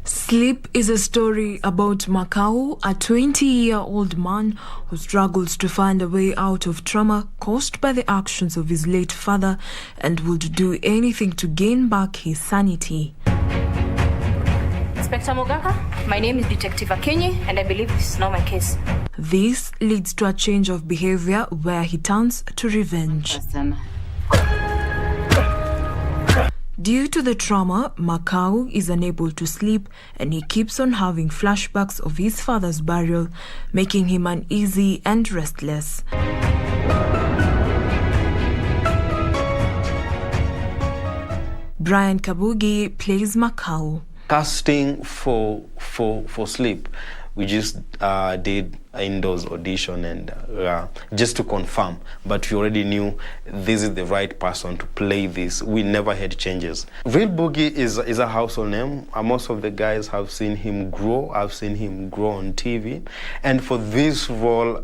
Sleep is a story about Makau, a 20-year-old man who struggles to find a way out of trauma caused by the actions of his late father and would do anything to gain back his sanity. Inspector Mogaka, my name is Detective Akenyi and I believe this is not my case. This leads to a change of behavior where he turns to revenge. Due to the trauma, Makau is unable to sleep and he keeps on having flashbacks of his father's burial, making him uneasy and restless. Brian Kabugi plays Makau. casting for Sleep, we just did indoors audition and just to confirm, but we already knew this is the right person to play this. We never had changes. Real Boogie is a household name. Most of the guys have seen him grow. I've seen him grow on TV, and for this role,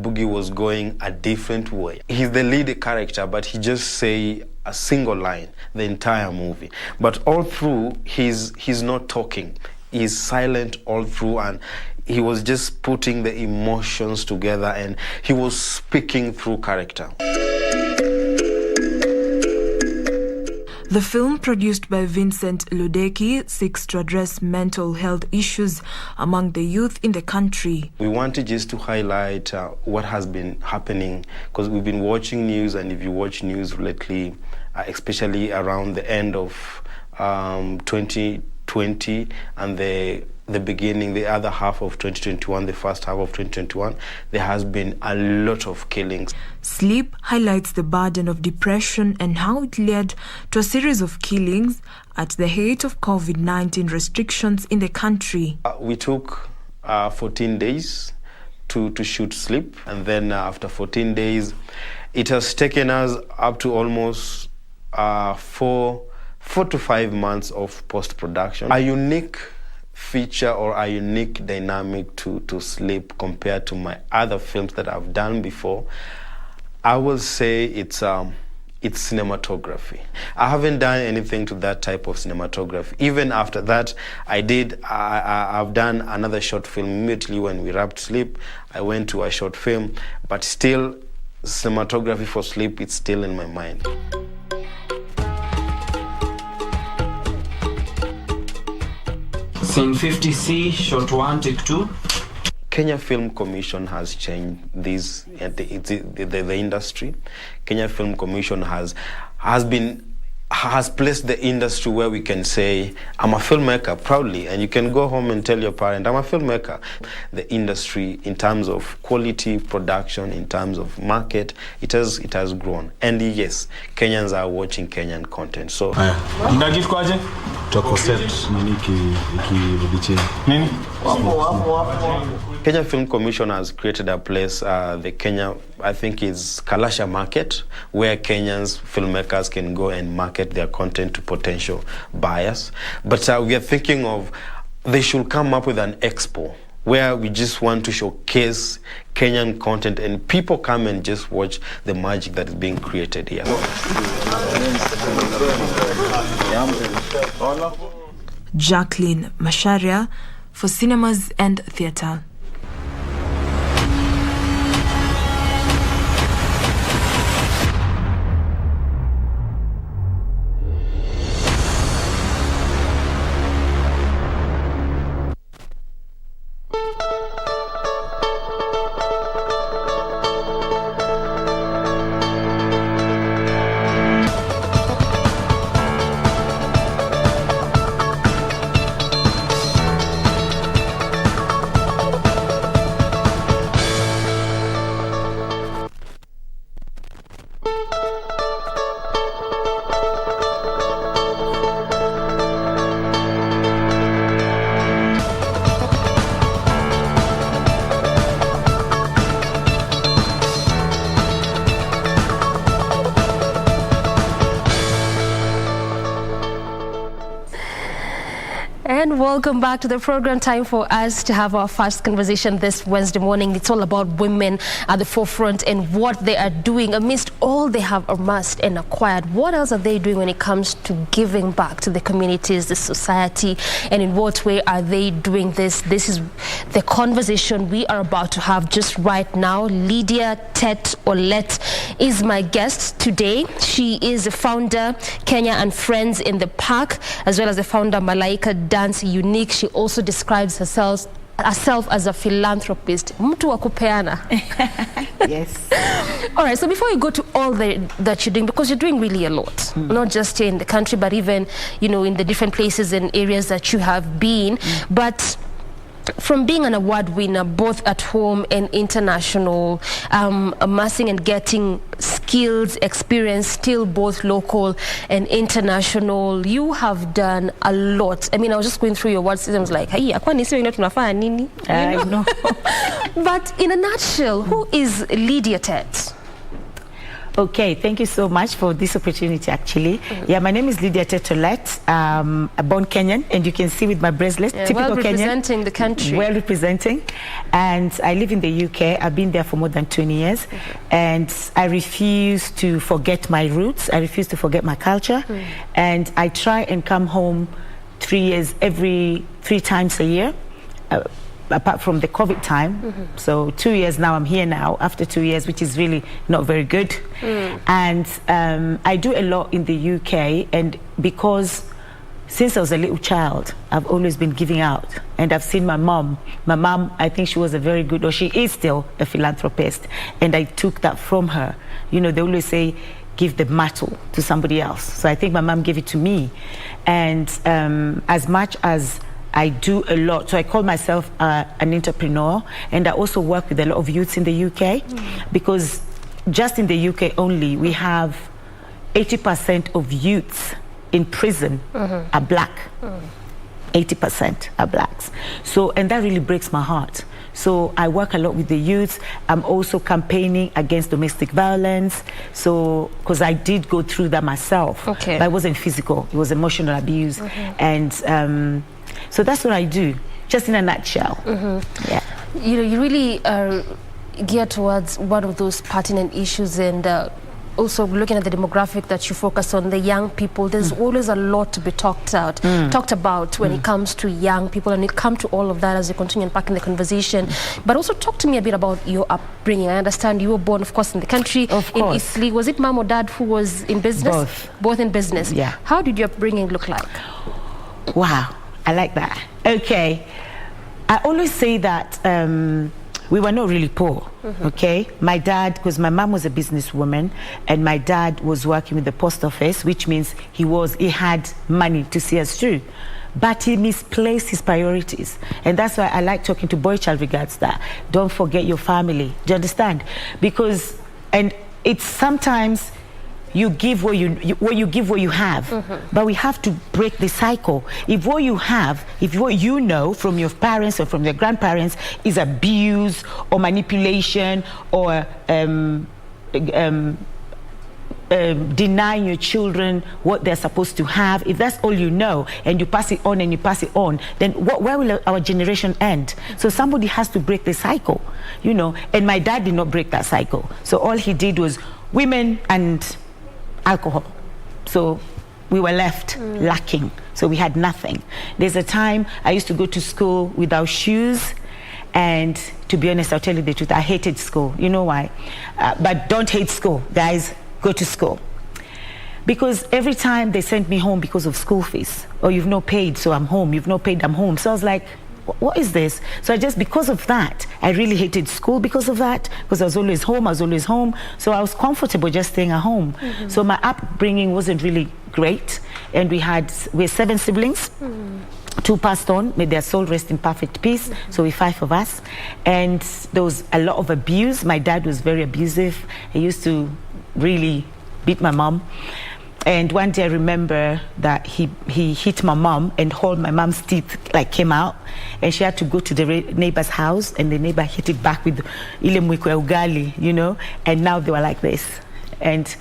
Boogie was going a different way. He's the lead character, but he just say a single line the entire movie, but all through he's not talking. He's silent all through, and he was just putting the emotions together, and he was speaking through character. The film, produced by Vincent Ludeki, seeks to address mental health issues among the youth in the country. We wanted just to highlight what has been happening, because we've been watching news, and if you watch news lately, especially around the end of 2020 and the beginning, the other half of 2021, the first half of 2021, there has been a lot of killings. Sleep highlights the burden of depression and how it led to a series of killings at the height of COVID-19 restrictions in the country. We took 14 days to shoot Sleep, and then after 14 days, it has taken us up to almost 4 to 5 months of post-production. A unique feature or a unique dynamic to Sleep compared to my other films that I've done before, I will say it's cinematography. I haven't done anything to that type of cinematography. Even after that, I've done another short film immediately when we wrapped Sleep. I went to a short film, but still, cinematography for Sleep, it's still in my mind. Scene 50C, shot 1, take 2. Kenya Film Commission has changed this, the industry. Kenya Film Commission has placed the industry where we can say, I'm a filmmaker proudly, and you can go home and tell your parent, I'm a filmmaker. The industry, in terms of quality, production, in terms of market, it has grown. And yes, Kenyans are watching Kenyan content. So, Kenya Film Commission has created a place, the Kenya, I think is Kalasha Market, where Kenyans filmmakers can go and market their content to potential buyers. But we are thinking of, they should come up with an expo where we just want to showcase Kenyan content, and people come and just watch the magic that is being created here. Jacqueline Masharia for Cinemas and Theatre. And welcome back to the program. Time for us to have our first conversation this Wednesday morning. It's all about women at the forefront and what they are doing amidst all they have amassed and acquired. What else are they doing when it comes to giving back to the communities, the society, and in what way are they doing this? This is the conversation we are about to have just right now. Lydia Tet Olet is my guest today. She is the founder, Kenya and Friends in the Park, as well as the founder, Malaika Dance Unique. She also describes herself as a philanthropist. Mtu wa kupeana. Yes. All right, so before you go to all that you're doing, because you're doing really a lot, not just here in the country, but even, you know, in the different places and areas that you have been. But from being an award winner, both at home and international, amassing and getting skills, experience, still both local and international. You have done a lot. I mean, I was just going through your word systems like, hey, I know. But in a nutshell, who is Lydia Tet? Okay, thank you so much for this opportunity, actually. Yeah, my name is Lydia Tetolet. I'm born Kenyan, and you can see with my bracelet, typical well Kenyan. representing the country. Well representing. And I live in the UK. I've been there for more than 20 years. And I refuse to forget my roots. I refuse to forget my culture. And I try and come home 3 times a year. Apart from the COVID time. So 2 years now, I'm here now, after 2 years, which is really not very good. And I do a lot in the UK, and because since I was a little child, I've always been giving out. And I've seen my mom. My mom, I think she was a very good, or she is still a philanthropist. And I took that from her. You know, they always say, give the mantle to somebody else. So I think my mom gave it to me. And as much as I do a lot. So I call myself an entrepreneur, and I also work with a lot of youths in the UK, because just in the UK only, we have 80% of youths in prison are black. 80% are blacks. So, and that really breaks my heart. So I work a lot with the youths. I'm also campaigning against domestic violence. So, because I did go through that myself. Okay. But it wasn't physical, it was emotional abuse. And so that's what I do, just in a nutshell. Yeah. You know, you really are geared towards one of those pertinent issues, and also looking at the demographic that you focus on, the young people. There's always a lot to be talked about when it comes to young people, and we'll come to all of that as you continue unpacking the conversation. But also talk to me a bit about your upbringing. I understand you were born, of course, in the country, in Italy. Was it mom or dad who was in business? Both in business. Yeah. How did your upbringing look like? Wow. I like that. Okay. I always say that we were not really poor, okay? My dad, because my mom was a businesswoman, and my dad was working with the post office, which means he had money to see us through. But he misplaced his priorities. And that's why I like talking to boy child regards that. Don't forget your family. Do you understand? Because, and it's sometimes you give what you have, but we have to break the cycle. If what you have, if what you know from your parents or from your grandparents is abuse or manipulation or denying your children what they're supposed to have, if that's all you know, and you pass it on and you pass it on, then where will our generation end? So somebody has to break the cycle, you know. And my dad did not break that cycle. So all he did was women and alcohol. So we were left lacking. So we had nothing. There's a time I used to go to school without shoes, and to be honest, I'll tell you the truth, I hated school. You know why? But don't hate school, guys. Go to school. Because every time they sent me home because of school fees, or you've not paid, so I'm home, you've not paid, I'm home. So I was like, what is this? So because of that, I really hated school because of that, because I was always home. So I was comfortable just staying at home. So my upbringing wasn't really great. And we're 7 siblings. 2 passed on, may their soul rest in perfect peace. So we're 5 of us. And there was a lot of abuse. My dad was very abusive. He used to really beat my mom. And one day I remember that he hit my mom and all my mom's teeth came out, and she had to go to the neighbor's house, and the neighbor hit it back with ile mwiko ya ugali, you know, and now they were like this. And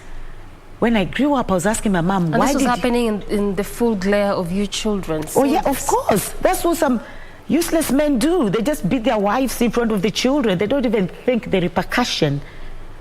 when I grew up, I was asking my mom, why this was happening in the full glare of you children? Oh yeah, of course. That's what some useless men do. They just beat their wives in front of the children. They don't even think the repercussion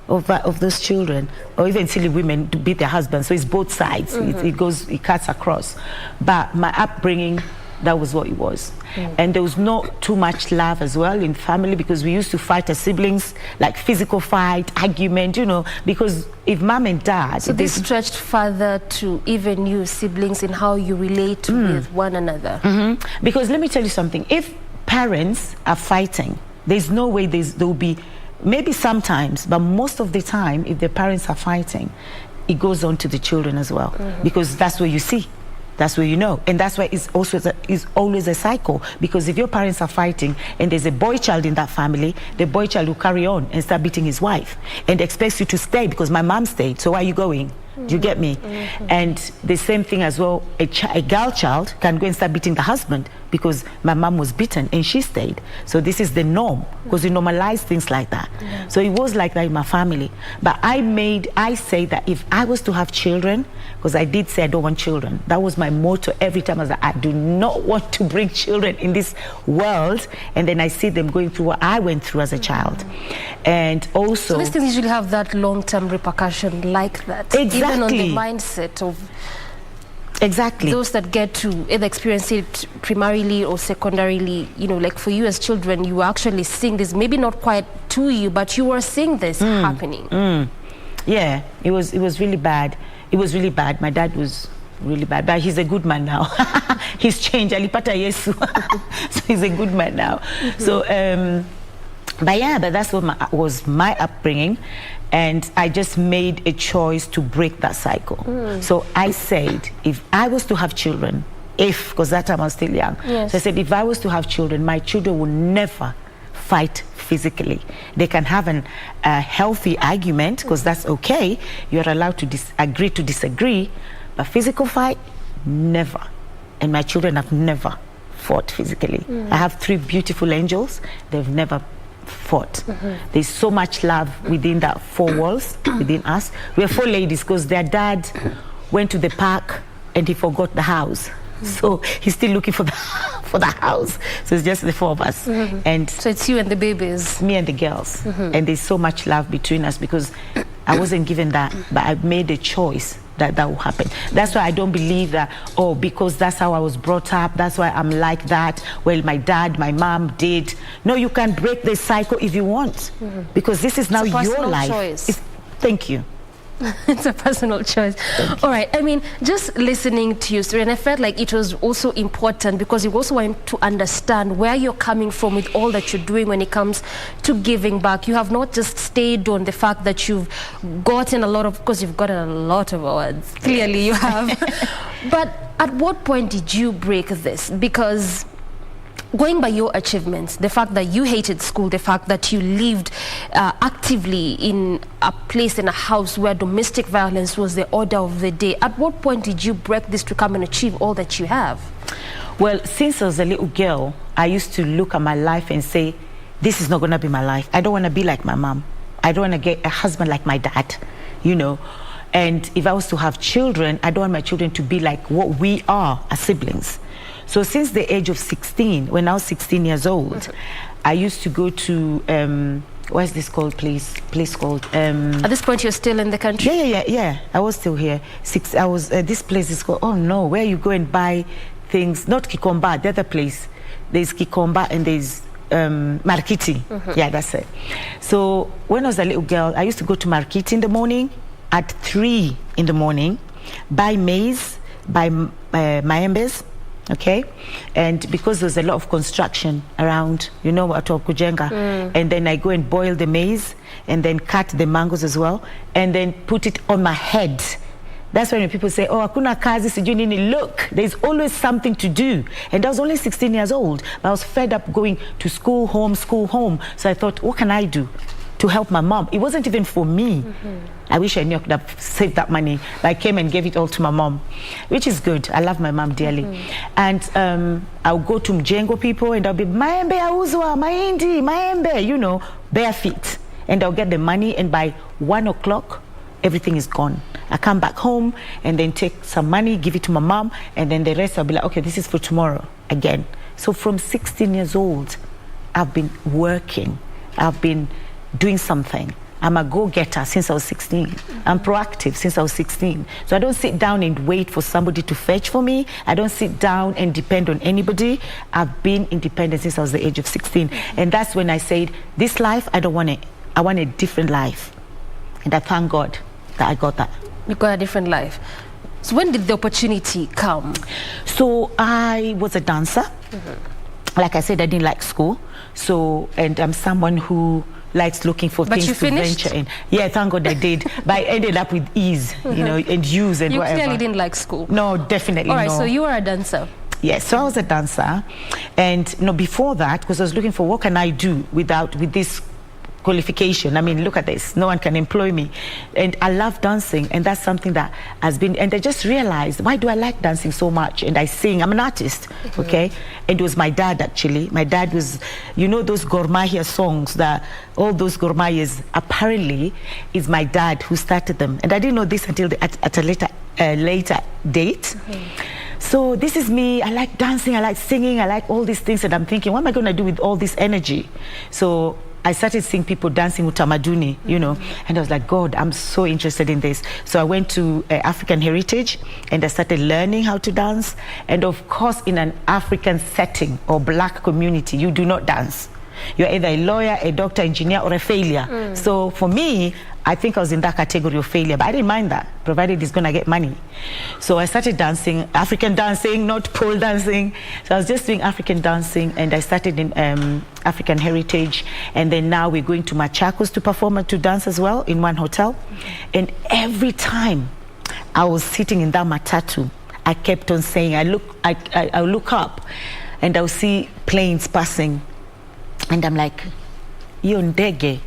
of those children, or even silly women to beat their husbands. So it's both sides. It cuts across. But my upbringing, that was what it was. And there was not too much love as well in family, because we used to fight as siblings, like physical fight, argument, you know, because if mom and dad... So this stretched further to even you siblings in how you relate with one another. Because let me tell you something, if parents are fighting, there's no way there will be... Maybe sometimes, but most of the time, if the parents are fighting, it goes on to the children as well, because that's what you see. That's where you know. And that's why it's also is always a cycle. Because if your parents are fighting and there's a boy child in that family, the boy child will carry on and start beating his wife and expects you to stay because my mom stayed. So why are you going? Do you get me? And the same thing as well, a girl child can go and start beating the husband because my mom was beaten and she stayed. So this is the norm because we normalize things like that. So it was like that in my family. But I say that if I was to have children, because I did say I don't want children. That was my motto every time. I was like, I do not want to bring children in this world. And then I see them going through what I went through as a child. And also... So these things usually have that long-term repercussion like that. Exactly. Even on the mindset of... Exactly. Those that get to either experience it primarily or secondarily, you know, like for you as children, you were actually seeing this, maybe not quite to you, but you were seeing this happening. Yeah, it was really bad. It was really bad. My dad was really bad, but he's a good man now. He's changed. Alipata Yesu. So he's a good man now. So, but that's what was my upbringing. And I just made a choice to break that cycle. So I said, if I was to have children, because that time I was still young. Yes. So I said, if I was to have children, my children will never fight physically. They can have a healthy argument, because that's okay. You're allowed to agree to disagree. But physical fight, never. And my children have never fought physically. I have 3 beautiful angels. They've never fought. There's so much love within that 4 walls, within us. We're 4 ladies because their dad went to the park and he forgot the house. So he's still looking for the house. So it's just the 4 of us. And so it's you and the babies. Me and the girls. And there's so much love between us because I wasn't given that, but I made a choice that will happen. That's why I don't believe that, because that's how I was brought up, that's why I'm like that. Well, my dad, my mom did. No, you can break this cycle if you want, because this is now your life. Choice. Thank you. It's a personal choice. All right. I mean, just listening to you, story, and I felt like it was also important because you also want to understand where you're coming from with all that you're doing when it comes to giving back. You have not just stayed on the fact that you've gotten a lot of, because you've gotten a lot of awards. Clearly you have. But at what point did you break this? Because going by your achievements, the fact that you hated school, the fact that you lived actively in a place, in a house where domestic violence was the order of the day, at what point did you break this to come and achieve all that you have? Well, since I was a little girl, I used to look at my life and say, this is not going to be my life. I don't want to be like my mom. I don't want to get a husband like my dad, you know. And if I was to have children, I don't want my children to be like what we are as siblings. So since the age of 16, when I was 16 years old, I used to go to, what's this called, place called? At this point, you're still in the country? Yeah. I was still here. This place is called, where you go and buy things, not Kikomba, the other place. There's Kikomba and there's Markiti. Yeah, that's it. So when I was a little girl, I used to go to Markiti in the morning, at 3 in the morning, buy maize, buy maembes, okay, and because there's a lot of construction around, you know, at Kujenga, and then I go and boil the maize and then cut the mangoes as well and then put it on my head. That's when people say, hakuna kazi sijui nini. Look, there's always something to do. And I was only 16 years old, but I was fed up going to school, home. So I thought, what can I do to help my mom? It wasn't even for me. I wish I knew I could have saved that money. But I came and gave it all to my mom, which is good. I love my mom dearly. And I'll go to Mjengo people and I'll be, maembe auzwa, mahindi, maembe, you know, bare feet. And I'll get the money and by 1 o'clock, everything is gone. I come back home and then take some money, give it to my mom, and then the rest I'll be like, okay, this is for tomorrow again. So from 16 years old, I've been working. I've been doing something. I'm a go-getter since I was 16. I'm proactive since I was 16. So I don't sit down and wait for somebody to fetch for me. I don't sit down and depend on anybody. I've been independent since I was the age of 16. And that's when I said, this life, I don't want it. I want a different life. And I thank God that I got that. You got a different life. So when did the opportunity come? So I was a dancer. like I said, I didn't like school. So, and I'm someone who likes looking for But things you to finished? venture in. Yeah, thank God I did. But I ended up with ease, you know, and use and You whatever. clearly didn't like school. No, definitely All right, no. so you were a dancer. Yes, so I was a dancer, and you know, before that, because I was looking for what can I do with this qualification. I mean, look at this, no one can employ me, and I love dancing, and that's something that has been, and I just realized, why do I like dancing so much? And I sing, I'm an artist, okay, and it was my dad actually. My dad was, you know, those Gormahia songs, that all those Gormahias, apparently is my dad who started them, and I didn't know this until at a later date. So this is me. I like dancing, I like singing, I like all these things, and I'm thinking, what am I going to do with all this energy? So I started seeing people dancing utamaduni, you know, and I was like, God, I'm so interested in this. So I went to African Heritage, and I started learning how to dance. And of course, in an African setting or black community, you do not dance. You're either a lawyer, a doctor, engineer, or a failure. So for me, I think I was in that category of failure, but I didn't mind that, provided it's gonna get money. So I started dancing, African dancing, not pole dancing. So I was just doing African dancing, and I started in African Heritage, and then now we're going to Machakos to perform and to dance as well in one hotel. And every time I was sitting in that matatu, I kept on saying, I look up, and I'll see planes passing, and I'm like, yo ndege,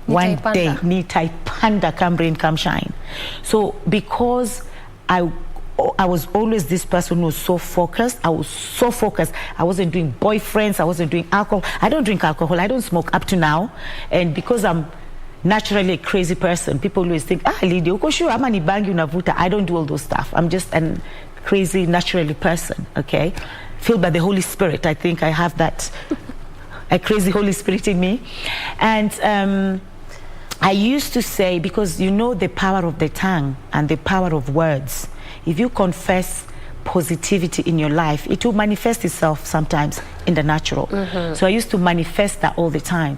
one day nitaipanda, come rain come shine. So because I was always this person who was so focused, I wasn't doing boyfriends, I wasn't doing alcohol. I don't drink alcohol, I don't smoke up to now. And because I'm naturally a crazy person, people always think, Lydia, uko sure ama ni bangi unavuta? I don't do all those stuff. I'm just a crazy naturally person, okay? Filled by the Holy Spirit. I think I have that a crazy Holy Spirit in me. And I used to say, because you know the power of the tongue and the power of words, if you confess positivity in your life, it will manifest itself sometimes in the natural. So I used to manifest that all the time.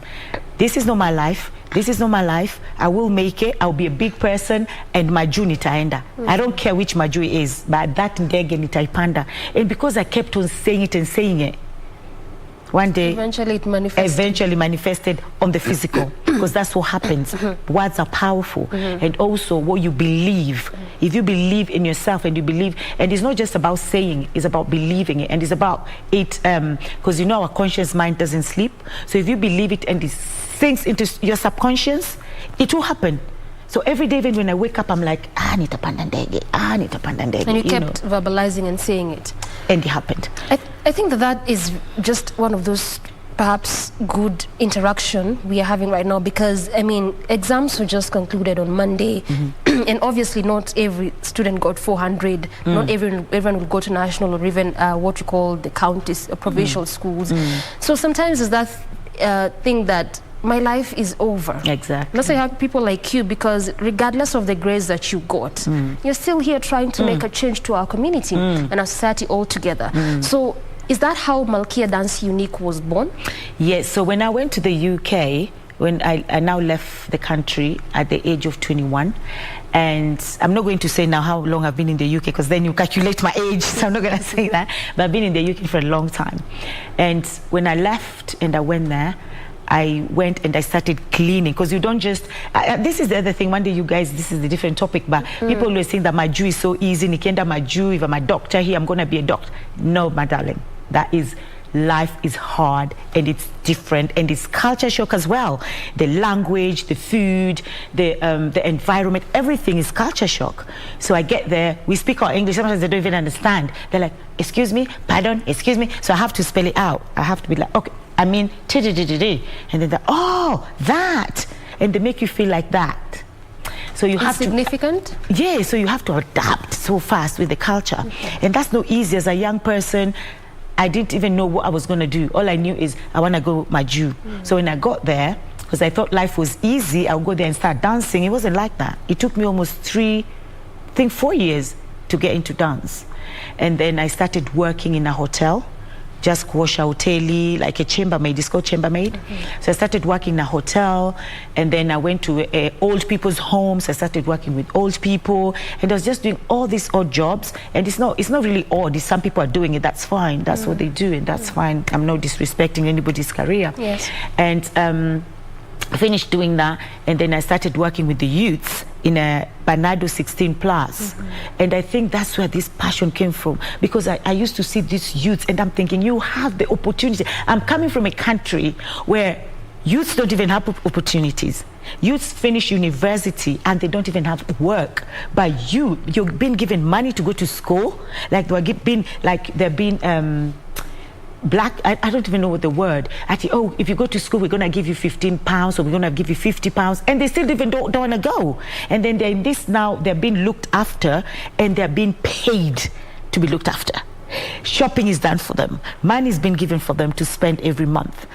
This is not my life. This is not my life. I will make it. I'll be a big person, and maju nitaenda. I don't care which maju it is, but that ndege nitaipanda. And because I kept on saying it and saying it, one day, eventually manifested on the physical, because that's what happens. Words are powerful, and also what you believe. If you believe in yourself and you believe, and it's not just about saying, it's about believing it, and it's about it, because you know our conscious mind doesn't sleep. So if you believe it and it sinks into your subconscious, it will happen. So every day, even when I wake up, I'm like, nitapanda ndege, nitapanda ndege. And you kept verbalizing and saying it. And it happened. I think that is just one of those perhaps good interaction we are having right now, because I mean, exams were just concluded on Monday, and obviously not every student got 400, not everyone will go to national or even what you call the counties, provincial schools. So sometimes it's that thing that my life is over. Exactly. Let's say I have people like you, because regardless of the grades that you got, you're still here trying to make a change to our community and our society altogether. So is that how Malkia Dance Unique was born? Yes, so when I went to the UK, when I now left the country at the age of 21, and I'm not going to say now how long I've been in the UK, because then you calculate my age, so I'm not going to say that, but I've been in the UK for a long time. And when I left and I went there, I went and I started cleaning, because you don't just, this is the other thing, one day you guys, this is a different topic, but people always think that Maju is so easy, Nikienda Maju, if I'm a doctor here, I'm going to be a doctor. No, my darling, life is hard, and it's different, and it's culture shock as well. The language, the food, the environment, everything is culture shock. So I get there, we speak our English, sometimes they don't even understand. They're like, excuse me, pardon, excuse me. So I have to spell it out. I have to be like, okay, I mean, and then they're, oh, that. And they make you feel like that. So you have significant? Yeah, so you have to adapt so fast with the culture. And that's not easy. As a young person, I didn't even know what I was going to do. All I knew is I want to go Maju. So when I got there, because I thought life was easy, I'll go there and start dancing. It wasn't like that. It took me almost 4 years to get into dance. And then I started working in a hotel just kuosha hoteli, like a chambermaid. It's called chambermaid. So I started working in a hotel, and then I went to old people's homes. I started working with old people, and I was just doing all these odd jobs. And it's not really odd. If some people are doing it, that's fine. That's what they do, and that's fine. I'm not disrespecting anybody's career. Yes. And I finished doing that, and then I started working with the youths in a Bernardo 16 plus. And I think that's where this passion came from, because I used to see these youths and I'm thinking, you have the opportunity. I'm coming from a country where youths don't even have opportunities. Youths finish university and they don't even have work. But you've been given money to go to school, like they're being black, I don't even know what the word. Oh, if you go to school, we're going to give you £15 or we're going to give you £50. And they still even don't want to go. And then they're in this now, they're being looked after and they're being paid to be looked after. Shopping is done for them. Money is being given for them to spend every month.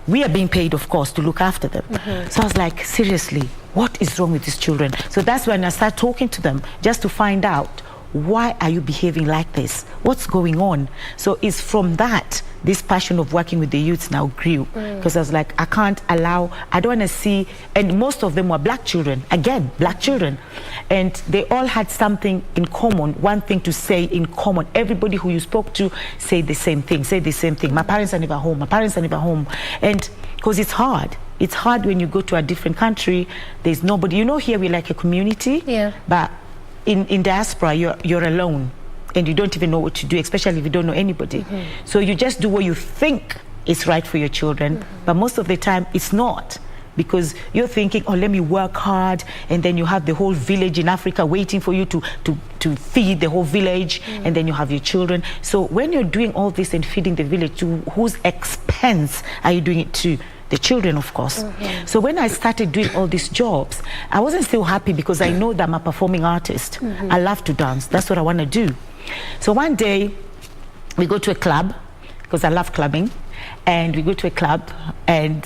We are being paid, of course, to look after them. So I was like, seriously, what is wrong with these children? So that's when I started talking to them, just to find out, why are you behaving like this? What's going on? So it's from that, this passion of working with the youths now grew. Because I was like, I don't want to see, and most of them were black children, again, black children. And they all had something in common, one thing to say in common. Everybody who you spoke to said the same thing, My parents are never home, And because it's hard. It's hard when you go to a different country, there's nobody. You know, here we're like a community, but in diaspora, you're alone and you don't even know what to do, especially if you don't know anybody. So you just do what you think is right for your children, but most of the time it's not, because you're thinking, oh, let me work hard, and then you have the whole village in Africa waiting for you to feed the whole village, and then you have your children. So when you're doing all this and feeding the village, to whose expense are you doing it to? The children, of course. So when I started doing all these jobs, I wasn't still happy, because I know that I'm a performing artist. I love to dance. That's what I want to do. So one day, we go to a club, because I love clubbing, and we go to a club, and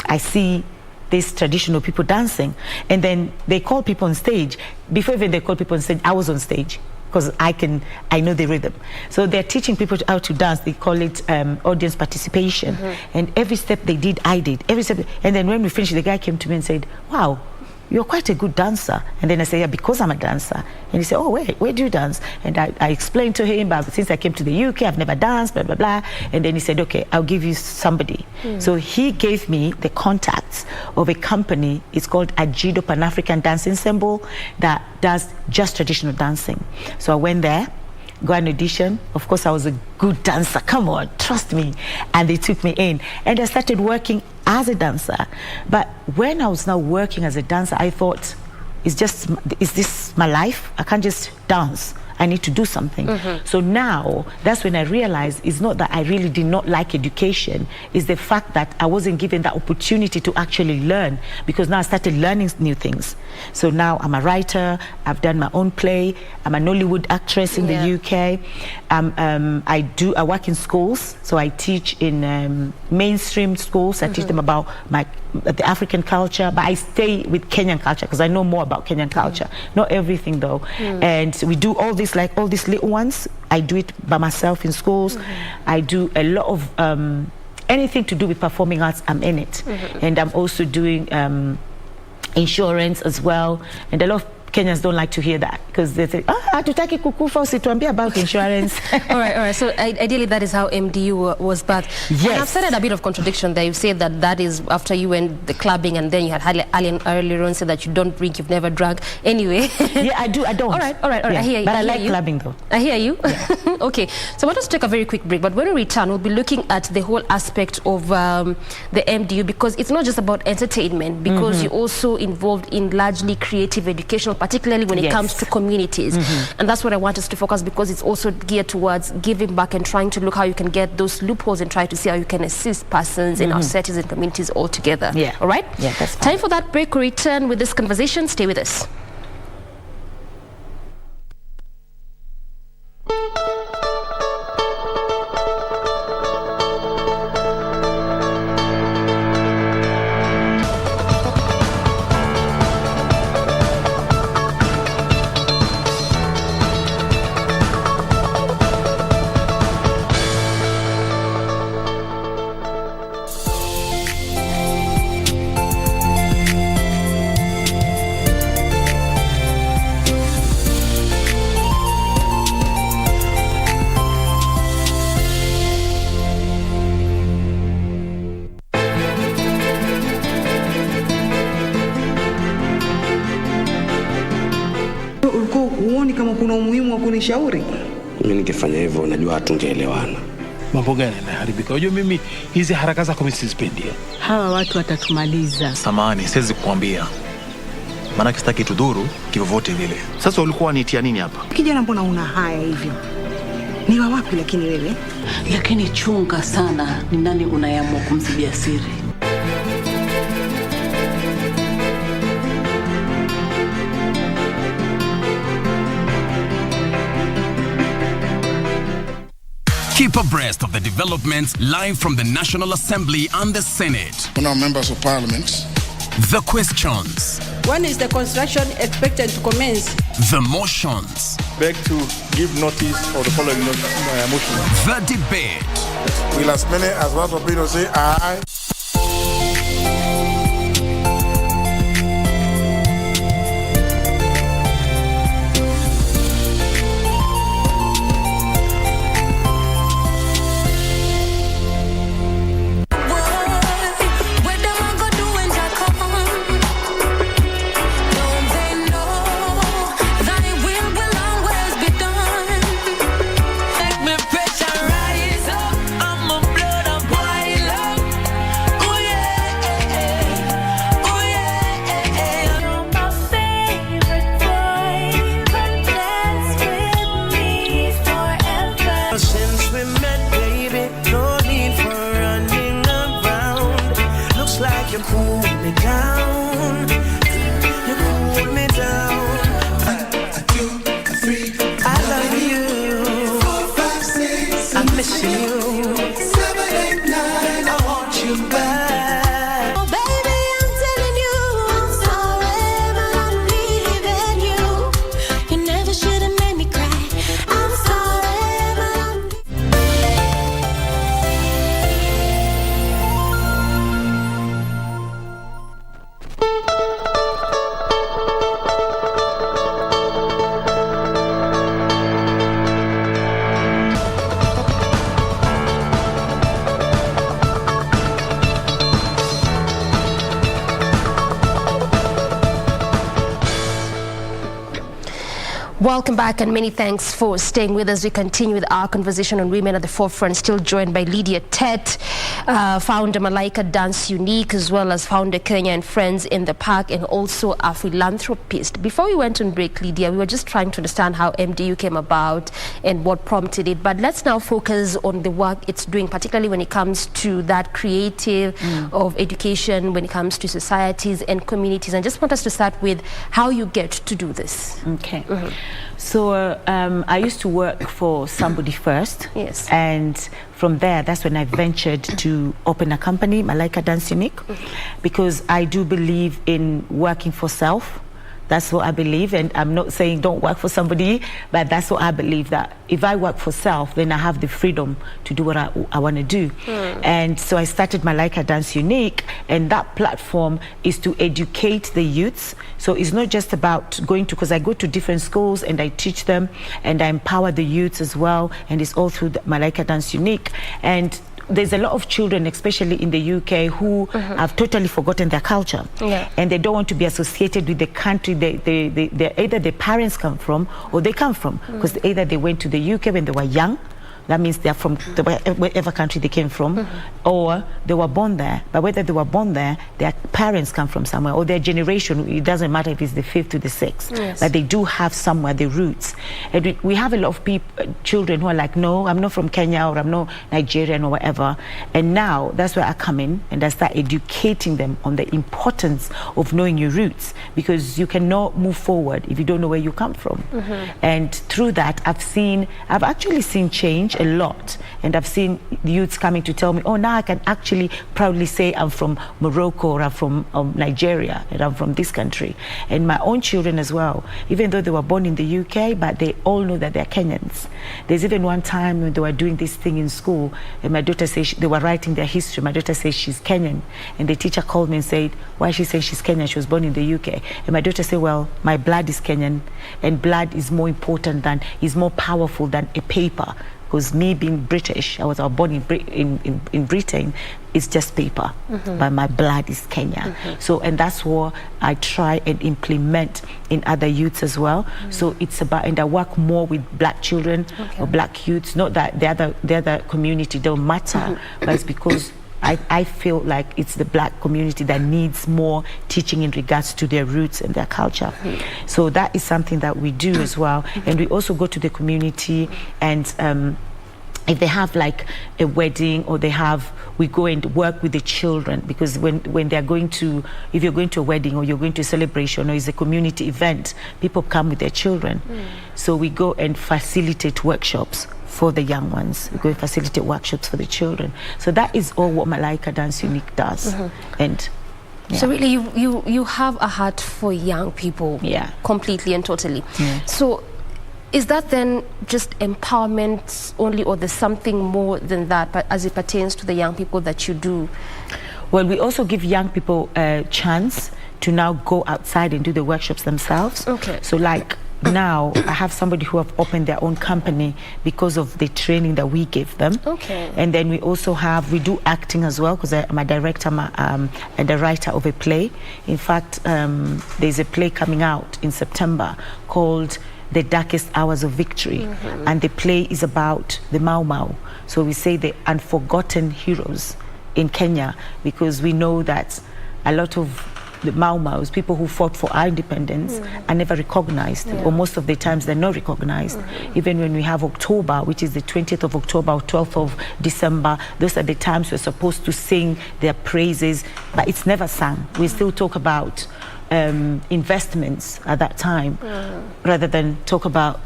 I see these traditional people dancing, and then they call people on stage. Before even they call people on stage, I was on stage, because I know the rhythm. So they're teaching people how to dance. They call it audience participation. And every step they did, I did. Every step. And then when we finished, the guy came to me and said, wow, you're quite a good dancer. And then I said, yeah, because I'm a dancer. And he said, oh, where do you dance? And I explained to him, but since I came to the UK, I've never danced, blah, blah, blah. And then he said, okay, I'll give you somebody. So he gave me the contacts of a company. It's called Ajido Pan-African Dance Ensemble that does just traditional dancing. So I went there, got an audition. Of course, I was a good dancer. Come on, trust me. And they took me in. And I started working as a dancer. But when I was now working as a dancer, I thought, is this my life? I can't just dance. I need to do something. So now, that's when I realized it's not that I really did not like education, it's the fact that I wasn't given the opportunity to actually learn, because now I started learning new things. So now I'm a writer, I've done my own play, I'm an Hollywood actress in the UK. I work in schools, so I teach in mainstream schools. I teach them about the African culture, but I stay with Kenyan culture because I know more about Kenyan culture. Not everything though. And we do all this, like all these little ones. I do it by myself in schools. I do a lot of anything to do with performing arts, I'm in it. And I'm also doing insurance as well. And a lot of Kenyans don't like to hear that because they say, hatutaki kukufa, usituambie about insurance. all right. So ideally, that is how MDU was birthed. Yes. And I've started a bit of contradiction there. You said that is after you went the clubbing, and then you had earlier on said that you don't drink, you've never drunk. Anyway. Yeah, I do. I don't. All right. Yeah. I hear you. But I like clubbing though. I hear you. Yeah. Okay. So I want us to take a very quick break. But when we return, we'll be looking at the whole aspect of the MDU, because it's not just about entertainment, because you're also involved in largely creative educational, particularly when it comes to communities. And that's what I want us to focus, because it's also geared towards giving back and trying to look how you can get those loopholes and try to see how you can assist persons in our societies and communities all together. Yeah. All right? Yeah, that's fine. Time for that break. We return with this conversation. Stay with us. kuna umuhimu wa kunishauri? Mimi ningefanya hivyo najua hatungeelewana. Mambo gani yanaharibika? Unajua mimi hizi haraka zako mimi sizipendi. Hawa watu watatumaliza. Samahani, siwezi kukwambia. Maana sitaki tudhuru kivyovyote vile. Sasa ulikuwa unitia nini hapa? Kijana, mbona una haya hivyo? Ni wa wapi lakini wewe? Lakini chunga sana ni nani unayeamua kumzibia siri. Keep abreast of the developments live from the National Assembly and the Senate. On our members of parliament. The questions. When is the construction expected to commence? The motions. Beg to give notice of the following motion. The debate. Will as many as want to be to say aye. You cool me down. You cool me down. 1, 2, 3. I love you. 4, 5, 6. I'm missing you. 7, 8, 9. I want you back. Oh baby, I'm telling you, I'm sorry, but I'm leaving you. You never should have made me cry. I'm sorry, but I'm Welcome back and many thanks for staying with us. We continue with our conversation on Women at the Forefront, still joined by Lydia Tet, founder Malaika Dance Unique, as well as founder Kenya and Friends in the Park, and also a philanthropist. Before we went on break, Lydia, we were just trying to understand how MDU came about and what prompted it. But let's now focus on the work it's doing, particularly when it comes to that creative of education, when it comes to societies and communities. And just want us to start with how you get to do this. Okay. So I used to work for somebody first. Yes. And from there, that's when I ventured to open a company, Malaika Dance Unique, because I do believe in working for self. That's what I believe, and I'm not saying don't work for somebody, but that's what I believe, that if I work for self, then I have the freedom to do what I want to do. And so I started Malaika Dance Unique, and that platform is to educate the youths. So it's not just about going to, because I go to different schools and I teach them and I empower the youths as well, and it's all through the Malaika Dance Unique. And there's a lot of children, especially in the UK, who have totally forgotten their culture, and they don't want to be associated with the country they either their parents come from or they come from, because either they went to the UK when they were young. That means they're from whatever country they came from, or they were born there. But whether they were born there, their parents come from somewhere, or their generation, it doesn't matter if it's the 5th to the 6th, but they do have somewhere the roots. And we have a lot of people, children who are like, no, I'm not from Kenya, or I'm not Nigerian, or whatever. And now that's where I come in and I start educating them on the importance of knowing your roots, because you cannot move forward if you don't know where you come from. And through that, I've actually seen change a lot, and I've seen youths coming to tell me, oh, now I can actually proudly say I'm from Morocco, or I'm from Nigeria, and I'm from this country. And my own children as well, even though they were born in the UK, but they all know that they're Kenyans. There's even one time when they were doing this thing in school, and my daughter said they were writing their history. My daughter says she's Kenyan, and the teacher called me and said, why she says she's Kenyan? She was born in the UK. And my daughter said, well, my blood is Kenyan, and blood is more important is more powerful than a paper. because me being British, I was born in Britain, it's just paper, but my blood is Kenya. So, and that's what I try and implement in other youths as well. So it's about, and I work more with black children or black youths, not that the other community don't matter, but it's because I feel like it's the black community that needs more teaching in regards to their roots and their culture. So that is something that we do as well. And we also go to the community, and if they have like a wedding or we go and work with the children, because when they're going to, if you're going to a wedding or you're going to a celebration or it's a community event, people come with their children. So we go and facilitate workshops for the young ones. We go and facilitate workshops for the children. So that is all what Malaika Dance Unique does. And so really you have a heart for young people, completely and totally. So is that then just empowerment only, or there's something more than that, but as it pertains to the young people that you do? Well, we also give young people a chance to now go outside and do the workshops themselves. So like now I have somebody who have opened their own company because of the training that we gave them. And then we also we do acting as well, because I'm a director and a writer of a play. In fact, there's a play coming out in September called The Darkest Hours of Victory, and the play is about the Mau Mau. So we say the unforgotten heroes in Kenya, because we know that a lot of the Mau Maus, people who fought for our independence, are never recognized, or most of the times they're not recognized. Even when we have October, which is the 20th of October or 12th of December, those are the times we're supposed to sing their praises, but it's never sung. We still talk about investments at that time, rather than talk about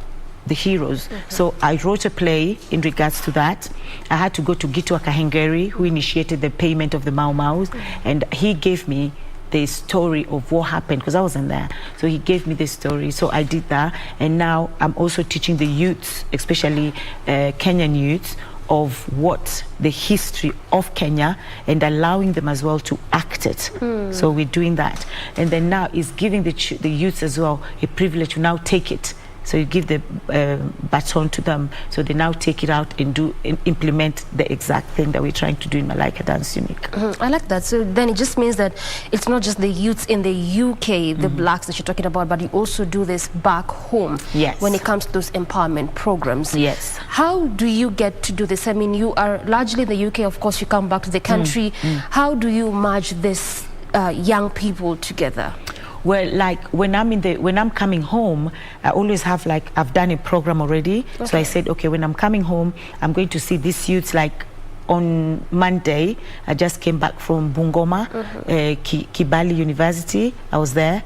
the heroes. So I wrote a play in regards to that. I had to go to Gitu Akahengeri, who initiated the payment of the Mau Maus, and he gave me the story of what happened, because I wasn't there. So he gave me the story, so I did that. And now I'm also teaching the youths, especially Kenyan youths, of what the history of Kenya, and allowing them as well to act it. So we're doing that. And then now is giving the youths as well a privilege to now take it. So you give the baton to them, so they now take it out and implement the exact thing that we're trying to do in Malaika Dance Unique. I like that. So then it just means that it's not just the youths in the UK, the blacks that you're talking about, but you also do this back home. When it comes to those empowerment programs. How do you get to do this? I mean, you are largely in the UK, of course, you come back to the country. How do you merge this young people together? Well, like when I'm coming home, I always have I've done a program already. So I said, okay, when I'm coming home, I'm going to see these youths. Like on Monday, I just came back from Bungoma, Kibali University. I was there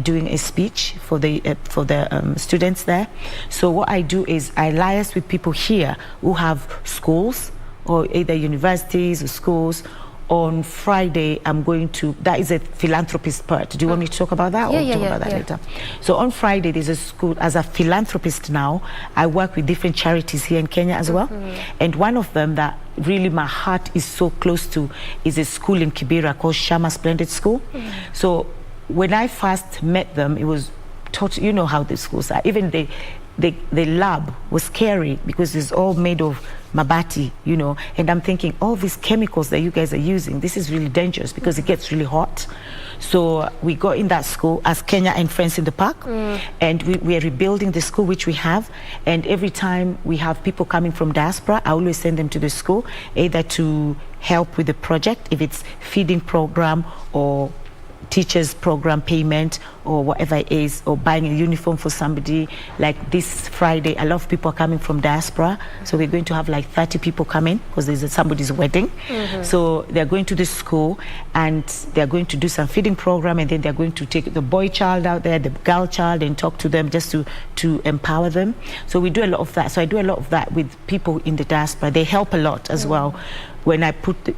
doing a speech for the students there. So what I do is I liaise with people here who have schools, or either universities or schools. On Friday, I'm going to, that is a philanthropist part. Do you want me to talk about that, or talk about that later? So on Friday, there's a school. As a philanthropist now, I work with different charities here in Kenya as well. And one of them that really my heart is so close to is a school in Kibera called Shama Splendid School. So when I first met them, it was taught, you know how the schools are. Even the lab was scary, because it's all made of mabati, you know, and I'm thinking, all these chemicals that you guys are using, this is really dangerous, because it gets really hot. So we go in that school as Kenya and Friends in the Park, and we are rebuilding the school, which we have. And every time we have people coming from diaspora, I always send them to the school, either to help with the project, if it's feeding program or teachers program payment or whatever it is, or buying a uniform for somebody. Like this Friday, a lot of people are coming from diaspora, so we're going to have like 30 people coming, because there's somebody's wedding. So they're going to this school, and they're going to do some feeding program, and then they're going to take the boy child out there, the girl child, and talk to them, just to empower them. So we do a lot of that. So I do a lot of that with people in the diaspora. They help a lot as well. When I put it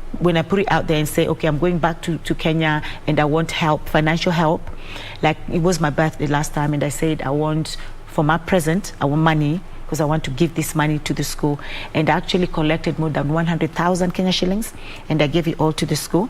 out there and say, okay, I'm going back to Kenya and I want help, financial help. Like it was my birthday last time, and I said, I want, for my present, I want money, because I want to give this money to the school. And I actually collected more than 100,000 Kenya shillings, and I gave it all to the school.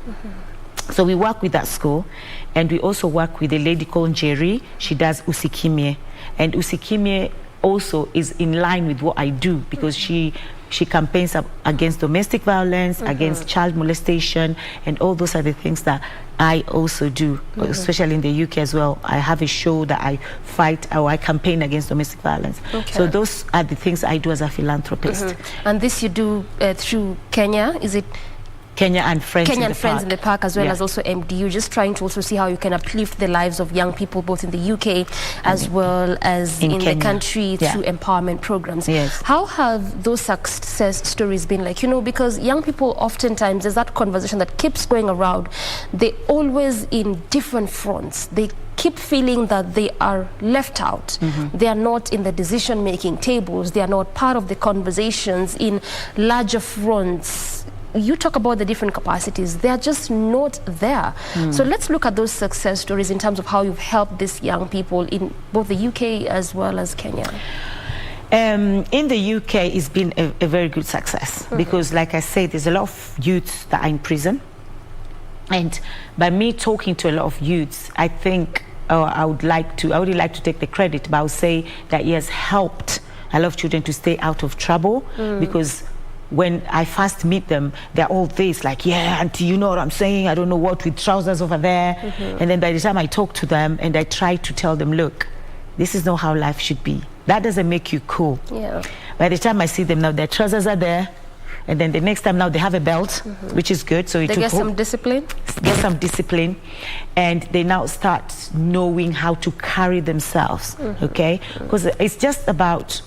So we work with that school, and we also work with a lady called Njeri. She does usikimye, and usikimye also is in line with what I do, because she she campaigns against domestic violence, against child molestation, and all those are the things that I also do, especially in the UK as well. I have a show that I fight or I campaign against domestic violence. So those are the things I do as a philanthropist. And this you do through Kenya, is it? Kenya and Friends Kenya in and the Friends Park. in the Park, as well as also MDU, just trying to also see how you can uplift the lives of young people both in the UK as well as in the country through empowerment programs. How have those success stories been like? You know, because young people oftentimes, there's that conversation that keeps going around. They're always in different fronts. They keep feeling that they are left out. They are not in the decision-making tables. They are not part of the conversations in larger fronts. You talk about the different capacities, they are just not there. So let's look at those success stories in terms of how you've helped these young people in both the UK as well as Kenya. In the UK, it's been a very good success because, like I said, there's a lot of youths that are in prison. And by me talking to a lot of youths, I think I would like to take the credit, but I would say that he has helped a lot of children to stay out of trouble because when I first meet them, they're all this, like, yeah, auntie, you know what I'm saying? I don't know what, with trousers over there. And then by the time I talk to them and I try to tell them, look, this is not how life should be. That doesn't make you cool. By the time I see them now, their trousers are there. And then the next time now they have a belt, which is good. So they get some discipline? Get some discipline. And they now start knowing how to carry themselves, okay? Because it's just about,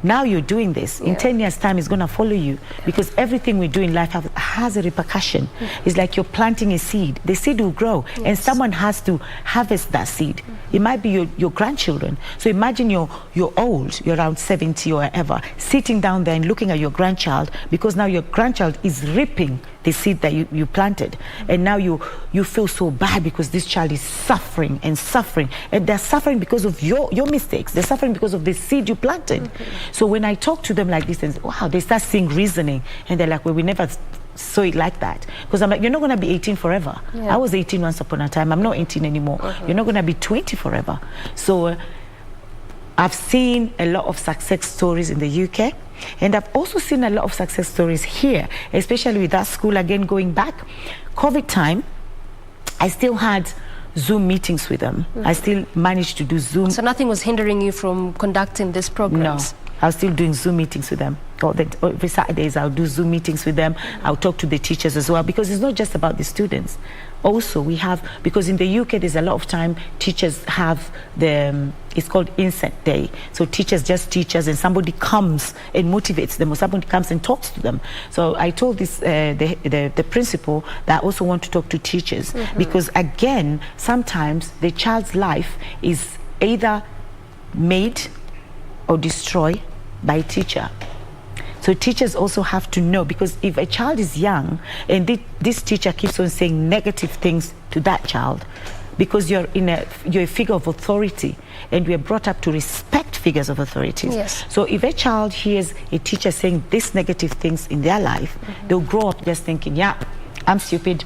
now you're doing this. In 10 years' time, it's going to follow you because everything we do in life has a repercussion. It's like you're planting a seed. The seed will grow, and someone has to harvest that seed. It might be your grandchildren. So imagine you're old, you're around 70 or whatever, sitting down there and looking at your grandchild because now your grandchild is reaping the seed that you planted. And now you feel so bad because this child is suffering and suffering. And they're suffering because of your mistakes. They're suffering because of the seed you planted. So when I talk to them like this, and wow, they start seeing reasoning. And they're like, well, we never saw it like that. Because I'm like, you're not going to be 18 forever. I was 18 once upon a time. I'm not 18 anymore. You're not going to be 20 forever. So I've seen a lot of success stories in the UK. And I've also seen a lot of success stories here, especially with that school, again, going back. COVID time, I still had Zoom meetings with them. I still managed to do Zoom. So nothing was hindering you from conducting these programs? No. I was still doing Zoom meetings with them. Every Saturdays, I'll do Zoom meetings with them. I'll talk to the teachers as well, because it's not just about the students. Also, we have, because in the UK, there's a lot of time teachers have it's called Inset Day. So teachers just teachers, and somebody comes and motivates them, or somebody comes and talks to them. So I told this the principal that I also want to talk to teachers, because again, sometimes the child's life is either made or destroyed by a teacher. So teachers also have to know, because if a child is young and this teacher keeps on saying negative things to that child, because you're a figure of authority, and we're brought up to respect figures of authority. So if a child hears a teacher saying these negative things in their life, they'll grow up just thinking, yeah, I'm stupid,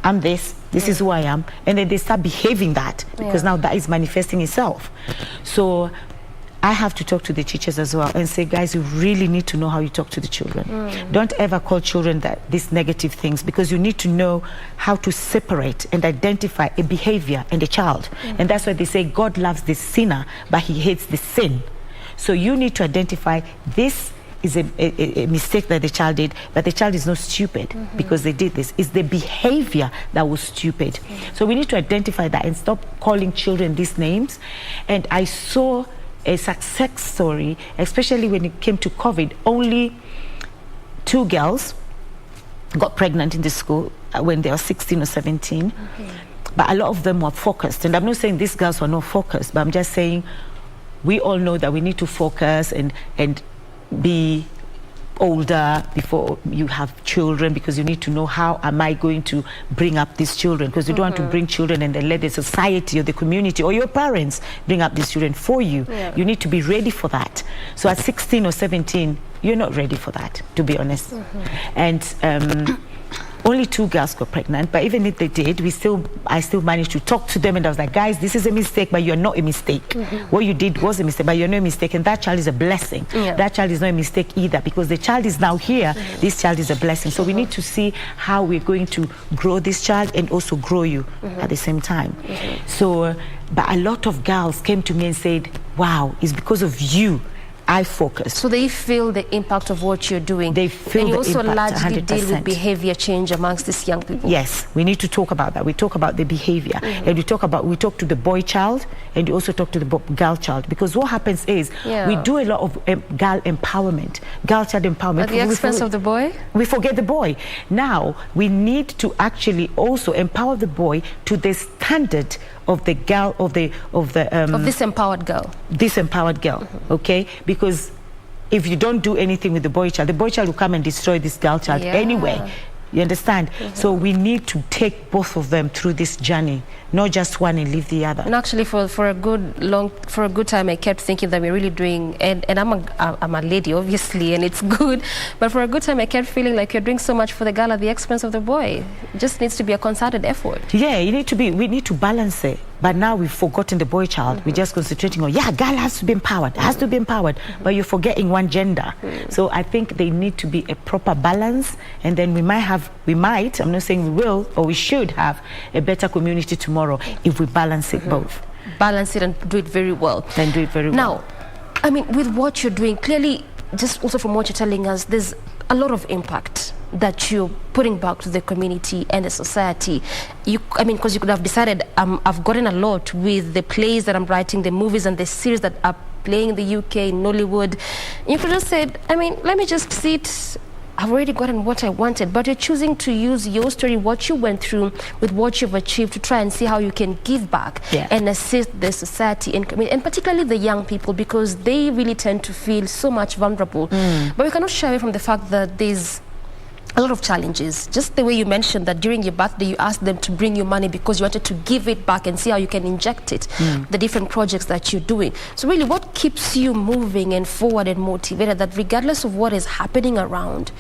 I'm this is who I am, and then they start behaving that, because now that is manifesting itself. So I have to talk to the teachers as well and say, guys, you really need to know how you talk to the children. Don't ever call children these negative things, because you need to know how to separate and identify a behavior and a child. And that's why they say God loves the sinner, but he hates the sin. So you need to identify this is a mistake that the child did, but the child is not stupid because they did this. It's the behavior that was stupid. So we need to identify that and stop calling children these names. And I saw a success story, especially when it came to COVID. Only 2 girls got pregnant in the school when they were 16 or 17. But a lot of them were focused. And I'm not saying these girls were not focused, but I'm just saying we all know that we need to focus and be older before you have children, because you need to know, how am I going to bring up these children? Because you don't want to bring children and then let the society or the community or your parents bring up these children for you. You need to be ready for that. So at 16 or 17, you're not ready for that, to be honest. And only 2 girls got pregnant, but even if they did, I still managed to talk to them, and I was like, guys, this is a mistake, but you're not a mistake. What you did was a mistake, but you're not a mistake, and that child is a blessing. That child is not a mistake either, because the child is now here. This child is a blessing. So we need to see how we're going to grow this child and also grow you at the same time. So, but a lot of girls came to me and said, wow, it's because of you I focus. So they feel the impact of what you're doing. They feel the impact. And you also largely 100%. deal with behavior change amongst these young people. Yes, we need to talk about that. We talk about the behavior, and we talk to the boy child, and we also talk to the girl child, because what happens is we do a lot of girl empowerment, girl child empowerment. At the expense of the boy? We forget the boy. Now we need to actually also empower the boy to the standard of the girl, of this empowered girl. This empowered girl, okay? Because if you don't do anything with the boy child will come and destroy this girl child anyway. You understand? So we need to take both of them through this journey, not just one and leave the other. And actually, for a good time, I kept thinking that we're really doing, and I'm a lady, obviously, and it's good. But for a good time, I kept feeling like you're doing so much for the girl at the expense of the boy. It just needs to be a concerted effort. Yeah, we need to balance it. But now we've forgotten the boy child. We're just concentrating on, girl has to be empowered, has to be empowered. But you're forgetting one gender. So I think they need to be a proper balance. And then we might, I'm not saying we will, or we should have a better community tomorrow if we balance it both. Balance it and do it very well. And do it very well. Now, I mean, with what you're doing, clearly, just also from what you're telling us, there's a lot of impact that you're putting back to the community and the society. Because you could have decided, I've gotten a lot with the plays that I'm writing, the movies and the series that are playing in the UK, in Nollywood. You could have said, let me just sit. I've already gotten what I wanted, but you're choosing to use your story, what you went through, with what you've achieved, to try and see how you can give back and assist the society and particularly the young people, because they really tend to feel so much vulnerable. But we cannot shy away from the fact that there's a lot of challenges. Just the way you mentioned that during your birthday you asked them to bring you money because you wanted to give it back and see how you can inject it, the different projects that you're doing. So really, what keeps you moving and forward and motivated, that regardless of what is happening around,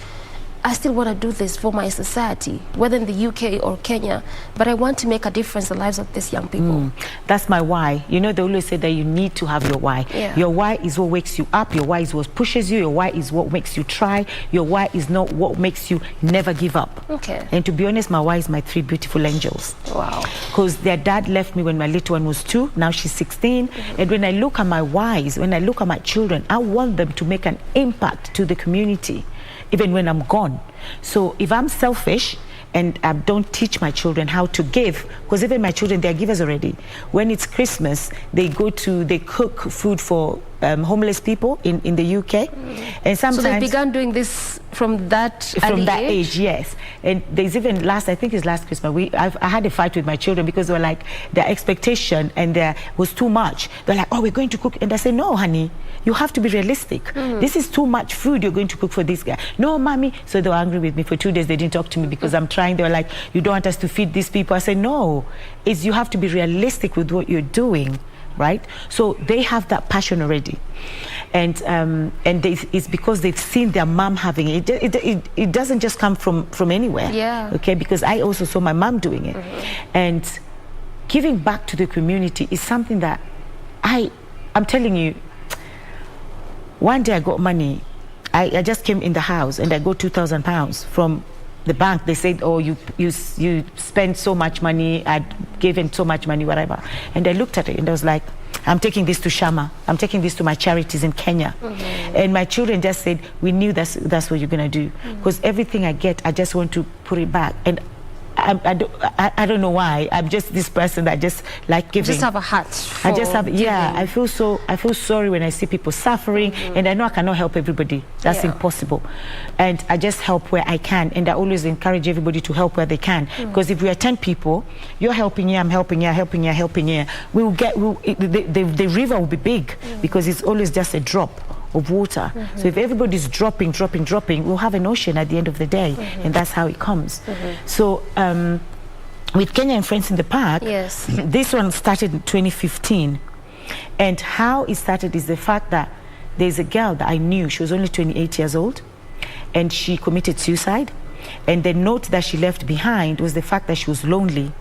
I still want to do this for my society, whether in the UK or Kenya, but I want to make a difference in the lives of these young people. That's my why. You know, they always say that you need to have your why. Your why is what wakes you up. Your why is what pushes you. Your why is what makes you try. Your why is not what makes you never give up. Okay. And to be honest, my why is my 3 beautiful angels. Wow. Because their dad left me when my little one was 2. Now she's 16. And when I look at my whys, when I look at my children, I want them to make an impact to the community, even when I'm gone. So if I'm selfish and I don't teach my children how to give, because even my children, they're givers already. When it's Christmas, they cook food for homeless people in the UK. And sometimes, so they began doing this from that age, yes. And there's even I think it's last Christmas, I had a fight with my children because they were like, their expectation and there was too much. They're like, oh, we're going to cook. And I said, no, honey, you have to be realistic. This is too much food you're going to cook for this guy. No, mommy. So they were angry with me for 2 days. They didn't talk to me because I'm trying. They were like, you don't want us to feed these people. I said, no, you have to be realistic with what you're doing, right? So they have that passion already. And it's because they've seen their mom having it. It doesn't just come from anywhere. Yeah. Okay, because I also saw my mom doing it. And giving back to the community is something that I'm telling you, one day I got money. I just came in the house and I got £2,000 from the bank. They said, oh, you spent so much money, I'd given so much money, whatever. And I looked at it and I was like, I'm taking this to Shama. I'm taking this to my charities in Kenya. And my children just said, we knew that's what you're going to do. Because everything I get, I just want to put it back. And I don't know why. I'm just this person that just like giving. You just have a heart. I just have, I feel sorry when I see people suffering, and I know I cannot help everybody. That's impossible. And I just help where I can, and I always encourage everybody to help where they can. Because if we are 10 people, you're helping here, I'm helping here, helping here, helping here. The river will be big because it's always just a drop of water. So if everybody's dropping, we'll have an ocean at the end of the day, and that's how it comes. So with Kenya and Friends in the Park, this one started in 2015, and how it started is the fact that there's a girl that I knew. She was only 28 years old, and she committed suicide. And the note that she left behind was the fact that she was lonely.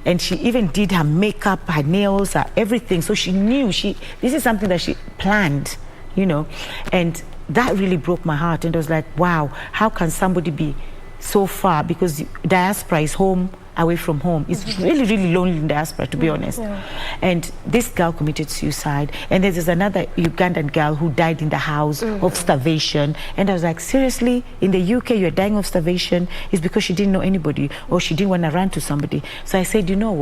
And she even did her makeup, her nails, her everything. So she knew this is something that she planned, you know. And that really broke my heart. And I was like, wow, how can somebody be so far? Because diaspora is home, away from home. It's really, really lonely in diaspora, to be honest. Yeah. And this girl committed suicide. And there's another Ugandan girl who died in the house of starvation. And I was like, seriously, in the UK, you're dying of starvation? It's because she didn't know anybody or she didn't want to run to somebody. So I said, you know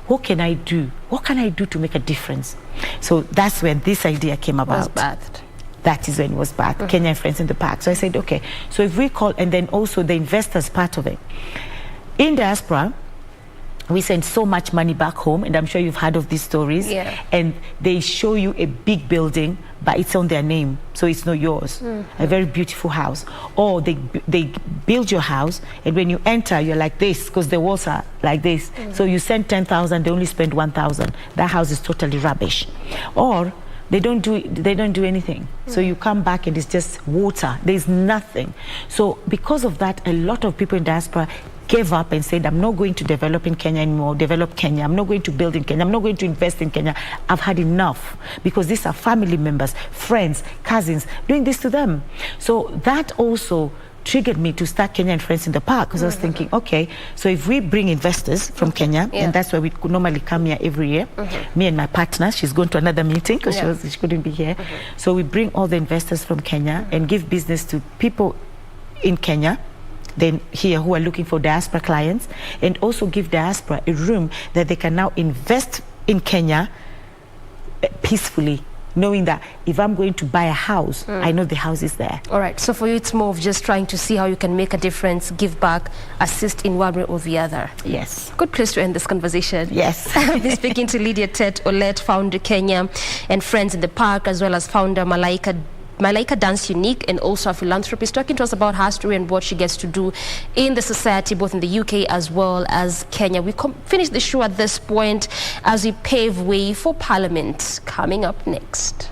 what can I do? What can I do to make a difference? So that's when this idea came about. Was birthed. That is when it was birthed, Kenya and Friends in the Park. So I said, okay, so if we call, and then also the investors part of it. In diaspora, we send so much money back home, and I'm sure you've heard of these stories. Yeah. And they show you a big building, but it's on their name, so it's not yours. A very beautiful house. Or they build your house, and when you enter, you're like this, because the walls are like this. So you send 10,000, they only spend 1,000. That house is totally rubbish. Or they don't do anything. So you come back and it's just water. There's nothing. So because of that, a lot of people in diaspora gave up and said, I'm not going to develop in Kenya anymore, develop Kenya. I'm not going to build in Kenya. I'm not going to invest in Kenya. I've had enough, because these are family members, friends, cousins, doing this to them. So that also triggered me to start Kenya and Friends in the Park, because I was thinking, okay, so if we bring investors from Kenya, and that's why we could normally come here every year, me and my partner, she's going to another meeting because she couldn't be here. So we bring all the investors from Kenya and give business to people in Kenya, then here who are looking for diaspora clients, and also give diaspora a room that they can now invest in Kenya peacefully, knowing that if I'm going to buy a house, I know the house is there. All right, so for you it's more of just trying to see how you can make a difference, give back, assist in one way or the other. Yes. Good place to end this conversation. Yes. I've been speaking to Lydia Tet Olet, founder Kenya and Friends in the Park, as well as founder Malaika Dance Unique, and also a philanthropist, talking to us about her story and what she gets to do in the society, both in the UK as well as Kenya. We finish the show at this point as we pave way for Parliament coming up next.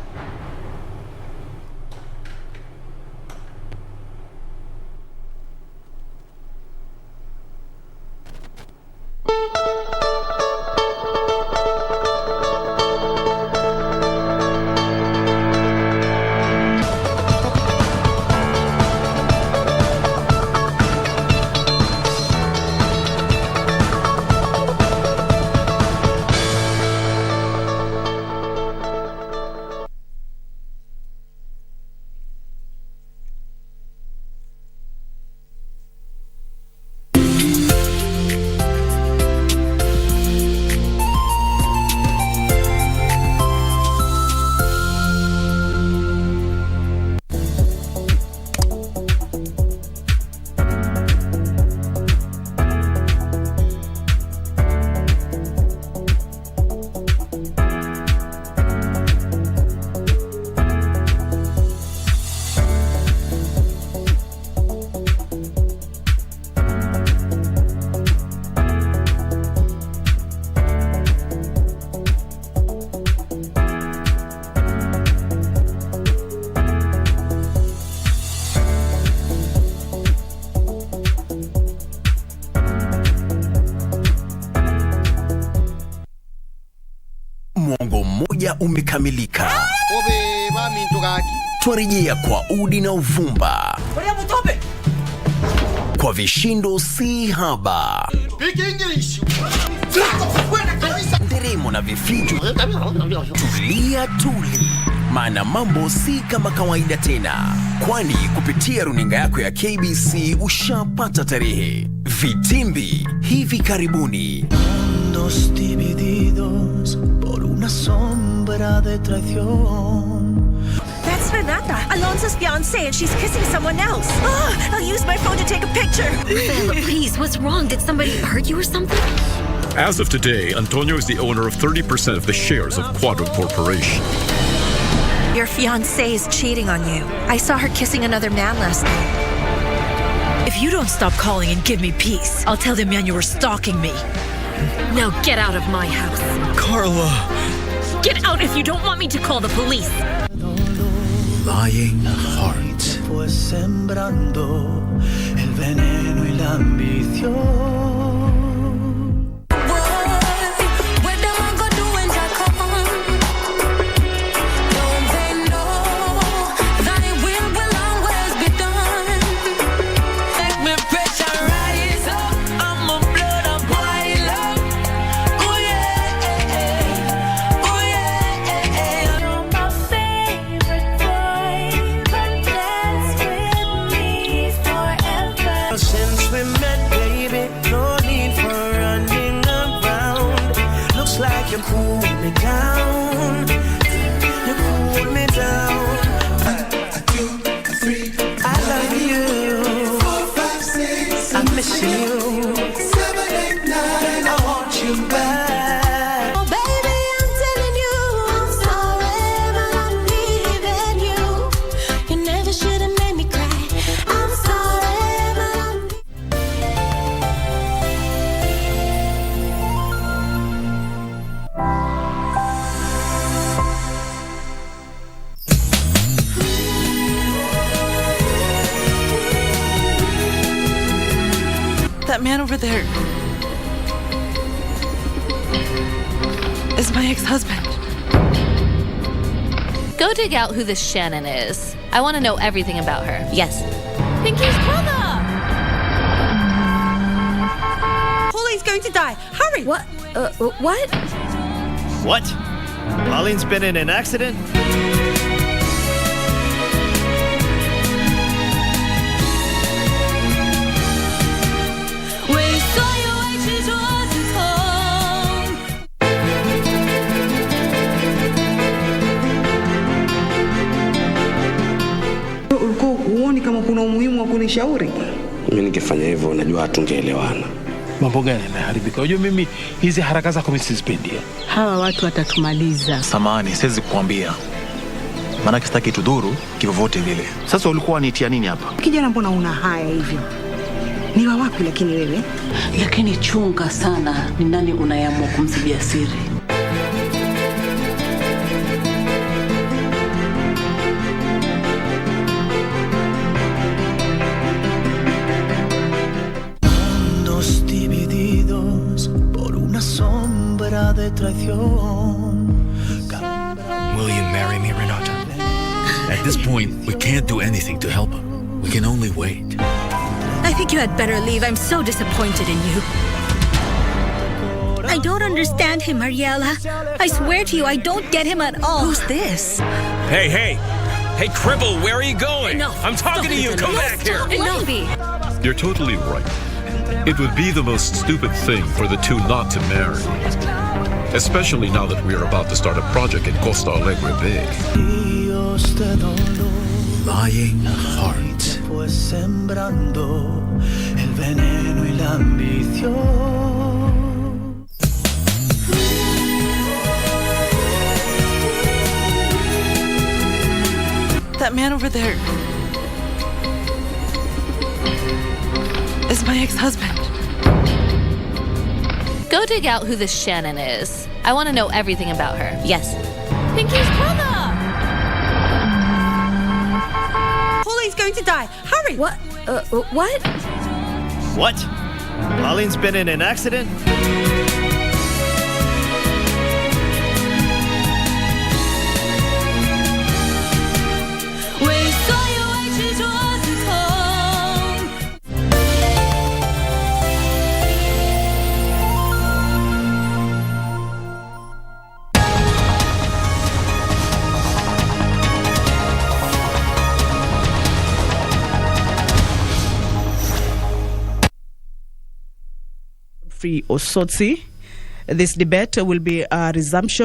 Mwongo mmoja umekamilika. Twarejea kwa udi na uvumba, kwa vishindo si haba, nderemo na vifijo. Tulia tuli, maana mambo si kama kawaida tena, kwani kupitia runinga yako ya KBC ushapata tarehe. Vitimbi hivi karibuni. Dos divididos por una sombra de traición. That's Renata, Alonso's fiancée, and she's kissing someone else. Oh, I'll use my phone to take a picture. Rafaela, please, what's wrong? Did somebody hurt you or something? As of today, Antonio is the owner of 30% of the shares of Quadro Corporation. Your fiancée is cheating on you. I saw her kissing another man last night. If you don't stop calling and give me peace, I'll tell the man you were stalking me. Now get out of my house. Carla! Get out if you don't want me to call the police. Lying Heart. Fue sembrando el veneno y la ambición. Since we met, baby, no need for running around. Looks like you cool me down. You cool me down. 1, 2, 3. I love you. 4, 5, 6. I'm missing you. 7, 8, 9. I want you back. Oh, baby, I'm telling you, I'm sorry, but I'm leaving you. You never should have made me cry. I'm sorry, but I'm That man over there is my ex-husband. Go dig out who this Shannon is. I want to know everything about her. Yes. Pinky's brother! Paulie's going to die. Hurry! What? What? What? Pauline's been in an accident? We saw you when she wasn't home. Ulikuwa huoni kama kuna umuhimu wa kunishauri? Mimi nikifanya hivyo najua hatungeelewana. Mambo gani yameharibika? Unajua mimi hizi haraka zako mimi sizipendi. Hawa watu watatumaliza. Samahani, siwezi kukuambia. Maana sitaki tudhuru kivyovyote vile. Sasa ulikuwa nitia nini hapa? Kijana, mbona una haya hivyo? Ni wa wapi lakini wewe? Lakini chunga sana ni nani unayeamua kumzibia siri. Mundos divididos por una sombra de traición. Will you marry me, Renata? At this point, we can't do anything to help him. We can only wait. I think you had better leave. I'm so disappointed in you. I don't understand him, Mariela. I swear to you, I don't get him at all. Who's this? Hey, hey! Hey, Cribble, where are you going? Enough. I'm talking to you. Come back here. Enough. You're totally right. It would be the most stupid thing for the two not to marry. Especially now that we're about to start a project in Costa Alegre Bay. Lying heart. Pues sembrando el veneno y la ambición. That man over there is my ex-husband. Go dig out who this Shannon is. I want to know everything about her. Yes. Pinky's brother! Paulie's going to die. Hurry! What? What? What? Pauline's been in an accident? We saw you when she wasn't home. Free or Sotsi. This debate will be a resumption